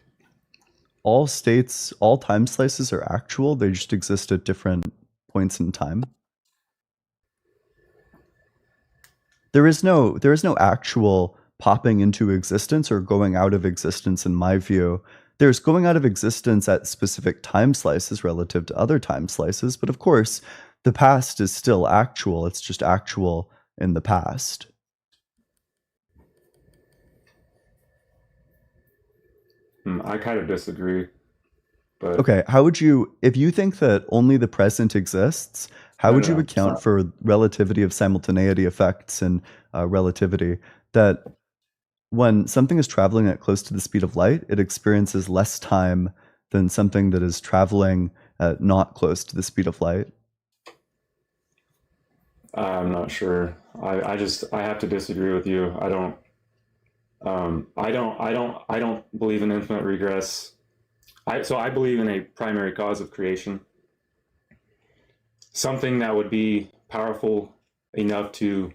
All states, all time slices are actual. They just exist at different points in time. There is no actual popping into existence or going out of existence in my view. There's going out of existence at specific time slices relative to other time slices, but of course, the past is still actual. It's just actual in the past. I kind of disagree. But Okay, how would you, if you think that only the present exists, how would you account for relativity of simultaneity effects and relativity? That when something is traveling at close to the speed of light, it experiences less time than something that is traveling at not close to the speed of light. I'm not sure. I have to disagree with you. I don't believe in infinite regress. I believe in a primary cause of creation. Something that would be powerful enough to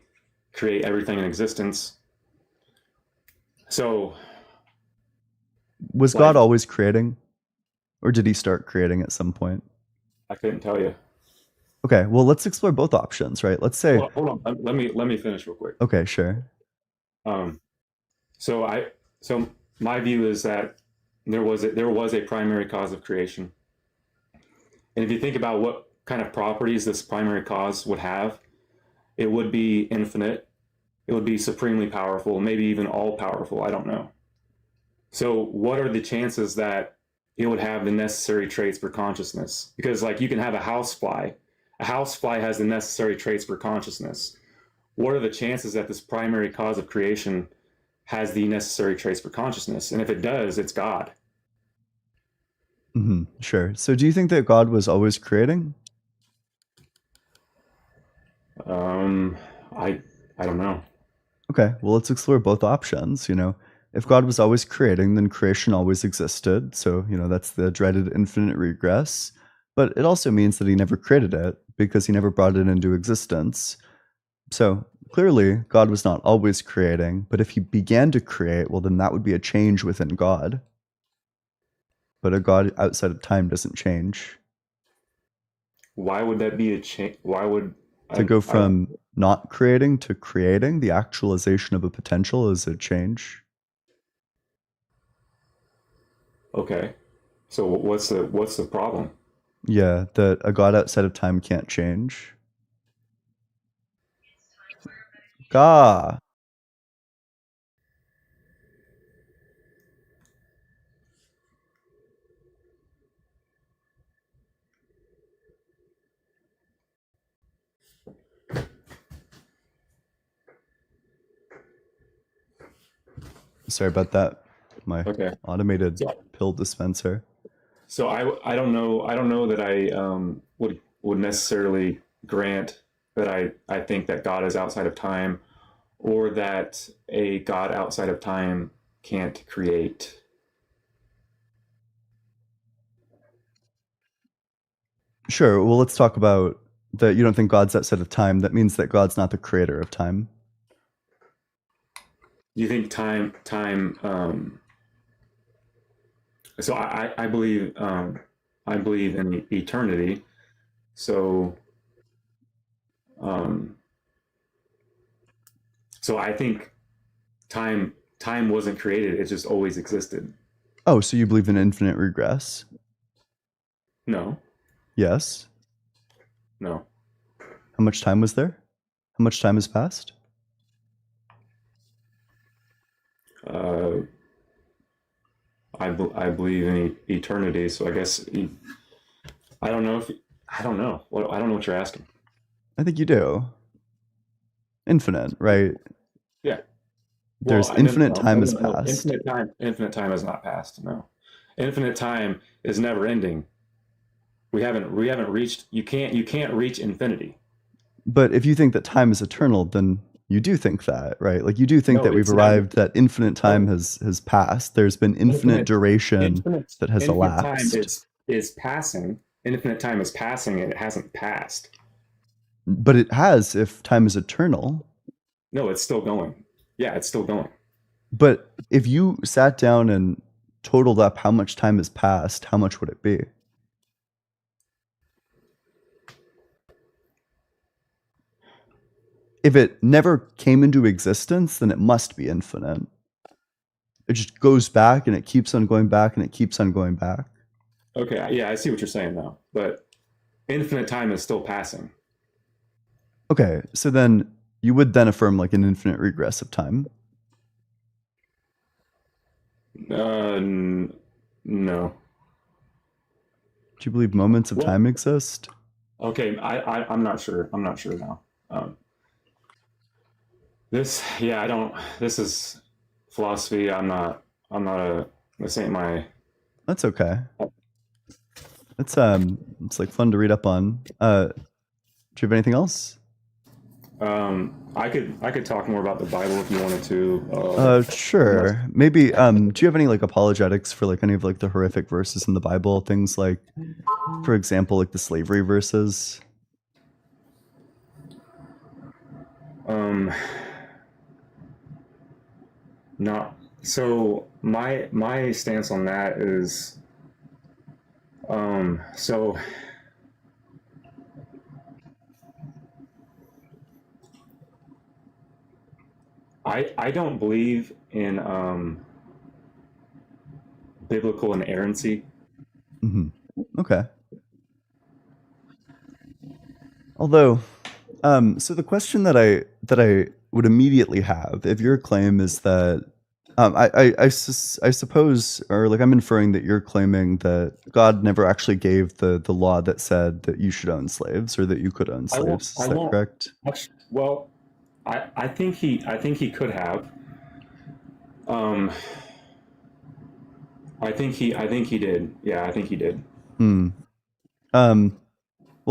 create everything in existence. So was God always creating? Or did he start creating at some point? I couldn't tell you. Okay, well, let's explore both options, right? Let's say... Hold on. Let me finish real quick. Okay, sure. So my view is that there was a primary cause of creation. And if you think about what kind of properties this primary cause would have, it would be infinite. It would be supremely powerful, maybe even all powerful. I don't know. So what are the chances that it would have the necessary traits for consciousness? Because like you can have a housefly. A housefly has the necessary traits for consciousness. What are the chances that this primary cause of creation has the necessary traits for consciousness? And if it does, it's God. Mm-hmm, sure. So do you think that God was always creating? I don't know. Okay, well, let's explore both options. If God was always creating, then creation always existed. So, that's the dreaded infinite regress. But it also means that he never created it because he never brought it into existence. So clearly, God was not always creating. But if he began to create, well, then that would be a change within God. But a God outside of time doesn't change. Why would that be a change? Why would to go from not creating to creating, the actualization of a potential is a change. Okay, so what's the problem? Yeah, that a God outside of time can't change. Gah. Sorry about that. My Okay. automated So, pill dispenser. so I don't know that I would necessarily grant that I think that God is outside of time, or that a God outside of time can't create. Sure. Well, let's talk about that. You don't think God's outside of time. That means that God's not the creator of time. Do you think time? So I believe in eternity. So so I think time wasn't created. It just always existed. Oh, so you believe in infinite regress? No, Yes. no. How much time was there? How much time has passed? I believe in eternity. So I guess I don't know. I don't know what you're asking. I think you do. Infinite, right? Yeah. There's Well, infinite time has no. passed. Infinite time has not passed. No, infinite time is never ending. We haven't reached. You can't reach infinity. But if you think that time is eternal, then you do think that, right? Like you do think No, that we've it's not. arrived, that infinite time No. has passed. There's been infinite duration that has infinite time elapsed. is passing. Infinite time is passing, and it hasn't passed. But it has if time is eternal. No, it's still going. Yeah, it's still going. But if you sat down and totaled up how much time has passed, how much would it be? If it never came into existence, then it must be infinite. It just goes back and it keeps on going back and it keeps on going back. Okay, yeah, I see what you're saying now. But infinite time is still passing. Okay, so then you would then affirm like an infinite regress of time. No. Do you believe moments of Well, time exist? Okay, I'm not sure. I'm not sure now. This is philosophy. This ain't my. That's okay. It's like fun to read up on. Do you have anything else? I could talk more about the Bible if you wanted to. Sure. Maybe do you have any like apologetics for like any of like the horrific verses in the Bible? Things like, for example, like the slavery verses? Not so my stance on that is so I don't believe in biblical inerrancy. Mm-hmm. Okay. Although, so the question that I would immediately have, if your claim is that, I suppose, or like I'm inferring that you're claiming that God never actually gave the law that said that you should own slaves or that you could own slaves. Is that correct? Well, I think he could have. I think he did. Yeah, I think he did. Well,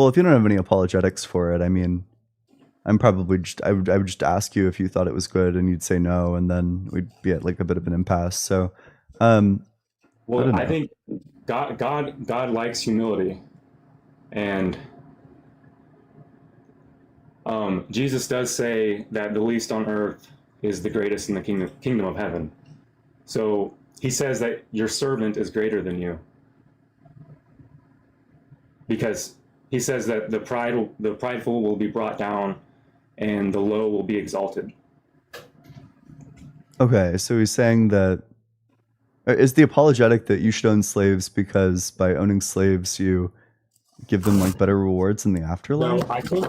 if you don't have any apologetics for it, I mean, I'm probably I would just ask you if you thought it was good, and you'd say no, and then we'd be at like a bit of an impasse. So, well, I think God likes humility, and Jesus does say that the least on earth is the greatest in the kingdom of heaven. So he says that your servant is greater than you, because he says that the prideful will be brought down, and the low will be exalted. Okay, so he's saying that is the apologetic that you should own slaves because by owning slaves you give them like better rewards in the No, afterlife? I think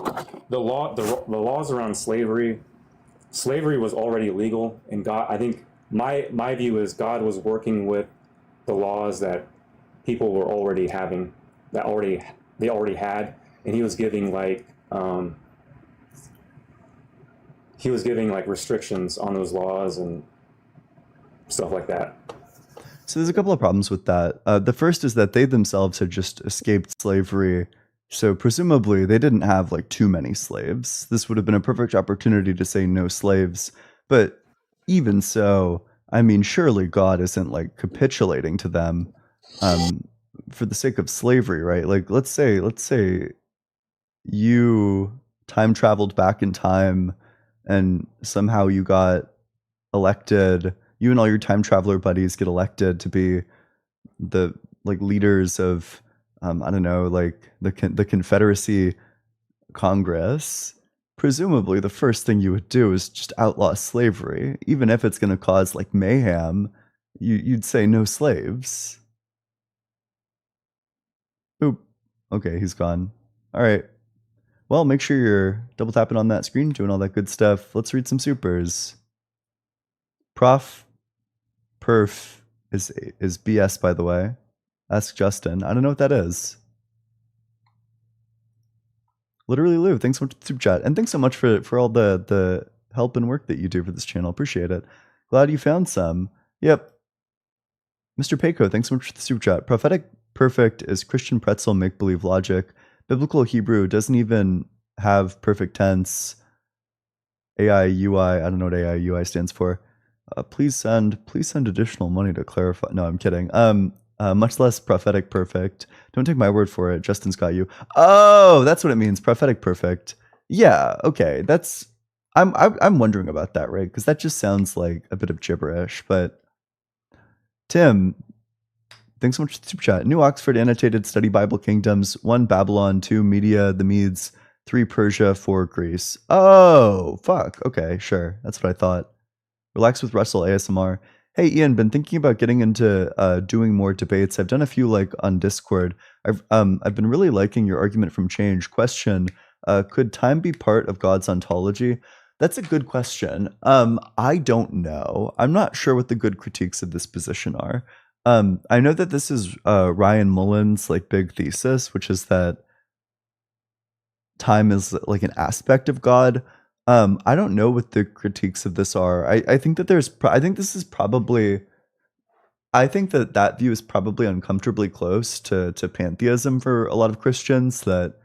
the laws around slavery was already legal, and God. I think my view is God was working with the laws that people were already having, they already had, and He was giving like restrictions on those laws and stuff like that. So there's a couple of problems with that. The first is that they themselves had just escaped slavery, so presumably they didn't have like too many slaves. This would have been a perfect opportunity to say no slaves. But even so, I mean, surely God isn't like capitulating to them for the sake of slavery, right? Like, let's say you time traveled back in time and somehow you got elected. You and all your time traveler buddies get elected to be the like leaders of I don't know, like the Confederacy Congress. Presumably the first thing you would do is just outlaw slavery, even if it's going to cause like mayhem. You'd say no slaves. Oop. Okay, he's gone. All right. Well, make sure you're double tapping on that screen, doing all that good stuff. Let's read some supers. Perf is BS, by the way. Ask Justin. I don't know what that is. Literally Lou, thanks so much for the super chat. And thanks so much for all the help and work that you do for this channel. Appreciate it. Glad you found some. Yep. Mr. Payco, thanks so much for the super chat. Prophetic perfect is Christian pretzel make-believe logic. Biblical Hebrew doesn't even have perfect tense. AI UI, I don't know what AI UI stands for. Please send additional money to clarify. No, I'm kidding. Much less prophetic perfect. Don't take my word for it. Justin's got you. Oh, that's what it means. Prophetic perfect. Yeah. Okay. I'm wondering about that, right? Because that just sounds like a bit of gibberish. But Tim, thanks so much for the super chat. New Oxford Annotated Study Bible Kingdoms. 1 Babylon, 2 Media, the Medes, 3 Persia, 4 Greece. Oh, fuck. Okay, sure. That's what I thought. Relax with Russell ASMR. Hey Ian, been thinking about getting into doing more debates. I've done a few like on Discord. I've been really liking your argument from Change. Question: could time be part of God's ontology? That's a good question. I don't know. I'm not sure what the good critiques of this position are. I know that this is Ryan Mullen's like big thesis, which is that time is like an aspect of God. I don't know what the critiques of this are. I think that I think that view is probably uncomfortably close to pantheism for a lot of Christians, that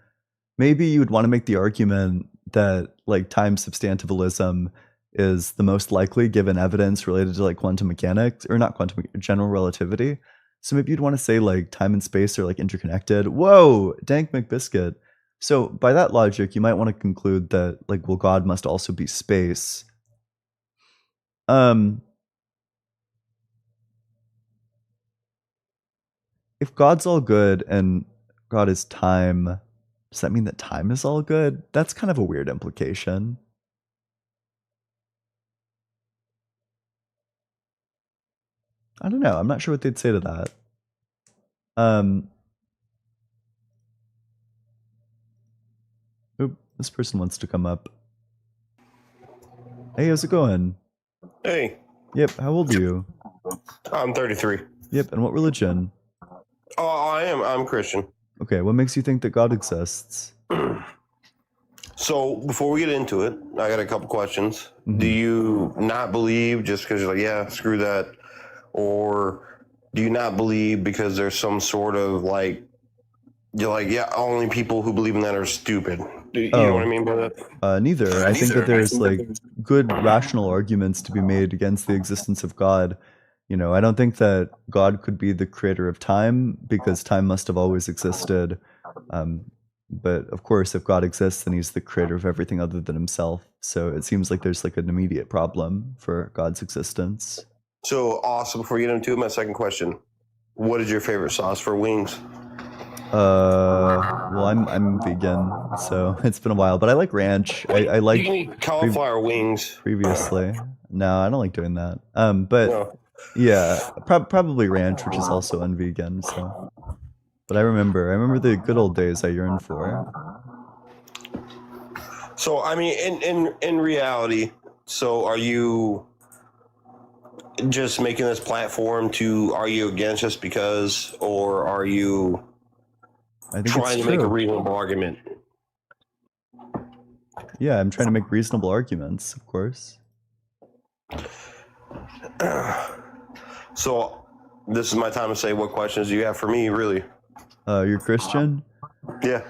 maybe you would want to make the argument that like time substantivalism is the most likely given evidence related to like quantum mechanics, or not quantum, general relativity. So maybe you'd want to say like time and space are like interconnected. Whoa, Dank McBiscuit. So by that logic, you might want to conclude that like, well, God must also be space. If God's all good and God is time, does that mean that time is all good? That's kind of a weird implication. I don't know. I'm not sure what they'd say to that. Oop, this person wants to come up. Hey, how's it going? Hey. Yep, how old are you? I'm 33. Yep, and what religion? Oh, I'm Christian. Okay, what makes you think that God exists? So before we get into it, I got a couple questions. Mm-hmm. Do you not believe just because you're like, yeah, screw that? Or do you not believe because there's some sort of like, you're like, yeah, only people who believe in that are stupid? You know what I mean by that? Neither. I think that there's like good rational arguments to be made against the existence of God. You know, I don't think that God could be the creator of time because time must have always existed. But of course, if God exists, then he's the creator of everything other than himself. So it seems like there's like an immediate problem for God's existence. So awesome. Before we get into it, my second question: what is your favorite sauce for wings? Well, I'm vegan, so it's been a while, but I like ranch. I like, you can eat cauliflower wings previously. No, I don't like doing that. But no. Yeah, probably ranch, which is also unvegan. So But I remember the good old days I yearned for. So I mean, in reality, so are you just making this platform to argue against us because, or are you I think trying it's to make a true. reasonable argument? Yeah, I'm trying to make reasonable arguments, of course. So this is my time to say, what questions do you have for me, really? You're Christian? Yeah.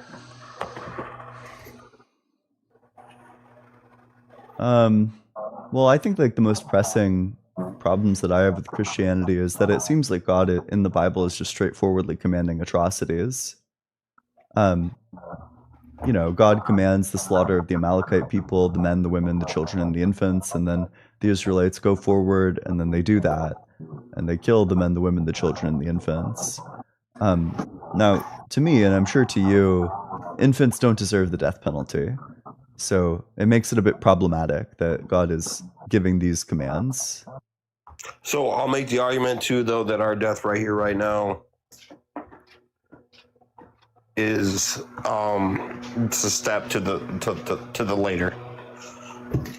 Well, I think like the most pressing problems that I have with Christianity is that it seems like God in the Bible is just straightforwardly commanding atrocities. You know, God commands the slaughter of the Amalekite people, the men, the women, the children, and the infants, and then the Israelites go forward, and then they do that, and they kill the men, the women, the children, and the infants. Now, to me, and I'm sure to you, infants don't deserve the death penalty. So it makes it a bit problematic that God is giving these commands. So I'll make the argument too, though, that our death right here, right now, is it's a step to the later.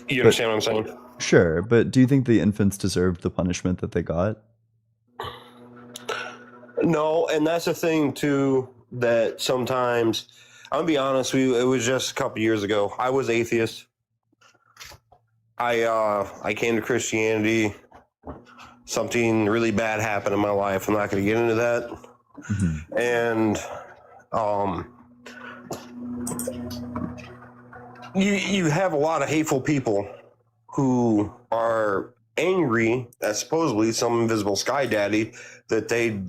You understand what I'm saying? Sure, but do you think the infants deserved the punishment that they got? No, and that's the thing too, that sometimes, I'm gonna be honest with you, it was just a couple years ago. I was atheist. I came to Christianity. Something really bad happened in my life. I'm not gonna get into that. Mm-hmm. And you have a lot of hateful people who are angry at supposedly some invisible sky daddy that they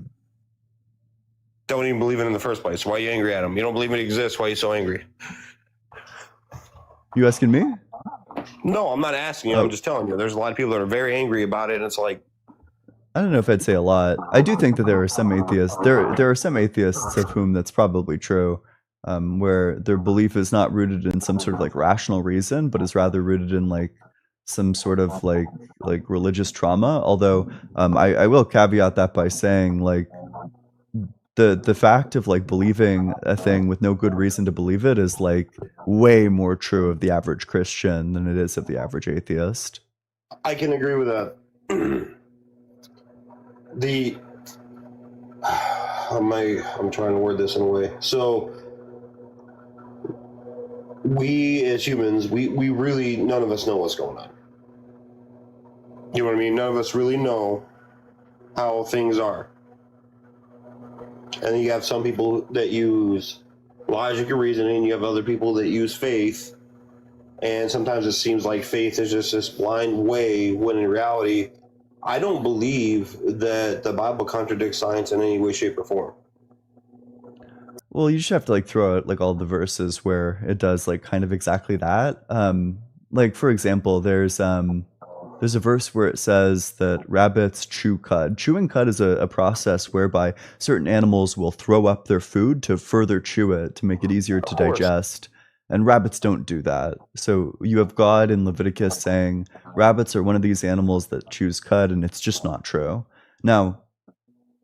don't even believe in the first place. Why are you angry at him? You don't believe it exists. Why are you so angry? You asking me? No, I'm not asking you. I'm just telling you. There's a lot of people that are very angry about it, and it's like, I don't know if I'd say a lot. I do think that there are some atheists. There are some atheists of whom that's probably true, where their belief is not rooted in some sort of like rational reason, but is rather rooted in like some sort of like religious trauma. Although I will caveat that by saying like the fact of like believing a thing with no good reason to believe it is like way more true of the average Christian than it is of the average atheist. I can agree with that. I'm trying to word this in a way. So we as humans, we really, none of us know what's going on. You know what I mean? None of us really know how things are. And then you have some people that use logic and reasoning. You have other people that use faith. And sometimes it seems like faith is just this blind way, when in reality, I don't believe that the Bible contradicts science in any way, shape, or form. Well, you just have to like throw out like all the verses where it does like kind of exactly that. Like for example, there's a verse where it says that rabbits chew cud. Chewing cud is a process whereby certain animals will throw up their food to further chew it to make it easier to digest. And rabbits don't do that. So you have God in Leviticus saying rabbits are one of these animals that chews cud, and it's just not true. Now,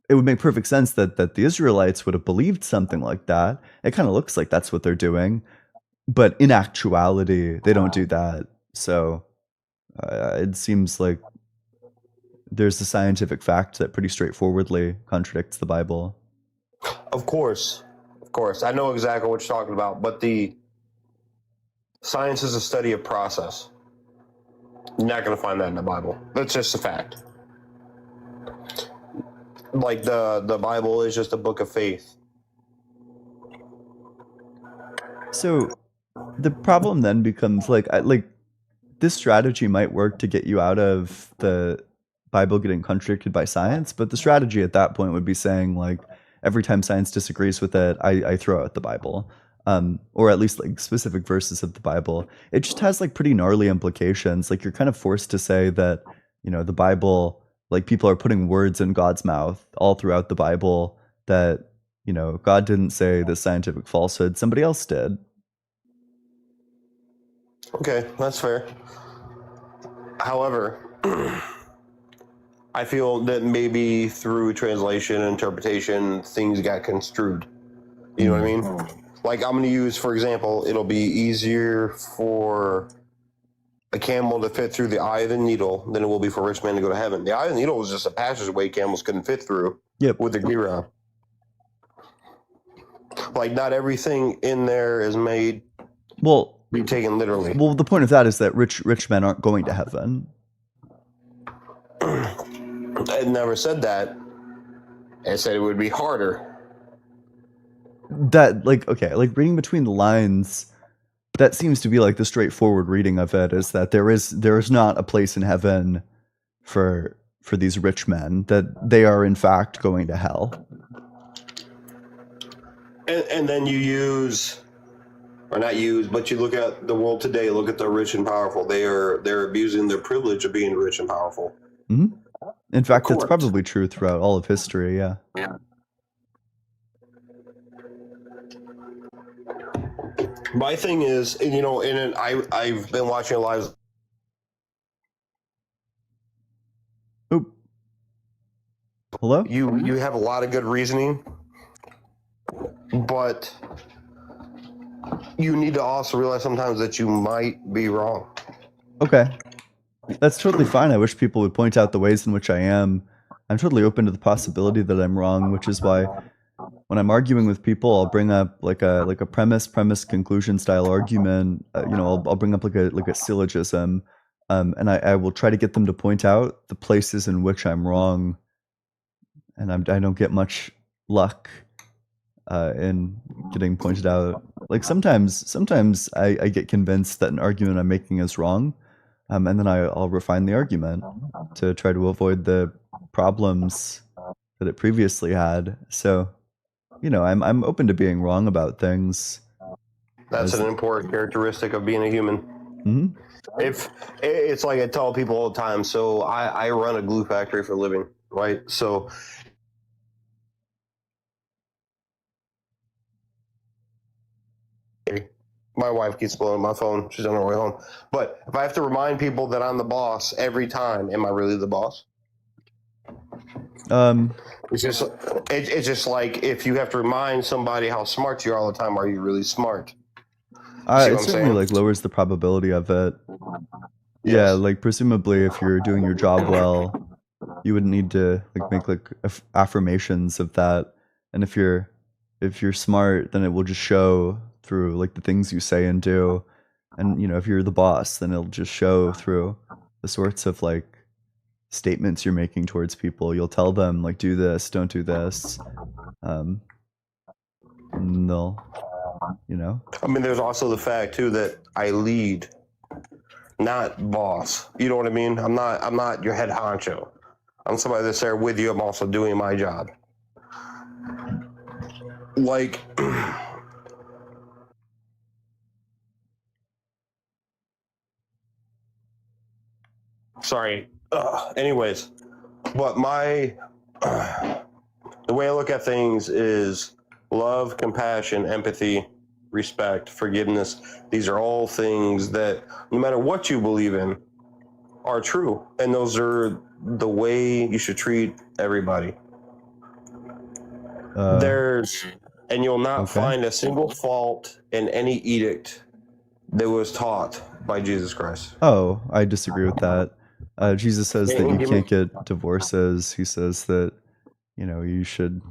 it would make perfect sense that the Israelites would have believed something like that. It kind of looks like that's what they're doing. But in actuality, they don't do that. So it seems like there's a scientific fact that pretty straightforwardly contradicts the Bible. Of course. I know exactly what you're talking about, but the science is a study of process. You're not going to find that in the Bible. That's just a fact. Like the Bible is just a book of faith. So the problem then becomes like this strategy might work to get you out of the Bible getting contradicted by science, but the strategy at that point would be saying like every time science disagrees with it, I throw out the Bible. Or at least like specific verses of the Bible. It just has like pretty gnarly implications. Like you're kind of forced to say that, you know, the Bible, like people are putting words in God's mouth all throughout the Bible that, you know, God didn't say the scientific falsehood, somebody else did. Okay, that's fair. However, I feel that maybe through translation and interpretation, things got construed. You know what I mean? Like, I'm going to use, for example, it'll be easier for a camel to fit through the eye of the needle than it will be for a rich man to go to heaven. The eye of the needle was just a passageway camels couldn't fit through with the gira. Like, not everything in there is made be taken literally. Well, the point of that is that rich men aren't going to heaven. I never said that. I said it would be harder. That, like, okay, like reading between the lines, that seems to be like the straightforward reading of it, is that there is not a place in heaven for these rich men, that they are in fact going to hell. And then you use, or not use, but you look at the world today, look at the rich and powerful. They're abusing their privilege of being rich and powerful. Mm-hmm. In fact, that's probably true throughout all of history, yeah. My thing is, you know, I've been watching lives. Oop. Hello? You have a lot of good reasoning, but you need to also realize sometimes that you might be wrong. Okay. That's totally fine. I wish people would point out the ways in which I am. I'm totally open to the possibility that I'm wrong, which is why when I'm arguing with people, I'll bring up like a premise conclusion style argument. You know, I'll bring up like a syllogism, and I will try to get them to point out the places in which I'm wrong, and I don't get much luck in getting pointed out. Like sometimes I get convinced that an argument I'm making is wrong, and then I'll refine the argument to try to avoid the problems that it previously had. So, you know, I'm open to being wrong about things. That's an important characteristic of being a human. Mm-hmm. If it's like I tell people all the time, so I run a glue factory for a living, right? So my wife keeps blowing my phone. She's on her way home. But if I have to remind people that I'm the boss every time, am I really the boss? It's just like if you have to remind somebody how smart you are all the time, are you really smart? It certainly like lowers the probability of it. Yeah, like presumably if you're doing your job well, you wouldn't need to like make like affirmations of that. And if you're smart, then it will just show through like the things you say and do. And you know, if you're the boss, then it'll just show through the sorts of like statements you're making towards people. You'll tell them like, do this, don't do this. And they'll, you know. I mean, there's also the fact too that I lead, not boss. You know what I mean? I'm not your head honcho. I'm somebody that's there with you. I'm also doing my job. Like, sorry. Anyways, but the way I look at things is love, compassion, empathy, respect, forgiveness. These are all things that, no matter what you believe in, are true. And those are the way you should treat everybody. And you'll not find a single fault in any edict that was taught by Jesus Christ. Oh, I disagree with that. Jesus says that you can't get divorces. He says that, you know, you shouldn't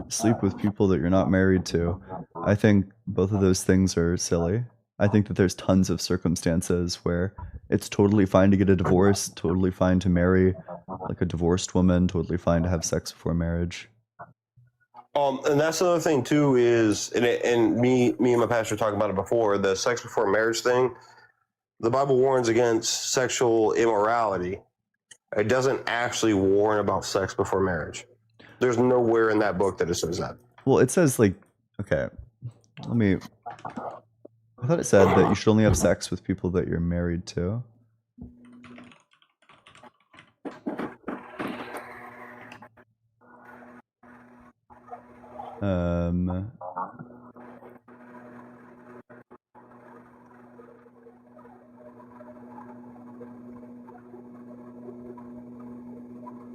sleep with people that you're not married to. I think both of those things are silly. I think that there's tons of circumstances where it's totally fine to get a divorce, totally fine to marry like a divorced woman, totally fine to have sex before marriage. And that's another thing too is, and me and my pastor talked about it before, the sex before marriage thing. The Bible warns against sexual immorality. It doesn't actually warn about sex before marriage. There's nowhere in that book that it says that. Well, it says like, okay, I thought it said that you should only have sex with people that you're married to.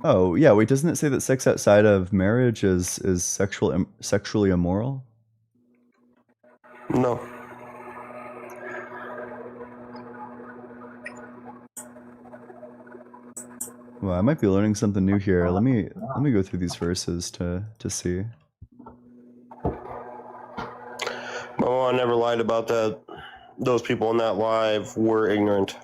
Oh yeah, wait, doesn't it say that sex outside of marriage is sexually immoral? No. Well, I might be learning something new here. Let me go through these verses to see. My mom never lied about that. Those people in that live were ignorant.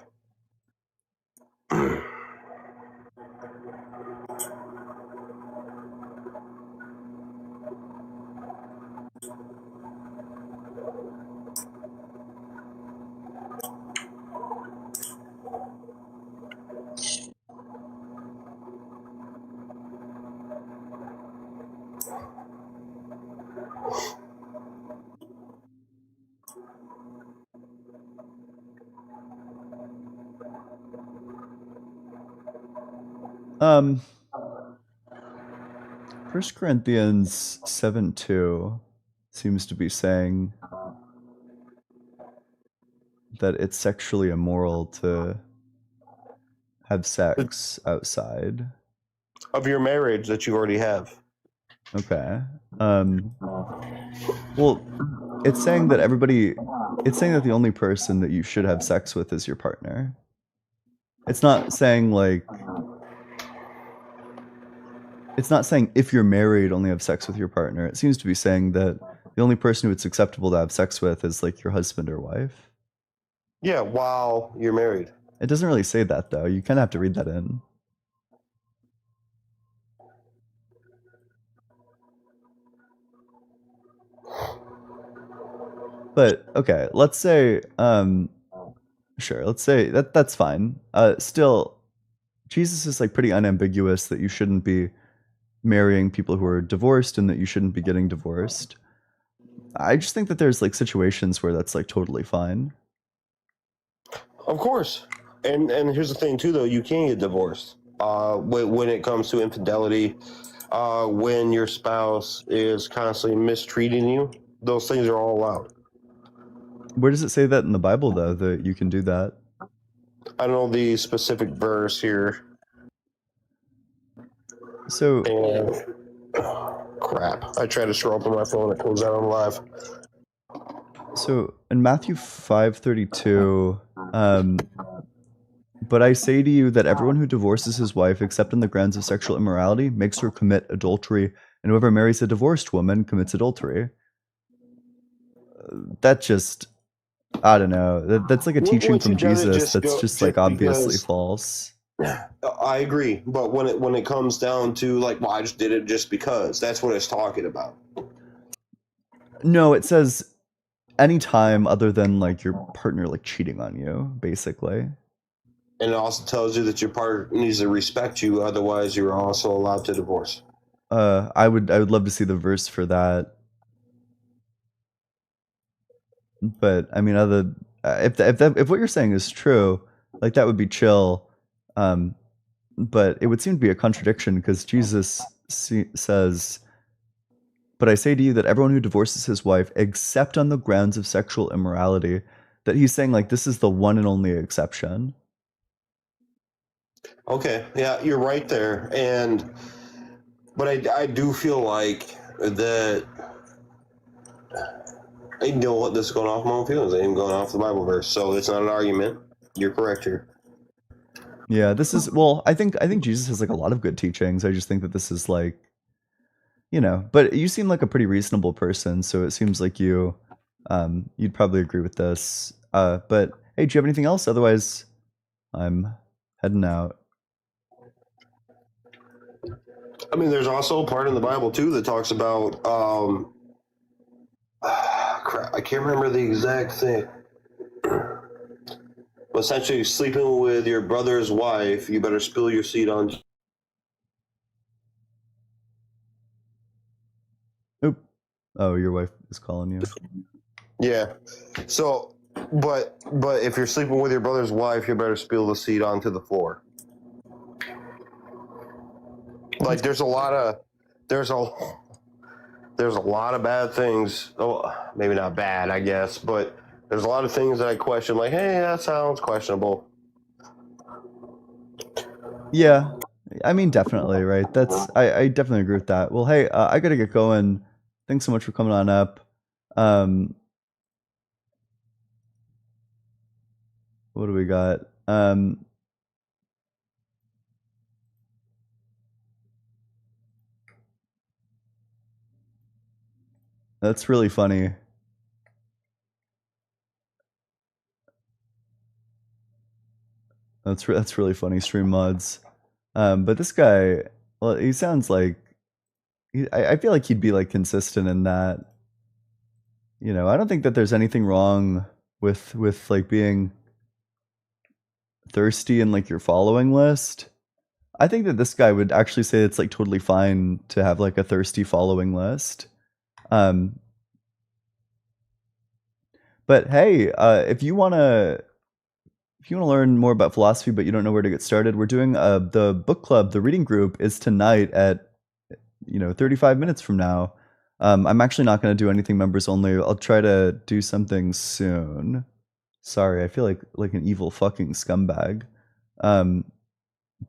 Um, 1 Corinthians 7:2 seems to be saying that it's sexually immoral to have sex outside of your marriage that you already have. Okay. Well, it's saying that the only person that you should have sex with is your partner. It's not saying if you're married, only have sex with your partner. It seems to be saying that the only person who it's acceptable to have sex with is like your husband or wife. Yeah, while you're married. It doesn't really say that though. You kind of have to read that in. But okay, let's say sure, let's say that's fine. Still Jesus is like pretty unambiguous that you shouldn't be marrying people who are divorced and that you shouldn't be getting divorced. I just think that there's like situations where that's like totally fine. Of course. And here's the thing too though, you can get divorced. When it comes to infidelity, when your spouse is constantly mistreating you, those things are all allowed. Where does it say that in the Bible though, that you can do that? I don't know the specific verse here. So crap. I tried to scroll up on my phone, it comes out on live. So in Matthew 5:32, but I say to you that everyone who divorces his wife except on the grounds of sexual immorality makes her commit adultery, and whoever marries a divorced woman commits adultery. That just, I don't know. That's like a teaching from Jesus that's just like obviously false. I agree, but when it comes down to like, well, I just did it just because, that's what it's talking about. No, it says any time other than like your partner like cheating on you, basically. And it also tells you that your partner needs to respect you, otherwise you're also allowed to divorce. I would love to see the verse for that. But I mean, if what you're saying is true, like that would be chill. But it would seem to be a contradiction because Jesus says, "But I say to you that everyone who divorces his wife, except on the grounds of sexual immorality," that he's saying like this is the one and only exception. Okay, yeah, you're right there, but I do feel like that. I know what this is going off my own feelings. I ain't going off the Bible verse, so it's not an argument. You're correct here. Yeah, this is I think Jesus has like a lot of good teachings. I just think that this is like, but you seem like a pretty reasonable person, so it seems like you'd probably agree with this. But hey, do you have anything else? Otherwise, I'm heading out. I mean, there's also a part in the Bible too that talks about crap, I can't remember the exact thing. But essentially, sleeping with your brother's wife, you better spill your seed on. Oop. Oh, your wife is calling you. Yeah. So, but if you're sleeping with your brother's wife, you better spill the seed onto the floor. Like there's a lot of bad things. Oh, maybe not bad, I guess, but there's a lot of things that I question. Like, hey, that sounds questionable. Yeah, I mean, definitely, right? I definitely agree with that. Well, hey, I gotta get going. Thanks so much for coming on up. What do we got? That's really funny. That's really funny. Stream mods. But this guy, well, he sounds like I feel like he'd be like consistent in that. You know, I don't think that there's anything wrong with like being thirsty in like your following list. I think that this guy would actually say it's like totally fine to have like a thirsty following list. But hey, if you wanna learn more about philosophy but you don't know where to get started, we're doing the book club. The reading group is tonight at 35 minutes from now. I'm actually not going to do anything members only. I'll try to do something soon. Sorry, I feel like an evil fucking scumbag.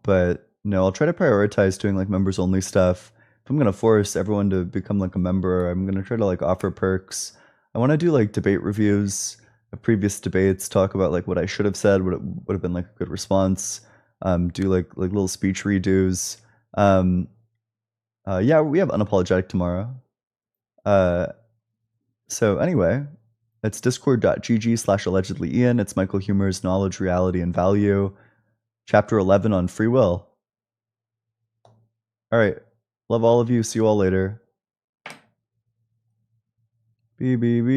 But no, I'll try to prioritize doing like members only stuff. If I'm going to force everyone to become like a member, I'm going to try to like offer perks. I want to do like debate reviews of previous debates, talk about like what I should have said, what it would have been like a good response. Do like little speech redos. Yeah, we have Unapologetic tomorrow. So anyway, it's discord.gg/allegedlyian. It's Michael Humer's Knowledge, Reality, and Value. Chapter 11 on Free Will. All right. Love all of you. See you all later. BBB.